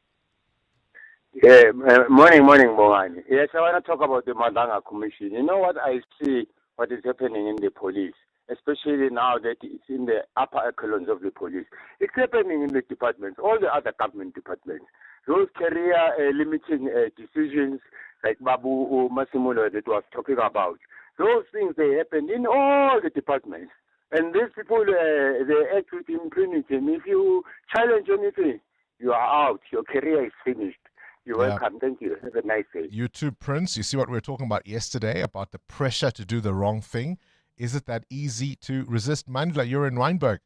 Yeah, morning, Bongani. Yes, I want to talk about the Madlanga Commission. You know what I see, what is happening in the police, especially now that it's in the upper echelons of the police. It's happening in the departments, all the other government departments. Those career limiting decisions like Babu Masimulo that was talking about, those things, they happen in all the departments. And these people, they act with impunity. And if you challenge anything, you are out. Your career is finished. You're welcome. Thank you. Have a nice day. You too, Prince. You see what we were talking about yesterday, about the pressure to do the wrong thing. Is it that easy to resist? Mandla, you're in Weinberg.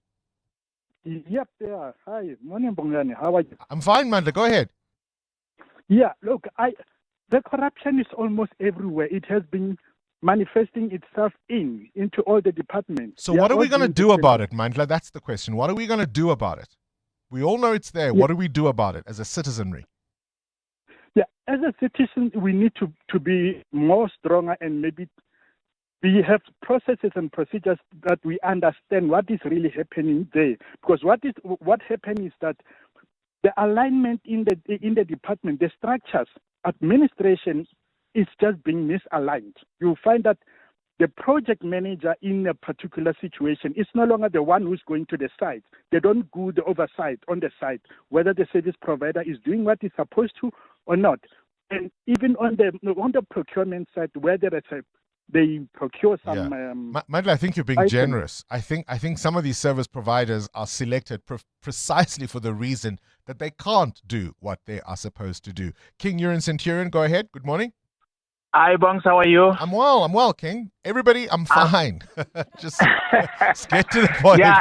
Yep, yeah. Hi, morning, Bongani. How are you? I'm fine, Mandla. Go ahead. Yeah, look, the corruption is almost everywhere. It has been manifesting itself into all the departments. So what are we going to do about it, Mandla? That's the question. What are we going to do about it? We all know it's there. Yeah. What do we do about it as a citizenry? Yeah, as a citizen, we need to be more stronger and maybe we have processes and procedures that we understand what is really happening there. Because what happened is that the alignment in the department, the structures, administration is just being misaligned. You find that the project manager in a particular situation is no longer the one who's going to the site. They don't do the oversight on the site, whether the service provider is doing what it's supposed to or not. And even on the procurement side, where they procure some. Michael, I think you're being items. generous. I think some of these service providers are selected precisely for the reason that they can't do what they are supposed to do. King, you're in Centurion. Go ahead. Good morning. Hi, Bongs. How are you? I'm well, King. Everybody, I'm fine. Just get to the point. Yeah.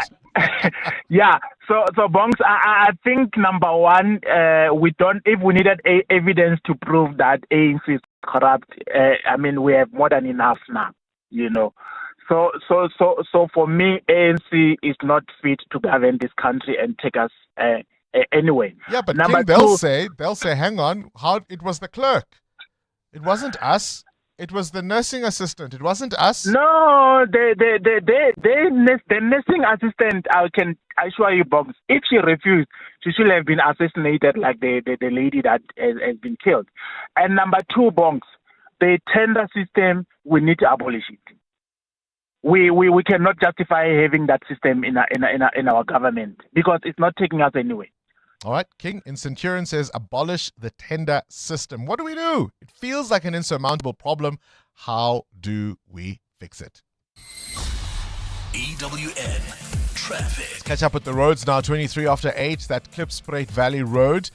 Yeah. So Bongs, I think number one, if we needed evidence to prove that ANC is corrupt, we have more than enough now, So for me, ANC is not fit to govern this country and take us anyway. Yeah, but number King, they'll say, hang on, it was the clerk. It wasn't us. It was the nursing assistant. It wasn't us. No, the nursing assistant, I can assure you, Bob, if she refused, she should have been assassinated like the lady that has been killed. And number two, Bongs, the tender system, we need to abolish it. We cannot justify having that system in our government because it's not taking us anywhere. All right, King in Centurion says, abolish the tender system. What do we do? It feels like an insurmountable problem. How do we fix it? EWN Traffic. Catch up with the roads now, 23 after 8. That Klipspruit Valley Road.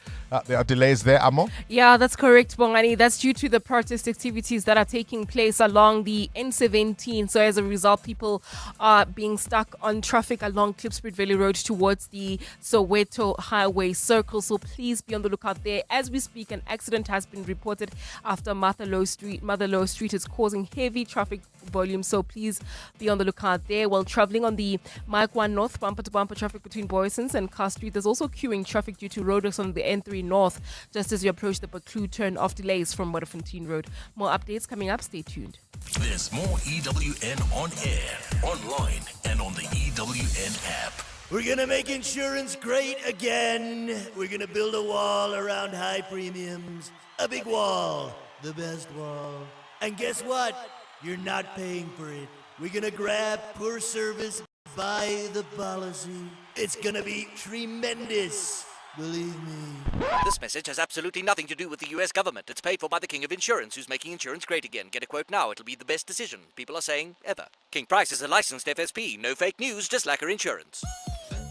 There are delays there, Amo? Yeah, that's correct, Bongani. That's due to the protest activities that are taking place along the N17. So as a result, people are being stuck on traffic along Klipspruit Valley Road towards the Soweto Highway Circle. So please be on the lookout there. As we speak, an accident has been reported after Motherlow Street is causing heavy traffic volume. So please be on the lookout there. While traveling on the Mike 1 North bumper-to-bumper traffic between Boysons and Car Street, there's also queuing traffic due to roadworks on the N3 North just as you approach the Baklu turn off delays from Waterfontein Road. More updates coming up. Stay tuned. There's more EWN on air, online, and on the EWN app. We're gonna make insurance great again. We're gonna build a wall around high premiums. A big wall. The best wall. And guess what? You're not paying for it. We're gonna grab poor service, buy the policy. It's gonna be tremendous. Believe me. This message has absolutely nothing to do with the US government. It's paid for by the King of Insurance, who's making insurance great again. Get a quote now. It'll be the best decision. People are saying ever. King Price is a licensed FSP. No fake news, just lacquer insurance.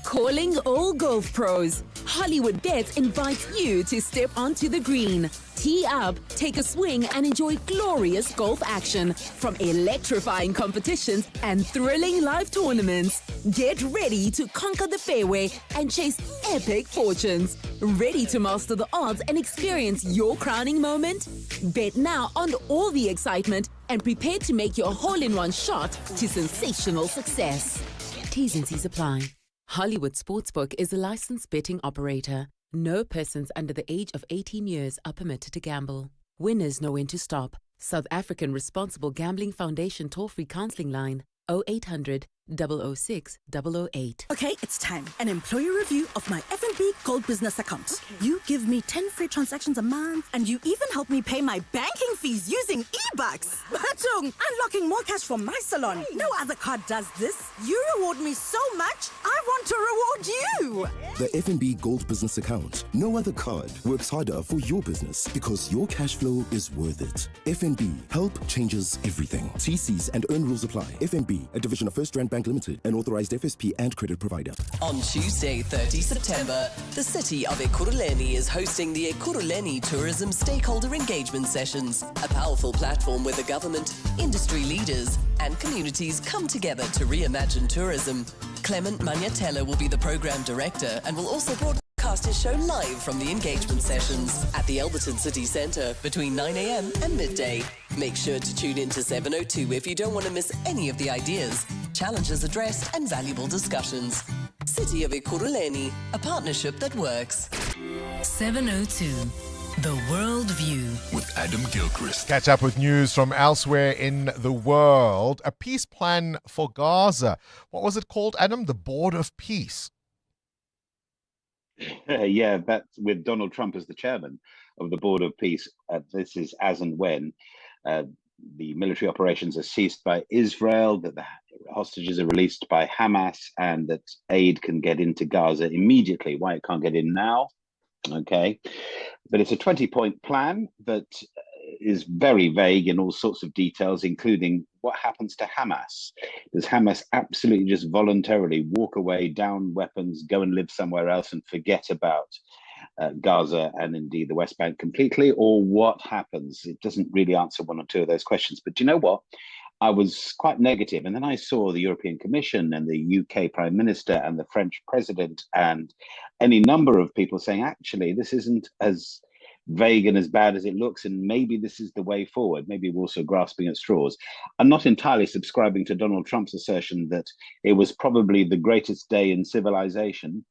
Calling all golf pros. Hollywood Bets invites you to step onto the green. Tee up, take a swing, and enjoy glorious golf action from electrifying competitions and thrilling live tournaments. Get ready to conquer the fairway and chase epic fortunes. Ready to master the odds and experience your crowning moment? Bet now on all the excitement and prepare to make your hole-in-one shot to sensational success. T's and C's apply. Hollywood Sportsbook is a licensed betting operator. No persons under the age of 18 years are permitted to gamble. Winners know when to stop. South African Responsible Gambling Foundation toll-free counseling line 0800 006 008. Okay, it's time. An employee review of my FNB Gold Business account. You give me 10 free transactions a month, and you even help me pay my banking fees using eBucks. Batung, unlocking more cash for my salon. No other card does this. You reward me so much, I want to reward you. The FNB Gold Business account. No other card works harder for your business because your cash flow is worth it. FNB, help changes everything. TCs and earn rules apply. FNB, a division of First Rand Bank Limited, an authorized FSP and credit provider. On Tuesday, 30 September, the city of Ekurhuleni is hosting the Ekurhuleni Tourism Stakeholder Engagement Sessions, a powerful platform where the government, industry leaders, and communities come together to reimagine tourism. Clement Manyatela will be the program director and will also broadcast his show live from the engagement sessions at the Alberton City Centre between 9 a.m. and midday. Make sure to tune in to 702 if you don't want to miss any of the ideas, challenges addressed, and valuable discussions. City of Ekurhuleni, a partnership that works. 702. The World View with Adam Gilchrist. Catch up with news from elsewhere in the world. A peace plan for Gaza. What was it called, Adam? The Board of Peace. Yeah, that's with Donald Trump as the chairman of the Board of Peace. This is as and when the military operations are ceased by Israel, that the hostages are released by Hamas, and that aid can get into Gaza immediately. Why it can't get in now? Okay. But it's a 20-point plan that is very vague in all sorts of details, including what happens to Hamas. Does Hamas absolutely just voluntarily walk away, down weapons, go and live somewhere else and forget about Gaza and indeed the West Bank completely? Or what happens? It doesn't really answer one or two of those questions. But do you know what? I was quite negative, and then I saw the European Commission and the UK Prime Minister and the French President and any number of people saying, actually, this isn't as vague and as bad as it looks, and maybe this is the way forward. Maybe we're also grasping at straws. I'm not entirely subscribing to Donald Trump's assertion that it was probably the greatest day in civilization.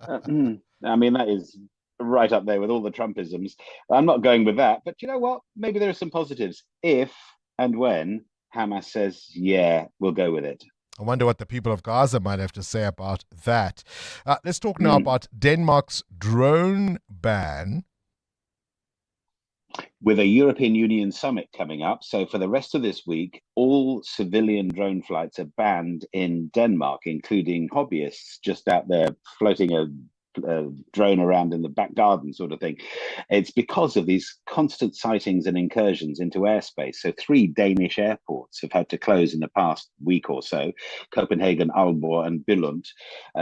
I mean, that is right up there with all the Trumpisms. I'm not going with that, but you know what? Maybe there are some positives if and when Hamas says, yeah, we'll go with it. I wonder what the people of Gaza might have to say about that. Let's talk now about Denmark's drone ban. With a European Union summit coming up, so for the rest of this week, all civilian drone flights are banned in Denmark, including hobbyists just out there floating a drone around in the back garden sort of thing. It's because of these constant sightings and incursions into airspace. So 3 Danish airports have had to close in the past week or so: Copenhagen, Aalborg and Billund.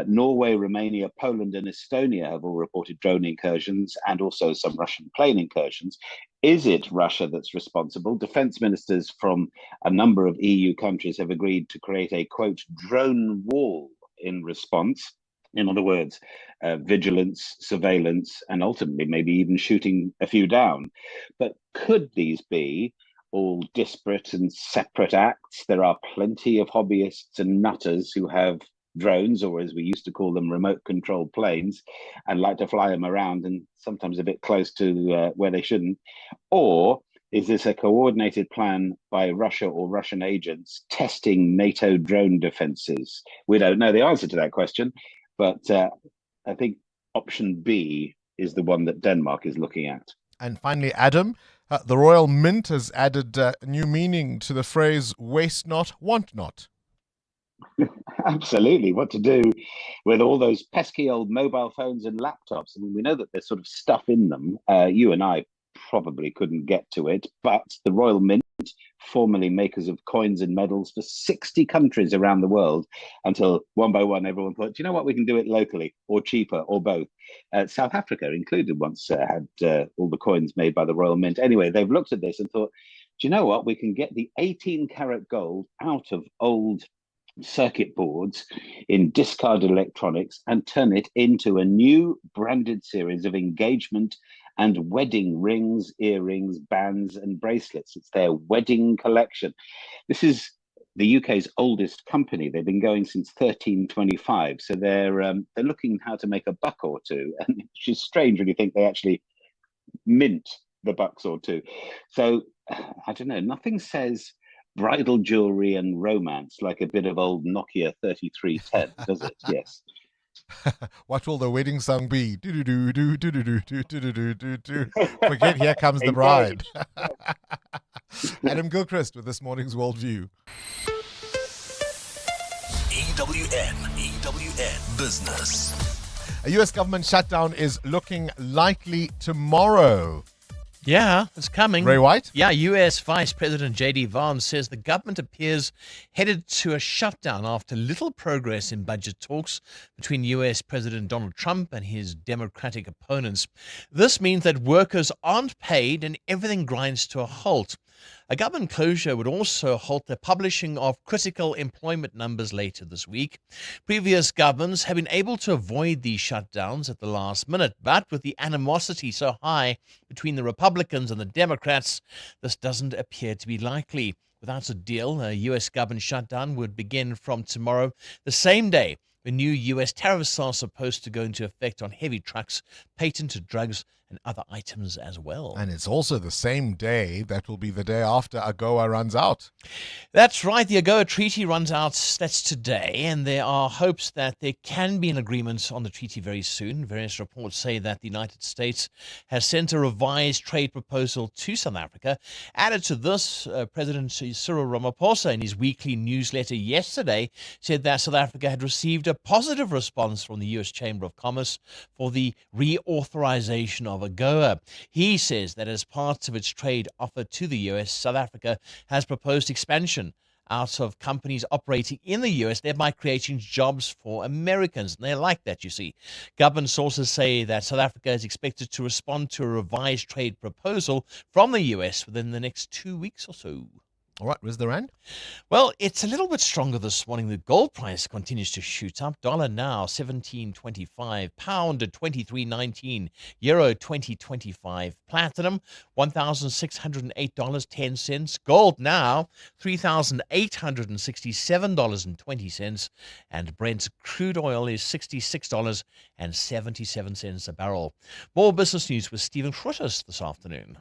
Norway, Romania, Poland and Estonia have all reported drone incursions and also some Russian plane incursions. Is it Russia that's responsible? Defense ministers from a number of EU countries have agreed to create a, quote, drone wall in response. In other words, vigilance, surveillance, and ultimately maybe even shooting a few down. But could these be all disparate and separate acts? There are plenty of hobbyists and nutters who have drones, or as we used to call them, remote controlled planes, and like to fly them around and sometimes a bit close to where they shouldn't. Or is this a coordinated plan by Russia or Russian agents testing NATO drone defenses? We don't know the answer to that question. But I think option B is the one that Denmark is looking at. And finally, Adam, the Royal Mint has added new meaning to the phrase waste not, want not. Absolutely. What to do with all those pesky old mobile phones and laptops? I mean, we know that there's sort of stuff in them. You and I probably couldn't get to it, but the Royal Mint, formerly makers of coins and medals for 60 countries around the world, until one by one everyone thought, do you know what, we can do it locally or cheaper or both. South Africa included once had all the coins made by the Royal Mint. Anyway, they've looked at this and thought, do you know what, we can get the 18-karat gold out of old circuit boards in discarded electronics and turn it into a new branded series of engagement and wedding rings, earrings, bands and bracelets. It's their wedding collection. This is the UK's oldest company. They've been going since 1325. So they're looking how to make a buck or two. And it's just strange when you think they actually mint the bucks or two. So I don't know, nothing says bridal jewelry and romance like a bit of old Nokia 3310, does it? Yes. What will the wedding song be? Forget Here Comes the Bride. Adam Gilchrist with this morning's Worldview. EWN Business. A U.S. government shutdown is looking likely tomorrow. Yeah, it's coming. Ray White? Yeah, U.S. Vice President J.D. Vance says the government appears headed to a shutdown after little progress in budget talks between U.S. President Donald Trump and his Democratic opponents. This means that workers aren't paid and everything grinds to a halt. A government closure would also halt the publishing of critical employment numbers later this week. Previous governments have been able to avoid these shutdowns at the last minute, but with the animosity so high between the Republicans and the Democrats, this doesn't appear to be likely. Without a deal, a U.S. government shutdown would begin from tomorrow, the same day when new U.S. tariffs are supposed to go into effect on heavy trucks, patented drugs, and other items as well. And it's also the same day that will be the day after AGOA runs out. That's right. The AGOA treaty runs out. That's today. And there are hopes that there can be an agreement on the treaty very soon. Various reports say that the United States has sent a revised trade proposal to South Africa. Added to this, President Cyril Ramaphosa in his weekly newsletter yesterday said that South Africa had received a positive response from the U.S. Chamber of Commerce for the reauthorization of AGOA. He says that as part of its trade offer to the U.S., South Africa has proposed expansion out of companies operating in the U.S., thereby creating jobs for Americans. And they like that, you see. Government sources say that South Africa is expected to respond to a revised trade proposal from the U.S. within the next 2 weeks or so. All right, where's the rand? Well, it's a little bit stronger this morning. The gold price continues to shoot up. Dollar now 17.25, pound at 23.19, euro 20.25, platinum $1,608.10, gold now $3,867.20, and Brent crude oil is $66.77 a barrel. More business news with Stephen Schrotters this afternoon.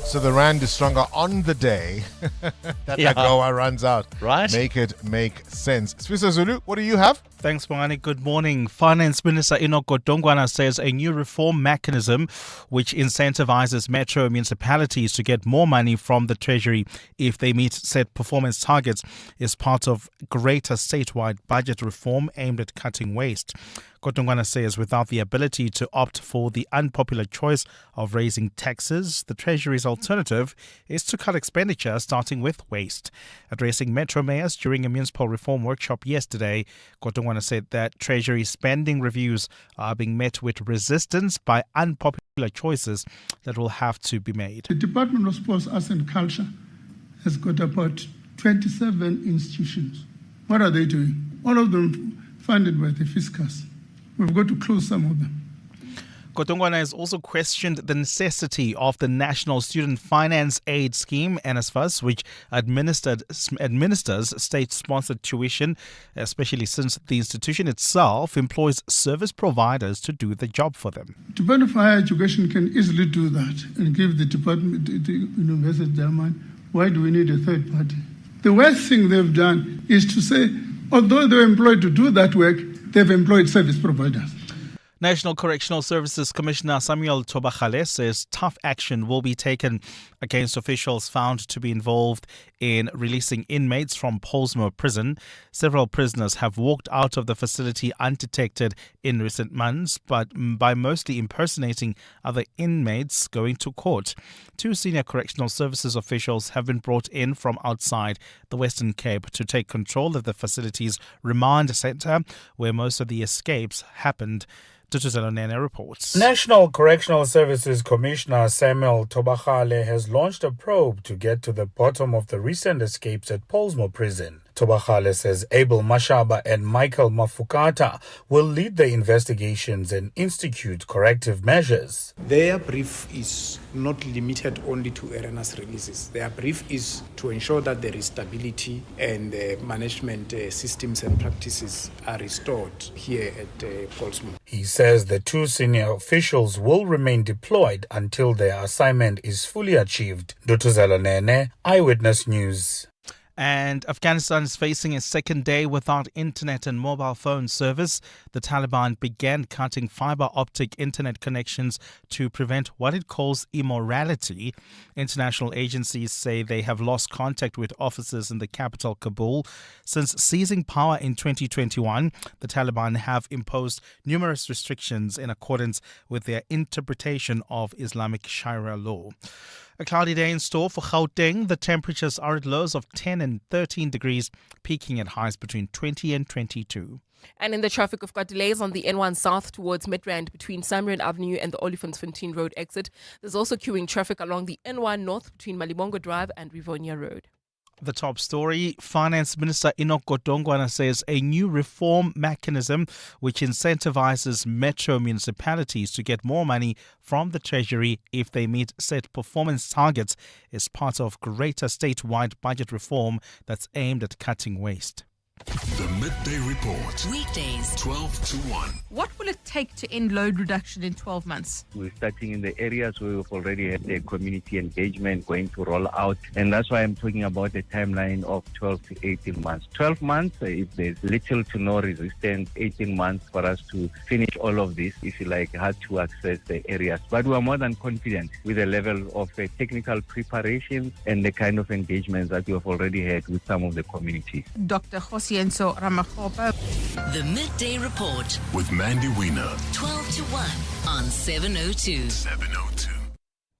So the rand is stronger on the day that AGOA runs out. Right. Make it make sense. Swisa Zulu, what do you have? Thanks, Bongani. Good morning. Finance Minister Enoch Godongwana says a new reform mechanism which incentivizes metro municipalities to get more money from the Treasury if they meet set performance targets is part of greater statewide budget reform aimed at cutting waste. Godongwana says without the ability to opt for the unpopular choice of raising taxes, the Treasury's alternative is to cut expenditure, starting with waste. Addressing metro mayors during a municipal reform workshop yesterday, Godongwana said that Treasury spending reviews are being met with resistance by unpopular choices that will have to be made. The Department of Sports, Arts and Culture has got about 27 institutions. What are they doing? All of them funded by the fiscus. We've got to close some of them. Godongwana has also questioned the necessity of the National Student Finance Aid Scheme, NSFAS, which administers state-sponsored tuition, especially since the institution itself employs service providers to do the job for them. The Department of Higher Education can easily do that and give the department, the university their money. Why do we need a third party? The worst thing they've done is to say, although they're employed to do that work, they've employed service providers. National Correctional Services Commissioner Samuel Tobachale says tough action will be taken against officials found to be involved in releasing inmates from Polsmoor prison. Several prisoners have walked out of the facility undetected in recent months, but by mostly impersonating other inmates going to court. 2 senior correctional services officials have been brought in from outside the Western Cape to take control of the facility's remand centre, where most of the escapes happened. Nene reports. National Correctional Services Commissioner Samuel Tobachale has launched a probe to get to the bottom of the recent escapes at Polsmoor Prison. Tobachale says Abel Mashaba and Michael Mafukata will lead the investigations and institute corrective measures. Their brief is not limited only to erroneous releases. Their brief is to ensure that there is stability and management systems and practices are restored here at Polsmoor. He says the 2 senior officials will remain deployed until their assignment is fully achieved. Dutuzelo Nene, Eyewitness News. And Afghanistan is facing a second day without internet and mobile phone service. The Taliban began cutting fiber optic internet connections to prevent what it calls immorality. International agencies say they have lost contact with officers in the capital, Kabul. Since seizing power in 2021, the Taliban have imposed numerous restrictions in accordance with their interpretation of Islamic Sharia law. A cloudy day in store for Gauteng. The temperatures are at lows of 10 and 13 degrees, peaking at highs between 20 and 22. And in the traffic, we've got delays on the N1 South towards Midrand between Samron Avenue and the Olifantsfontein Road exit. There's also queuing traffic along the N1 North between Malibongo Drive and Rivonia Road. The top story, Finance Minister Enoch Godongwana says a new reform mechanism which incentivizes metro municipalities to get more money from the Treasury if they meet set performance targets is part of greater statewide budget reform that's aimed at cutting waste. The Midday Report. Weekdays, 12 to 1. What will it take to end load reduction in 12 months? We're starting in the areas where we've already had the community engagement going to roll out. And that's why I'm talking about a timeline of 12 to 18 months. 12 months, if there's little to no resistance, 18 months for us to finish all of this, if you like, hard to access the areas. But we are more than confident with the level of technical preparations and the kind of engagements that we have already had with some of the communities. Dr. Josienso Ramagopa. The Midday Report. With Mandy Wiener. 12 to 1 on 702. 702.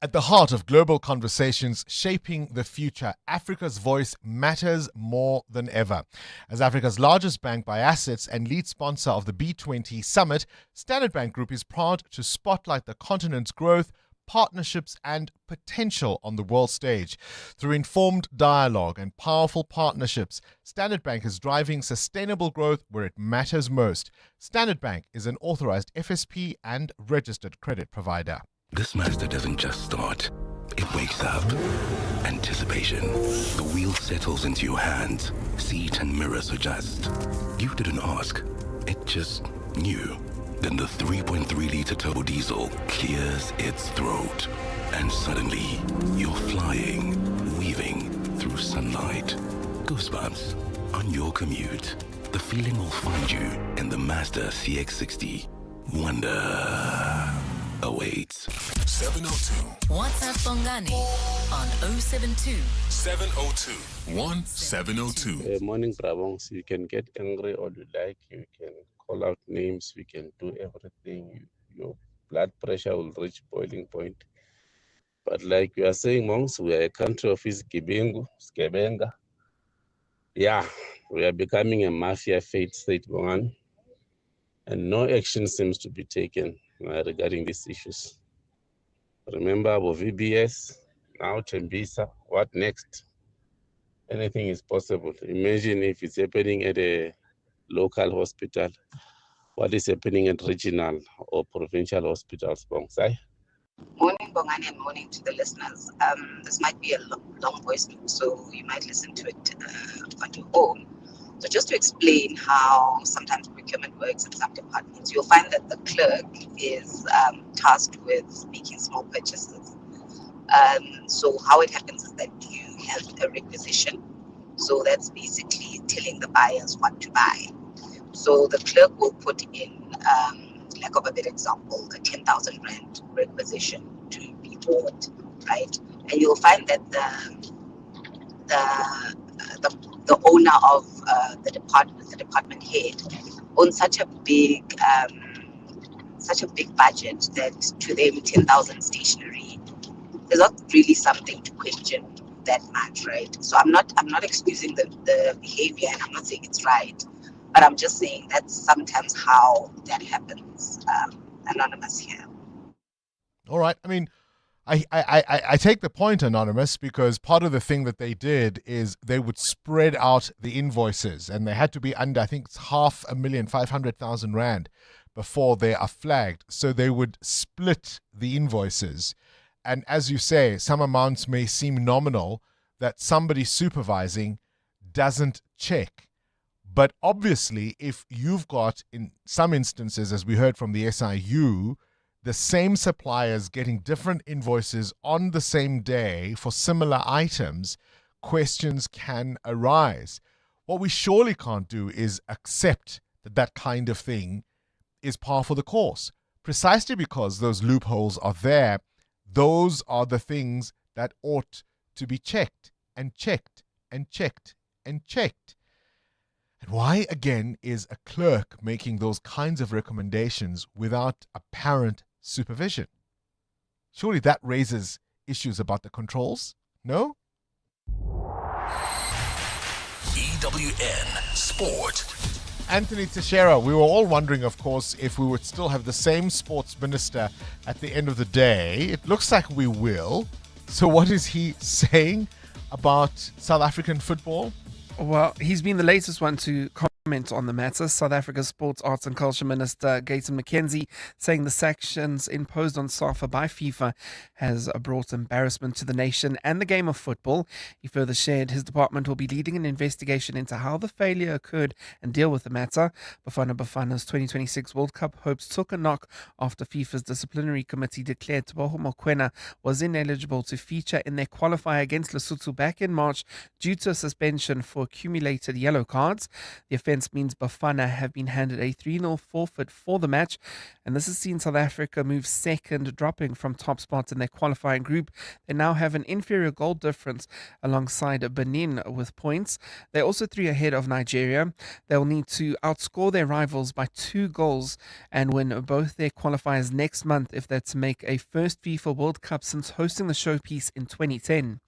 At the heart of global conversations shaping the future, Africa's voice matters more than ever. As Africa's largest bank by assets and lead sponsor of the B20 Summit, Standard Bank Group is proud to spotlight the continent's growth, partnerships and potential on the world stage. Through informed dialogue and powerful partnerships, Standard Bank is driving sustainable growth where it matters most. Standard Bank is an authorized FSP and registered credit provider. This master doesn't just start. It wakes up. Anticipation. The wheel settles into your hands. Seat and mirrors adjust. You didn't ask. It just knew. Then the 3.3-liter turbo diesel clears its throat. And suddenly, you're flying, weaving through sunlight. Goosebumps on your commute. The feeling will find you in the Mazda CX-60. Wonder awaits. 702. WhatsApp Bongani on 072 702 1702. Morning, Brabongs. You can get angry all you like. You can call out names. We can do everything. Your blood pressure will reach boiling point. But like you are saying, monks, we are a country of Skebenga. Yeah, we are becoming a mafia failed state, Bongani. And no action seems to be taken regarding these issues. Remember about VBS, now Tembisa, what next? Anything is possible. Imagine if it's happening at a local hospital, what is happening at regional or provincial hospitals, Bongsai? Morning, Bongani, and morning to the listeners. This might be a long voice note, so you might listen to it on your own. So just to explain how sometimes procurement works in some departments, you'll find that the clerk is tasked with making small purchases. So how it happens is that you have a requisition. So that's basically telling the buyers what to buy. So the clerk will put in, lack of a better example, a 10,000 rand requisition to be bought, right? And you'll find that the owner of the department head owns such a big budget that to them 10,000 stationery, there's not really something to question that much, right? So I'm not excusing the behavior, and I'm not saying it's right, but I'm just saying that's sometimes how that happens. Anonymous here. All right. I mean, I take the point, Anonymous, because part of the thing that they did is they would spread out the invoices, and they had to be under, I think it's 500,000 rand before they are flagged. So they would split the invoices. And as you say, some amounts may seem nominal that somebody supervising doesn't check. But obviously, if you've got, in some instances, as we heard from the SIU, the same suppliers getting different invoices on the same day for similar items, questions can arise. What we surely can't do is accept that that kind of thing is par for the course. Precisely because those loopholes are there, those are the things that ought to be checked and checked and checked and checked. And why, again, is a clerk making those kinds of recommendations without apparent supervision? Surely that raises issues about the controls, no? EWN Sport. Anthony Teixeira, we were all wondering, of course, if we would still have the same sports minister at the end of the day. It looks like we will. So what is he saying about South African football? Well, he's been the latest one to comment on the matter. South Africa's Sports, Arts and Culture Minister Gayton McKenzie saying the sanctions imposed on SAFA by FIFA has brought embarrassment to the nation and the game of football. He further shared his department will be leading an investigation into how the failure occurred and deal with the matter. Bafana's 2026 World Cup hopes took a knock after FIFA's disciplinary committee declared Teboho Mokoena was ineligible to feature in their qualifier against Lesotho back in March due to a suspension for accumulated yellow cards. The offence means Bafana have been handed a 3-0 forfeit for the match, and this has seen South Africa move second, dropping from top spots in their qualifying group. They now have an inferior goal difference alongside Benin with points. They're also 3 ahead of Nigeria. They'll need to outscore their rivals by 2 goals and win both their qualifiers next month if they're to make a first FIFA World Cup since hosting the showpiece in 2010.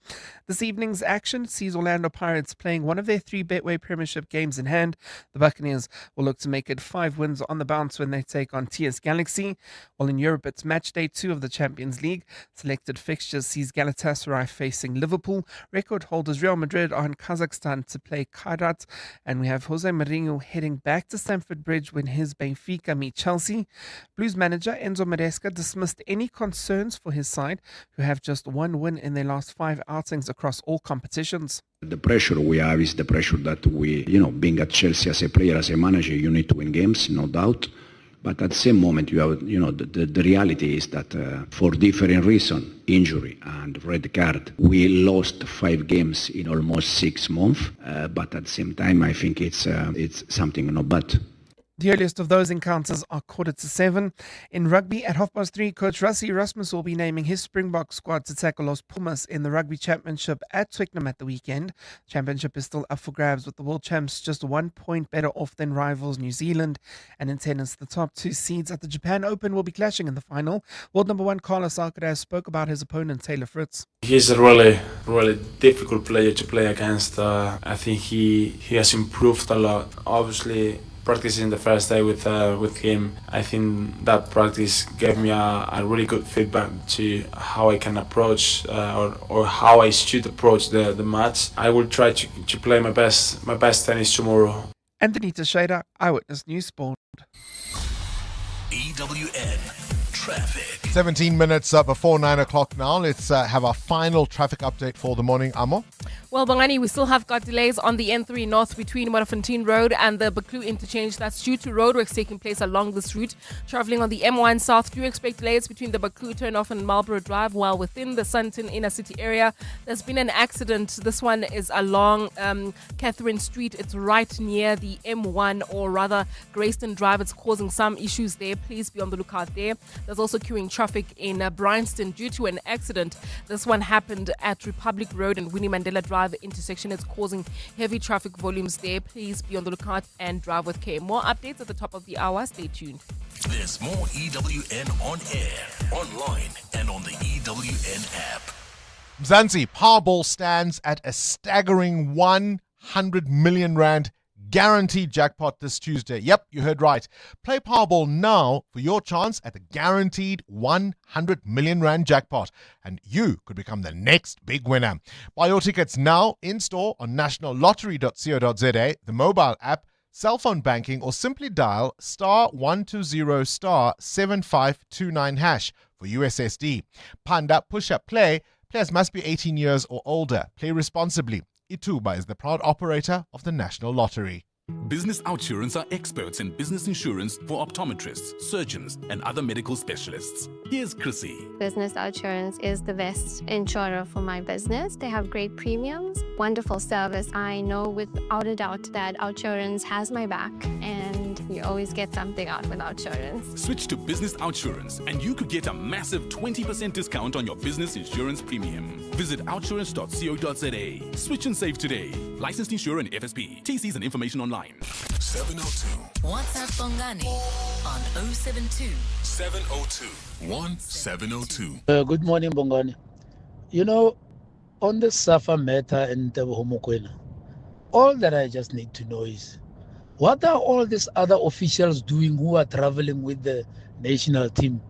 This evening's action sees Orlando Pirates playing one of their 3 Betway Premiership games in hand. The Buccaneers will look to make it 5 wins on the bounce when they take on TS Galaxy. While in Europe, it's match day 2 of the Champions League. Selected fixtures sees Galatasaray facing Liverpool. Record holders Real Madrid are in Kazakhstan to play Kairat. And we have Jose Mourinho heading back to Stamford Bridge when his Benfica meet Chelsea. Blues manager Enzo Maresca dismissed any concerns for his side, who have just 1 win in their last 5 outings across all competitions. The pressure we have is the pressure that we, being at Chelsea as a player, as a manager, you need to win games, no doubt. But at the same moment, you have, the reality is that for different reasons, injury and red card, we lost 5 games in almost 6 months. But at the same time, I think it's something not bad. The earliest of those encounters are 6:45. In rugby, at 3:30, Coach Rassie Erasmus will be naming his Springbok squad to tackle Los Pumas in the Rugby Championship at Twickenham at the weekend. Championship is still up for grabs, with the world champs just 1 point better off than rivals New Zealand. And in tennis, the top 2 seeds at the Japan Open will be clashing in the final. World number 1 Carlos Alcaraz spoke about his opponent Taylor Fritz. He's a really difficult player to play against. I think he has improved a lot. Obviously, practicing the first day with him, I think that practice gave me a really good feedback to how I can approach or how I should approach the match. I will try to play my best tennis tomorrow. Anthony Teixeira, Eyewitness News Sport. EWN Traffic. 17 minutes before 9 o'clock now. Let's have our final traffic update for the morning. Amo? Well, Bongani, we still have got delays on the N3 North between Marafontein Road and the Baklu interchange. That's due to roadworks taking place along this route. Traveling on the M1 South, do expect delays between the Baklu turnoff and Marlborough Drive, while within the Sandton inner city area, there's been an accident. This one is along Catherine Street. It's right near the M1, or rather Grayston Drive. It's causing some issues there. Please be on the lookout there. There's also queuing traffic in Bryanston due to an accident. This one happened at Republic Road and Winnie Mandela Drive intersection. It's causing heavy traffic volumes there. Please be on the lookout and drive with care. More updates at the top of the hour. Stay tuned. There's more EWN on air, online, and on the EWN app. Mzansi Powerball stands at a staggering 100 million rand guaranteed jackpot this Tuesday. Yep, you heard right. Play Powerball now for your chance at the guaranteed 100 million rand jackpot, and you could become the next big winner. Buy your tickets now in store on nationallottery.co.za, the mobile app, cell phone banking, or simply dial *120 *7529 hash for USSD. Panda, push up, play. Players must be 18 years or older. Play responsibly. Ituba is the proud operator of the National Lottery. Business Outsurance are experts in business insurance for optometrists, surgeons, and other medical specialists. Here's Chrissy. Business Outsurance is the best insurer for my business. They have great premiums, wonderful service. I know without a doubt that Outsurance has my back, and you always get something out with Outsurance. Switch to Business Outsurance and you could get a massive 20% discount on your business insurance premium. Visit outsurance.co.za. Switch and save today. Licensed insurer and FSP. TCs and information online. 702. WhatsApp Bongani on 072 702 1702. Good morning, Bongani. You know, on the SAFA matter in Teboho Mokoena, all that I just need to know is, what are all these other officials doing who are traveling with the national team?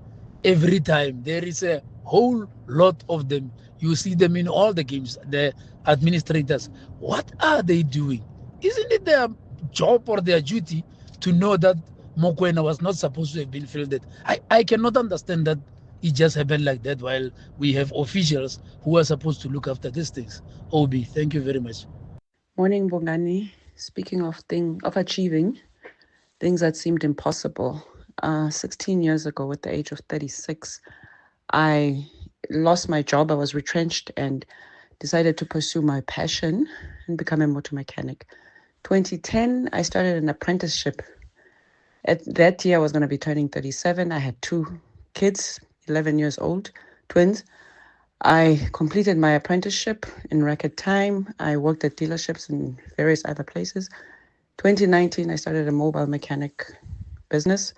Every time there is a whole lot of them. You see them in all the games, the administrators. What are they doing? Isn't it their job or their duty to know that Mokoena was not supposed to have been fielded. I cannot understand that it just happened like that while we have officials who are supposed to look after these things. Obi, thank you very much. Morning, Bongani. Speaking of achieving things that seemed impossible. 16 years ago, at the age of 36, I lost my job. I was retrenched and decided to pursue my passion and become a motor mechanic. 2010, I started an apprenticeship. At that year, I was going to be turning 37. I had 2 kids, 11 years old, twins. I completed my apprenticeship in record time. I worked at dealerships and various other places. 2019, I started a mobile mechanic business.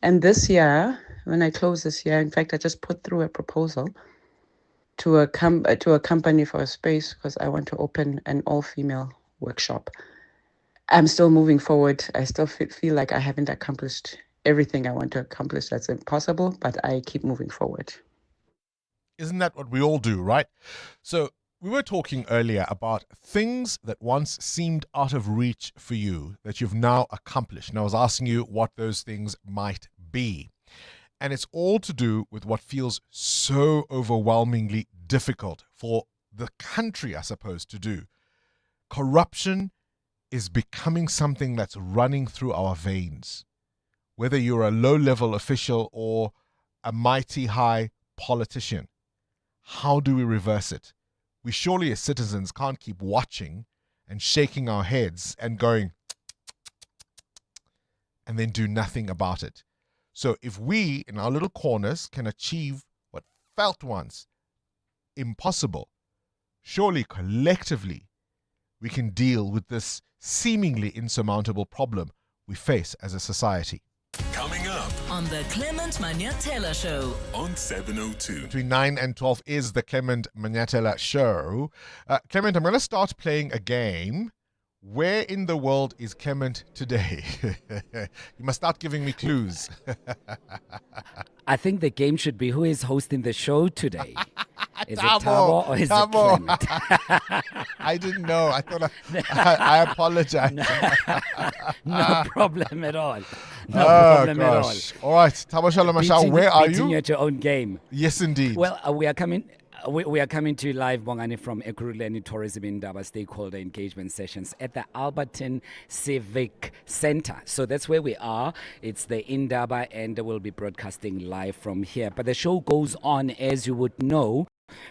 And this year, when I closed this year, in fact, I just put through a proposal to a company for a space because I want to open an all-female workshop. I'm still moving forward. I still feel like I haven't accomplished everything I want to accomplish. That's impossible, but I keep moving forward. Isn't that what we all do, right? So we were talking earlier about things that once seemed out of reach for you that you've now accomplished. And I was asking you what those things might be. And it's all to do with what feels so overwhelmingly difficult for the country, I suppose, to do. Corruption is becoming something that's running through our veins. Whether you're a low-level official or a mighty high politician, how do we reverse it? We surely as citizens can't keep watching and shaking our heads and going and then do nothing about it. So if we in our little corners can achieve what felt once impossible, surely collectively we can deal with this seemingly insurmountable problem we face as a society. Coming up on the Clement Mashatile Show on 702. Between 9 and 12 is the Clement Mashatile Show. Clement, I'm going to start playing a game. Where in the world is Clement today? You must start giving me clues. I think the game should be who is hosting the show today. Is Tabo, it Tabo or is Tabo. it Clement? I didn't know. I thought I apologize. No problem at all. No problem gosh. All right, Tabo Shalom Mashal, where are beating you? at your own game. Yes, indeed. Well, we are coming. We are coming to you live, Bongani, from Ekurhuleni Tourism Indaba stakeholder engagement sessions at the Alberton Civic Center. So that's where we are. It's the Indaba, and we'll be broadcasting live from here. But the show goes on, as you would know.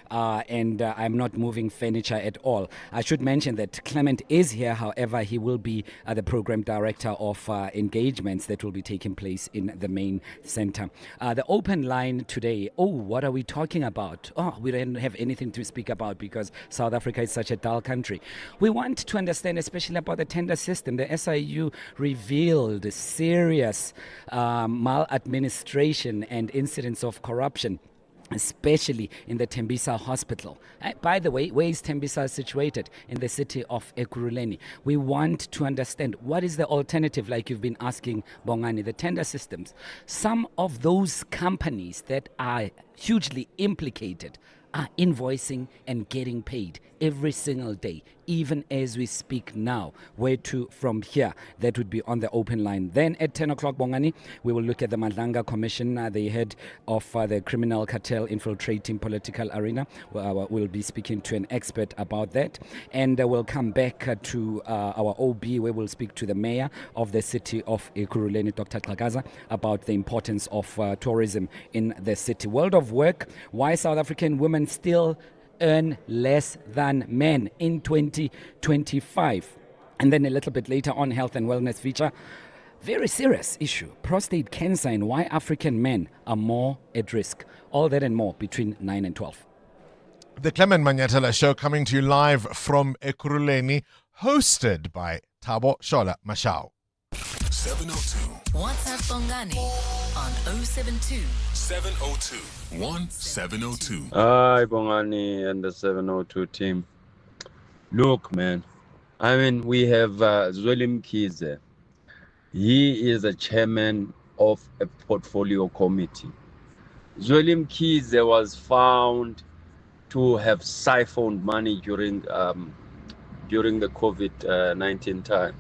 And I'm not moving furniture at all. I should mention that Clement is here. However, he will be the program director of engagements that will be taking place in the main center. The open line today. Oh, what are we talking about? Oh, we don't have anything to speak about because South Africa is such a dull country. We want to understand especially about the tender system. The SIU revealed serious maladministration and incidents of corruption, especially in the Tembisa Hospital. By the way, where is Tembisa situated? In the city of Ekurhuleni. We want to understand what is the alternative, like you've been asking, Bongani, the tender systems. Some of those companies that are hugely implicated are invoicing and getting paid every single day, even as we speak now. Where to from here? That would be on the open line. Then at 10 o'clock, Bongani, we will look at the Madlanga Commission, the head of the criminal cartel infiltrating political arena. We'll be speaking to an expert about that. And we'll come back to our OB, where we'll speak to the mayor of the city of Ekurhuleni, Dr. Gaza, about the importance of tourism in the city. World of work, why South African women still earn less than men in 2025. And then a little bit later on, health and wellness feature. Very serious issue, prostate cancer, and why African men are more at risk. All that and more between 9 and 12. The Clement Mashatile Show coming to you live from Ekurhuleni, hosted by Tabo Shola Mashao. 702. WhatsApp Bongani on 072 702 1702. Hi, Bongani and the 702 team. Look, man, I mean, we have Zwelim Kize. He is a chairman of a portfolio committee. Zwelim Kize was found to have siphoned money during the COVID-19 time.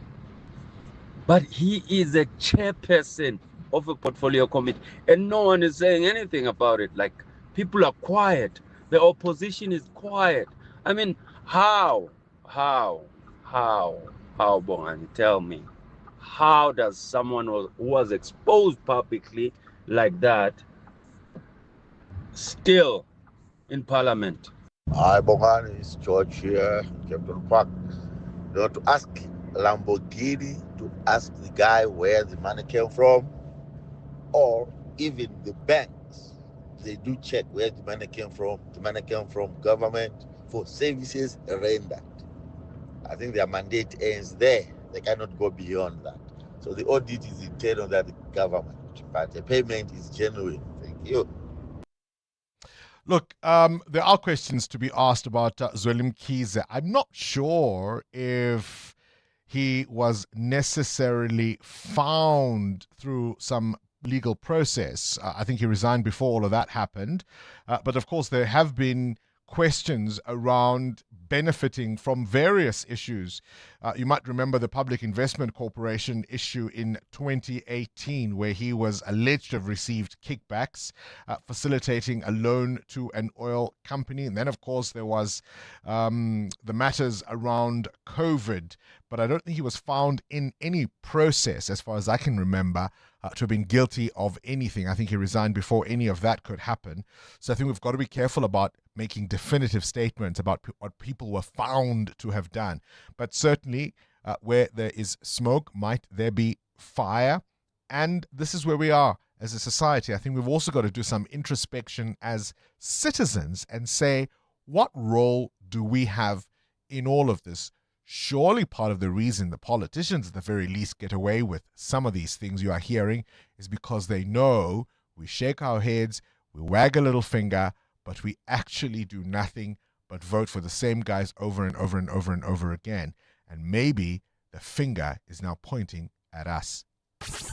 but he is a chairperson of a portfolio committee, and no one is saying anything about it. Like, people are quiet. The opposition is quiet. I mean, how, how, Bongani? Tell me, how does someone who was exposed publicly like that still in parliament? Hi, Bongani, it's George here, Captain Park. You know, to ask Lamborghini, to ask the guy where the money came from, or even the banks, they do check where the money came from. The money came from government for services rendered. I think their mandate ends there. They cannot go beyond that. So the audit is internal that the government, but the payment is genuine. Thank you. Look, there are questions to be asked about Zweli Mkhize. I'm not sure if he was necessarily found through some legal process. I think he resigned before all of that happened. But of course, there have been questions around benefiting from various issues. You might remember the Public Investment Corporation issue in 2018, where he was alleged to have received kickbacks, facilitating a loan to an oil company. And then, of course, there was the matters around COVID. But I don't think he was found in any process, as far as I can remember, to have been guilty of anything. I think he resigned before any of that could happen. So I think we've got to be careful about making definitive statements about what people were found to have done. But certainly, where there is smoke, might there be fire. And this is where we are as a society. I think we've also got to do some introspection as citizens and say, what role do we have in all of this? Surely part of the reason the politicians at the very least get away with some of these things you are hearing is because they know we shake our heads, we wag a little finger, but we actually do nothing but vote for the same guys over and over and over and over again. And maybe the finger is now pointing at us.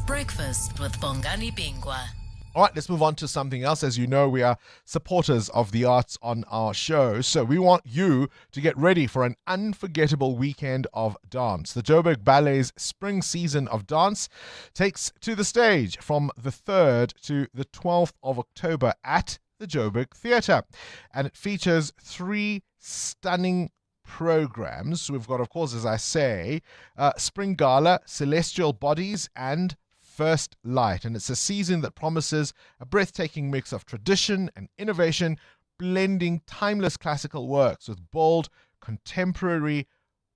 Breakfast with Bongani Bingwa. All right, let's move on to something else. As you know, we are supporters of the arts on our show, so we want you to get ready for an unforgettable weekend of dance. The Joburg Ballet's spring season of dance takes to the stage from the 3rd to the 12th of October at the Joburg Theatre, and it features 3 stunning programs. We've got, of course, as I say, Spring Gala, Celestial Bodies, and First Light. And it's a season that promises a breathtaking mix of tradition and innovation, blending timeless classical works with bold contemporary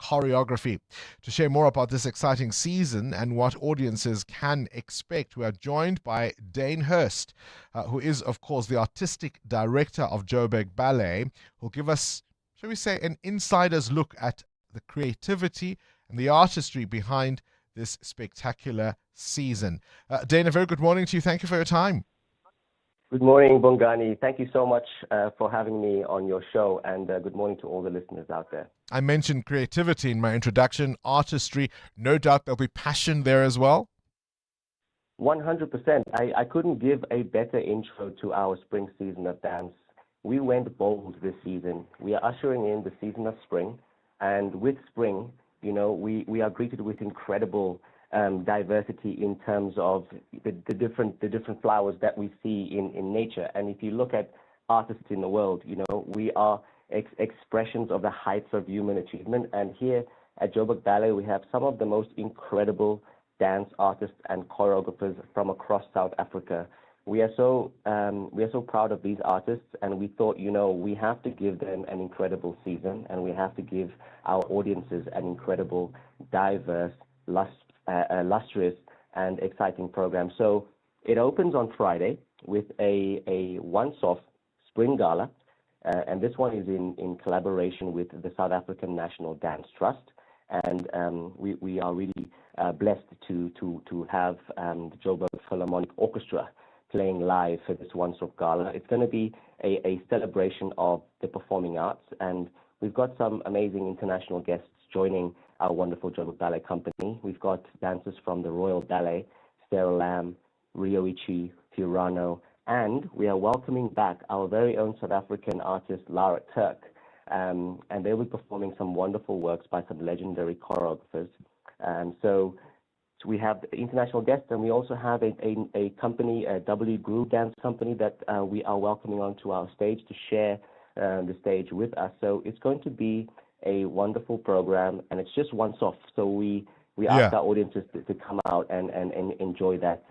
choreography. To share more about this exciting season and what audiences can expect, we are joined by Dane Hurst, who is, of course, the artistic director of Joburg Ballet, who'll give us, shall we say, an insider's look at the creativity and the artistry behind this spectacular season. Dane, a very good morning to you. Thank you for your time. Good morning, Bongani. Thank you so much for having me on your show, and good morning to all the listeners out there. I mentioned creativity in my introduction, artistry. No doubt there'll be passion there as well. 100%. I couldn't give a better intro to our spring season of dance. We went bold this season. We are ushering in the season of spring, and with spring, you know, we are greeted with incredible diversity in terms of the different flowers that we see in nature. And if you look at artists in the world, you know, we are expressions of the heights of human achievement. And here at Joburg Ballet, we have some of the most incredible dance artists and choreographers from across South Africa. We are so proud of these artists, and we thought, you know, we have to give them an incredible season, and we have to give our audiences an incredible, diverse, lustrous, and exciting program. So it opens on Friday with a once-off spring gala, and this one is in collaboration with the South African National Dance Trust, and we are really blessed to have the Joburg Philharmonic Orchestra playing live for this once-off gala. It's going to be a celebration of the performing arts, and we've got some amazing international guests joining our wonderful Joburg Ballet company. We've got dancers from the Royal Ballet, Sarah Lamb, Ryoichi, Fiorano, and we are welcoming back our very own South African artist, Lara Turk, and they'll be performing some wonderful works by some legendary choreographers. So we have international guests, and we also have a company, a W Groove Dance company that we are welcoming onto our stage to share the stage with us. So it's going to be a wonderful program, and it's just once off. So we ask our audiences to come out and enjoy that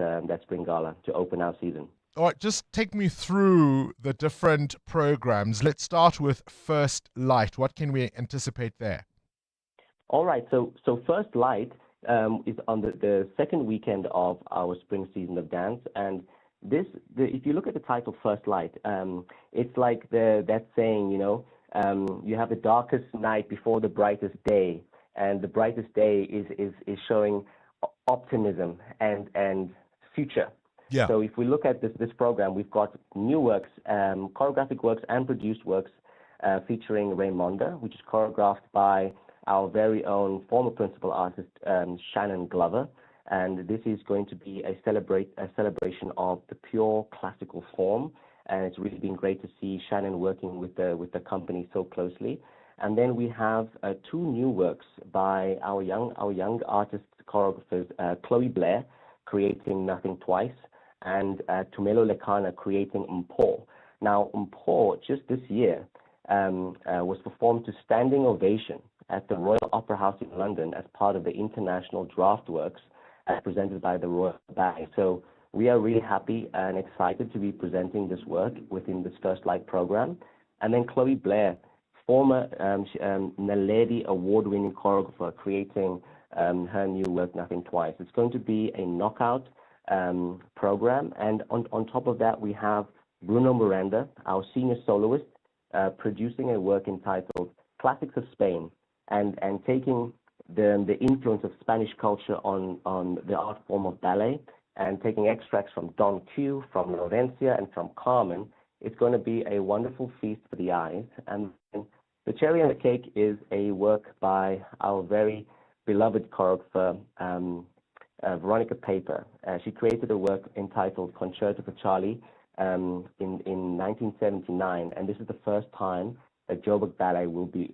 spring gala to open our season. All right, just take me through the different programs. Let's start with First Light. What can we anticipate there? All right, so First Light is on the second weekend of our spring season of dance, and if you look at the title First Light, it's like that saying, you have the darkest night before the brightest day, and the brightest day is showing optimism and future. Yeah. So if we look at this program, we've got new works, choreographic works and produced works featuring Raymonda, which is choreographed by our very own former principal artist, Shannon Glover. And this is going to be a celebration of the pure classical form. And it's really been great to see Shannon working with the company so closely. And then we have two new works by our young artist choreographers, Chloe Blair, creating Nothing Twice, and Tumelo Lekana creating Mpo. Now, Mpo, just this year, was performed to standing ovation at the Royal Opera House in London as part of the International Draft Works presented by the Royal Ballet. So we are really happy and excited to be presenting this work within this First Light program. And then Chloe Blair, former Naledi award-winning choreographer, creating her new work, Nothing Twice. It's going to be a knockout program, and on top of that, we have Bruno Miranda, our senior soloist, producing a work entitled Classics of Spain, and taking the influence of Spanish culture on the art form of ballet, and taking extracts from Don Q, from Laurencia, and from Carmen. It's going to be a wonderful feast for the eyes. And the cherry on the cake is a work by our very beloved choreographer, Veronica Paper. She created a work entitled Concerto for Charlie in 1979, and this is the first time that Joburg Ballet will be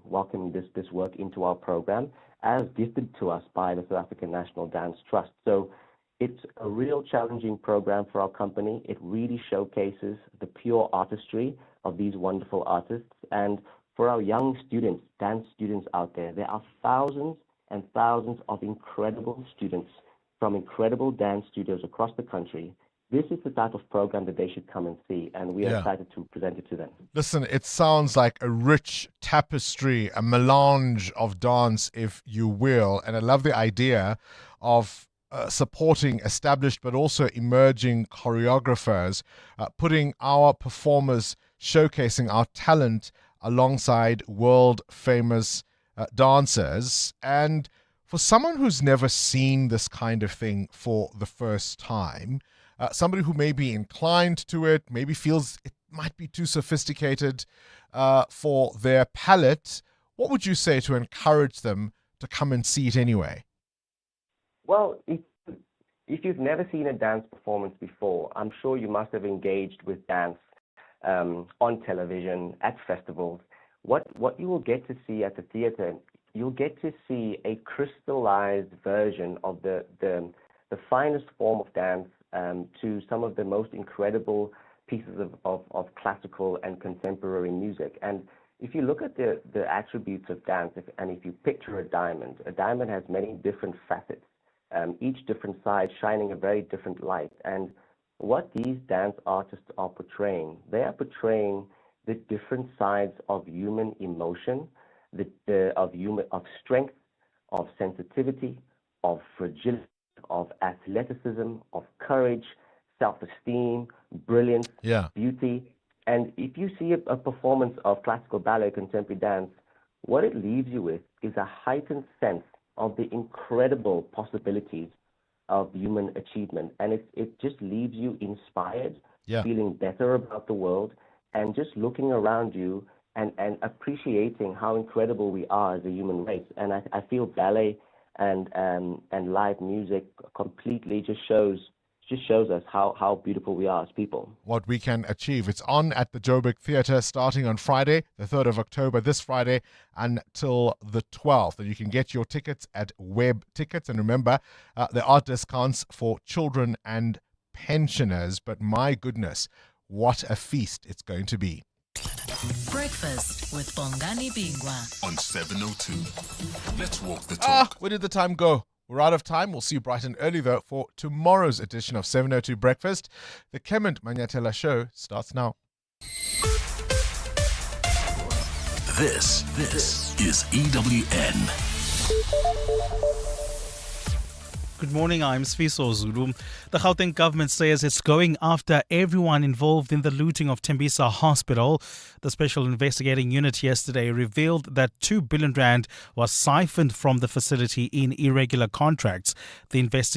welcoming this work into our program, as gifted to us by the South African National Dance Trust. So it's a real challenging program for our company. It really showcases the pure artistry of these wonderful artists. And for our young students, dance students out there are thousands and thousands of incredible students from incredible dance studios across the country. This is the type of program that they should come and see, and we are excited to present it to them. Listen, it sounds like a rich tapestry, a melange of dance, if you will. And I love the idea of supporting established but also emerging choreographers, putting our performers, showcasing our talent alongside world-famous dancers. And for someone who's never seen this kind of thing for the first time, somebody who may be inclined to it, maybe feels it might be too sophisticated for their palate, what would you say to encourage them to come and see it anyway? Well, if you've never seen a dance performance before, I'm sure you must have engaged with dance on television, at festivals. What you will get to see at the theater, you'll get to see a crystallized version of the finest form of dance to some of the most incredible pieces of classical and contemporary music. And if you look at the attributes of dance, and if you picture a diamond has many different facets, each different side shining a very different light. And what these dance artists are portraying, they are portraying the different sides of human emotion, of strength, of sensitivity, of fragility, of athleticism, of courage, self-esteem, brilliance, beauty. And if you see a performance of classical ballet, contemporary dance, what it leaves you with is a heightened sense of the incredible possibilities of human achievement. And it just leaves you inspired, feeling better about the world, and just looking around you and appreciating how incredible we are as a human race. And I feel ballet and live music completely just shows just shows us how beautiful we are as people. What we can achieve. It's on at the Joburg Theatre starting on Friday, the 3rd of October, this Friday, until the 12th. And you can get your tickets at Web Tickets. And remember, there are discounts for children and pensioners. But my goodness, what a feast it's going to be. Breakfast with Bongani Bingwa on 702. Let's walk the talk. Where did the time go? We're out of time. We'll see you bright and early, though, for tomorrow's edition of 702 Breakfast. The Clement Mashatile Show starts now. This is EWN. Good morning, I'm Sfiso Zulu. The Gauteng government says it's going after everyone involved in the looting of Tembisa Hospital. The Special Investigating Unit yesterday revealed that 2 billion rand was siphoned from the facility in irregular contracts. The investigation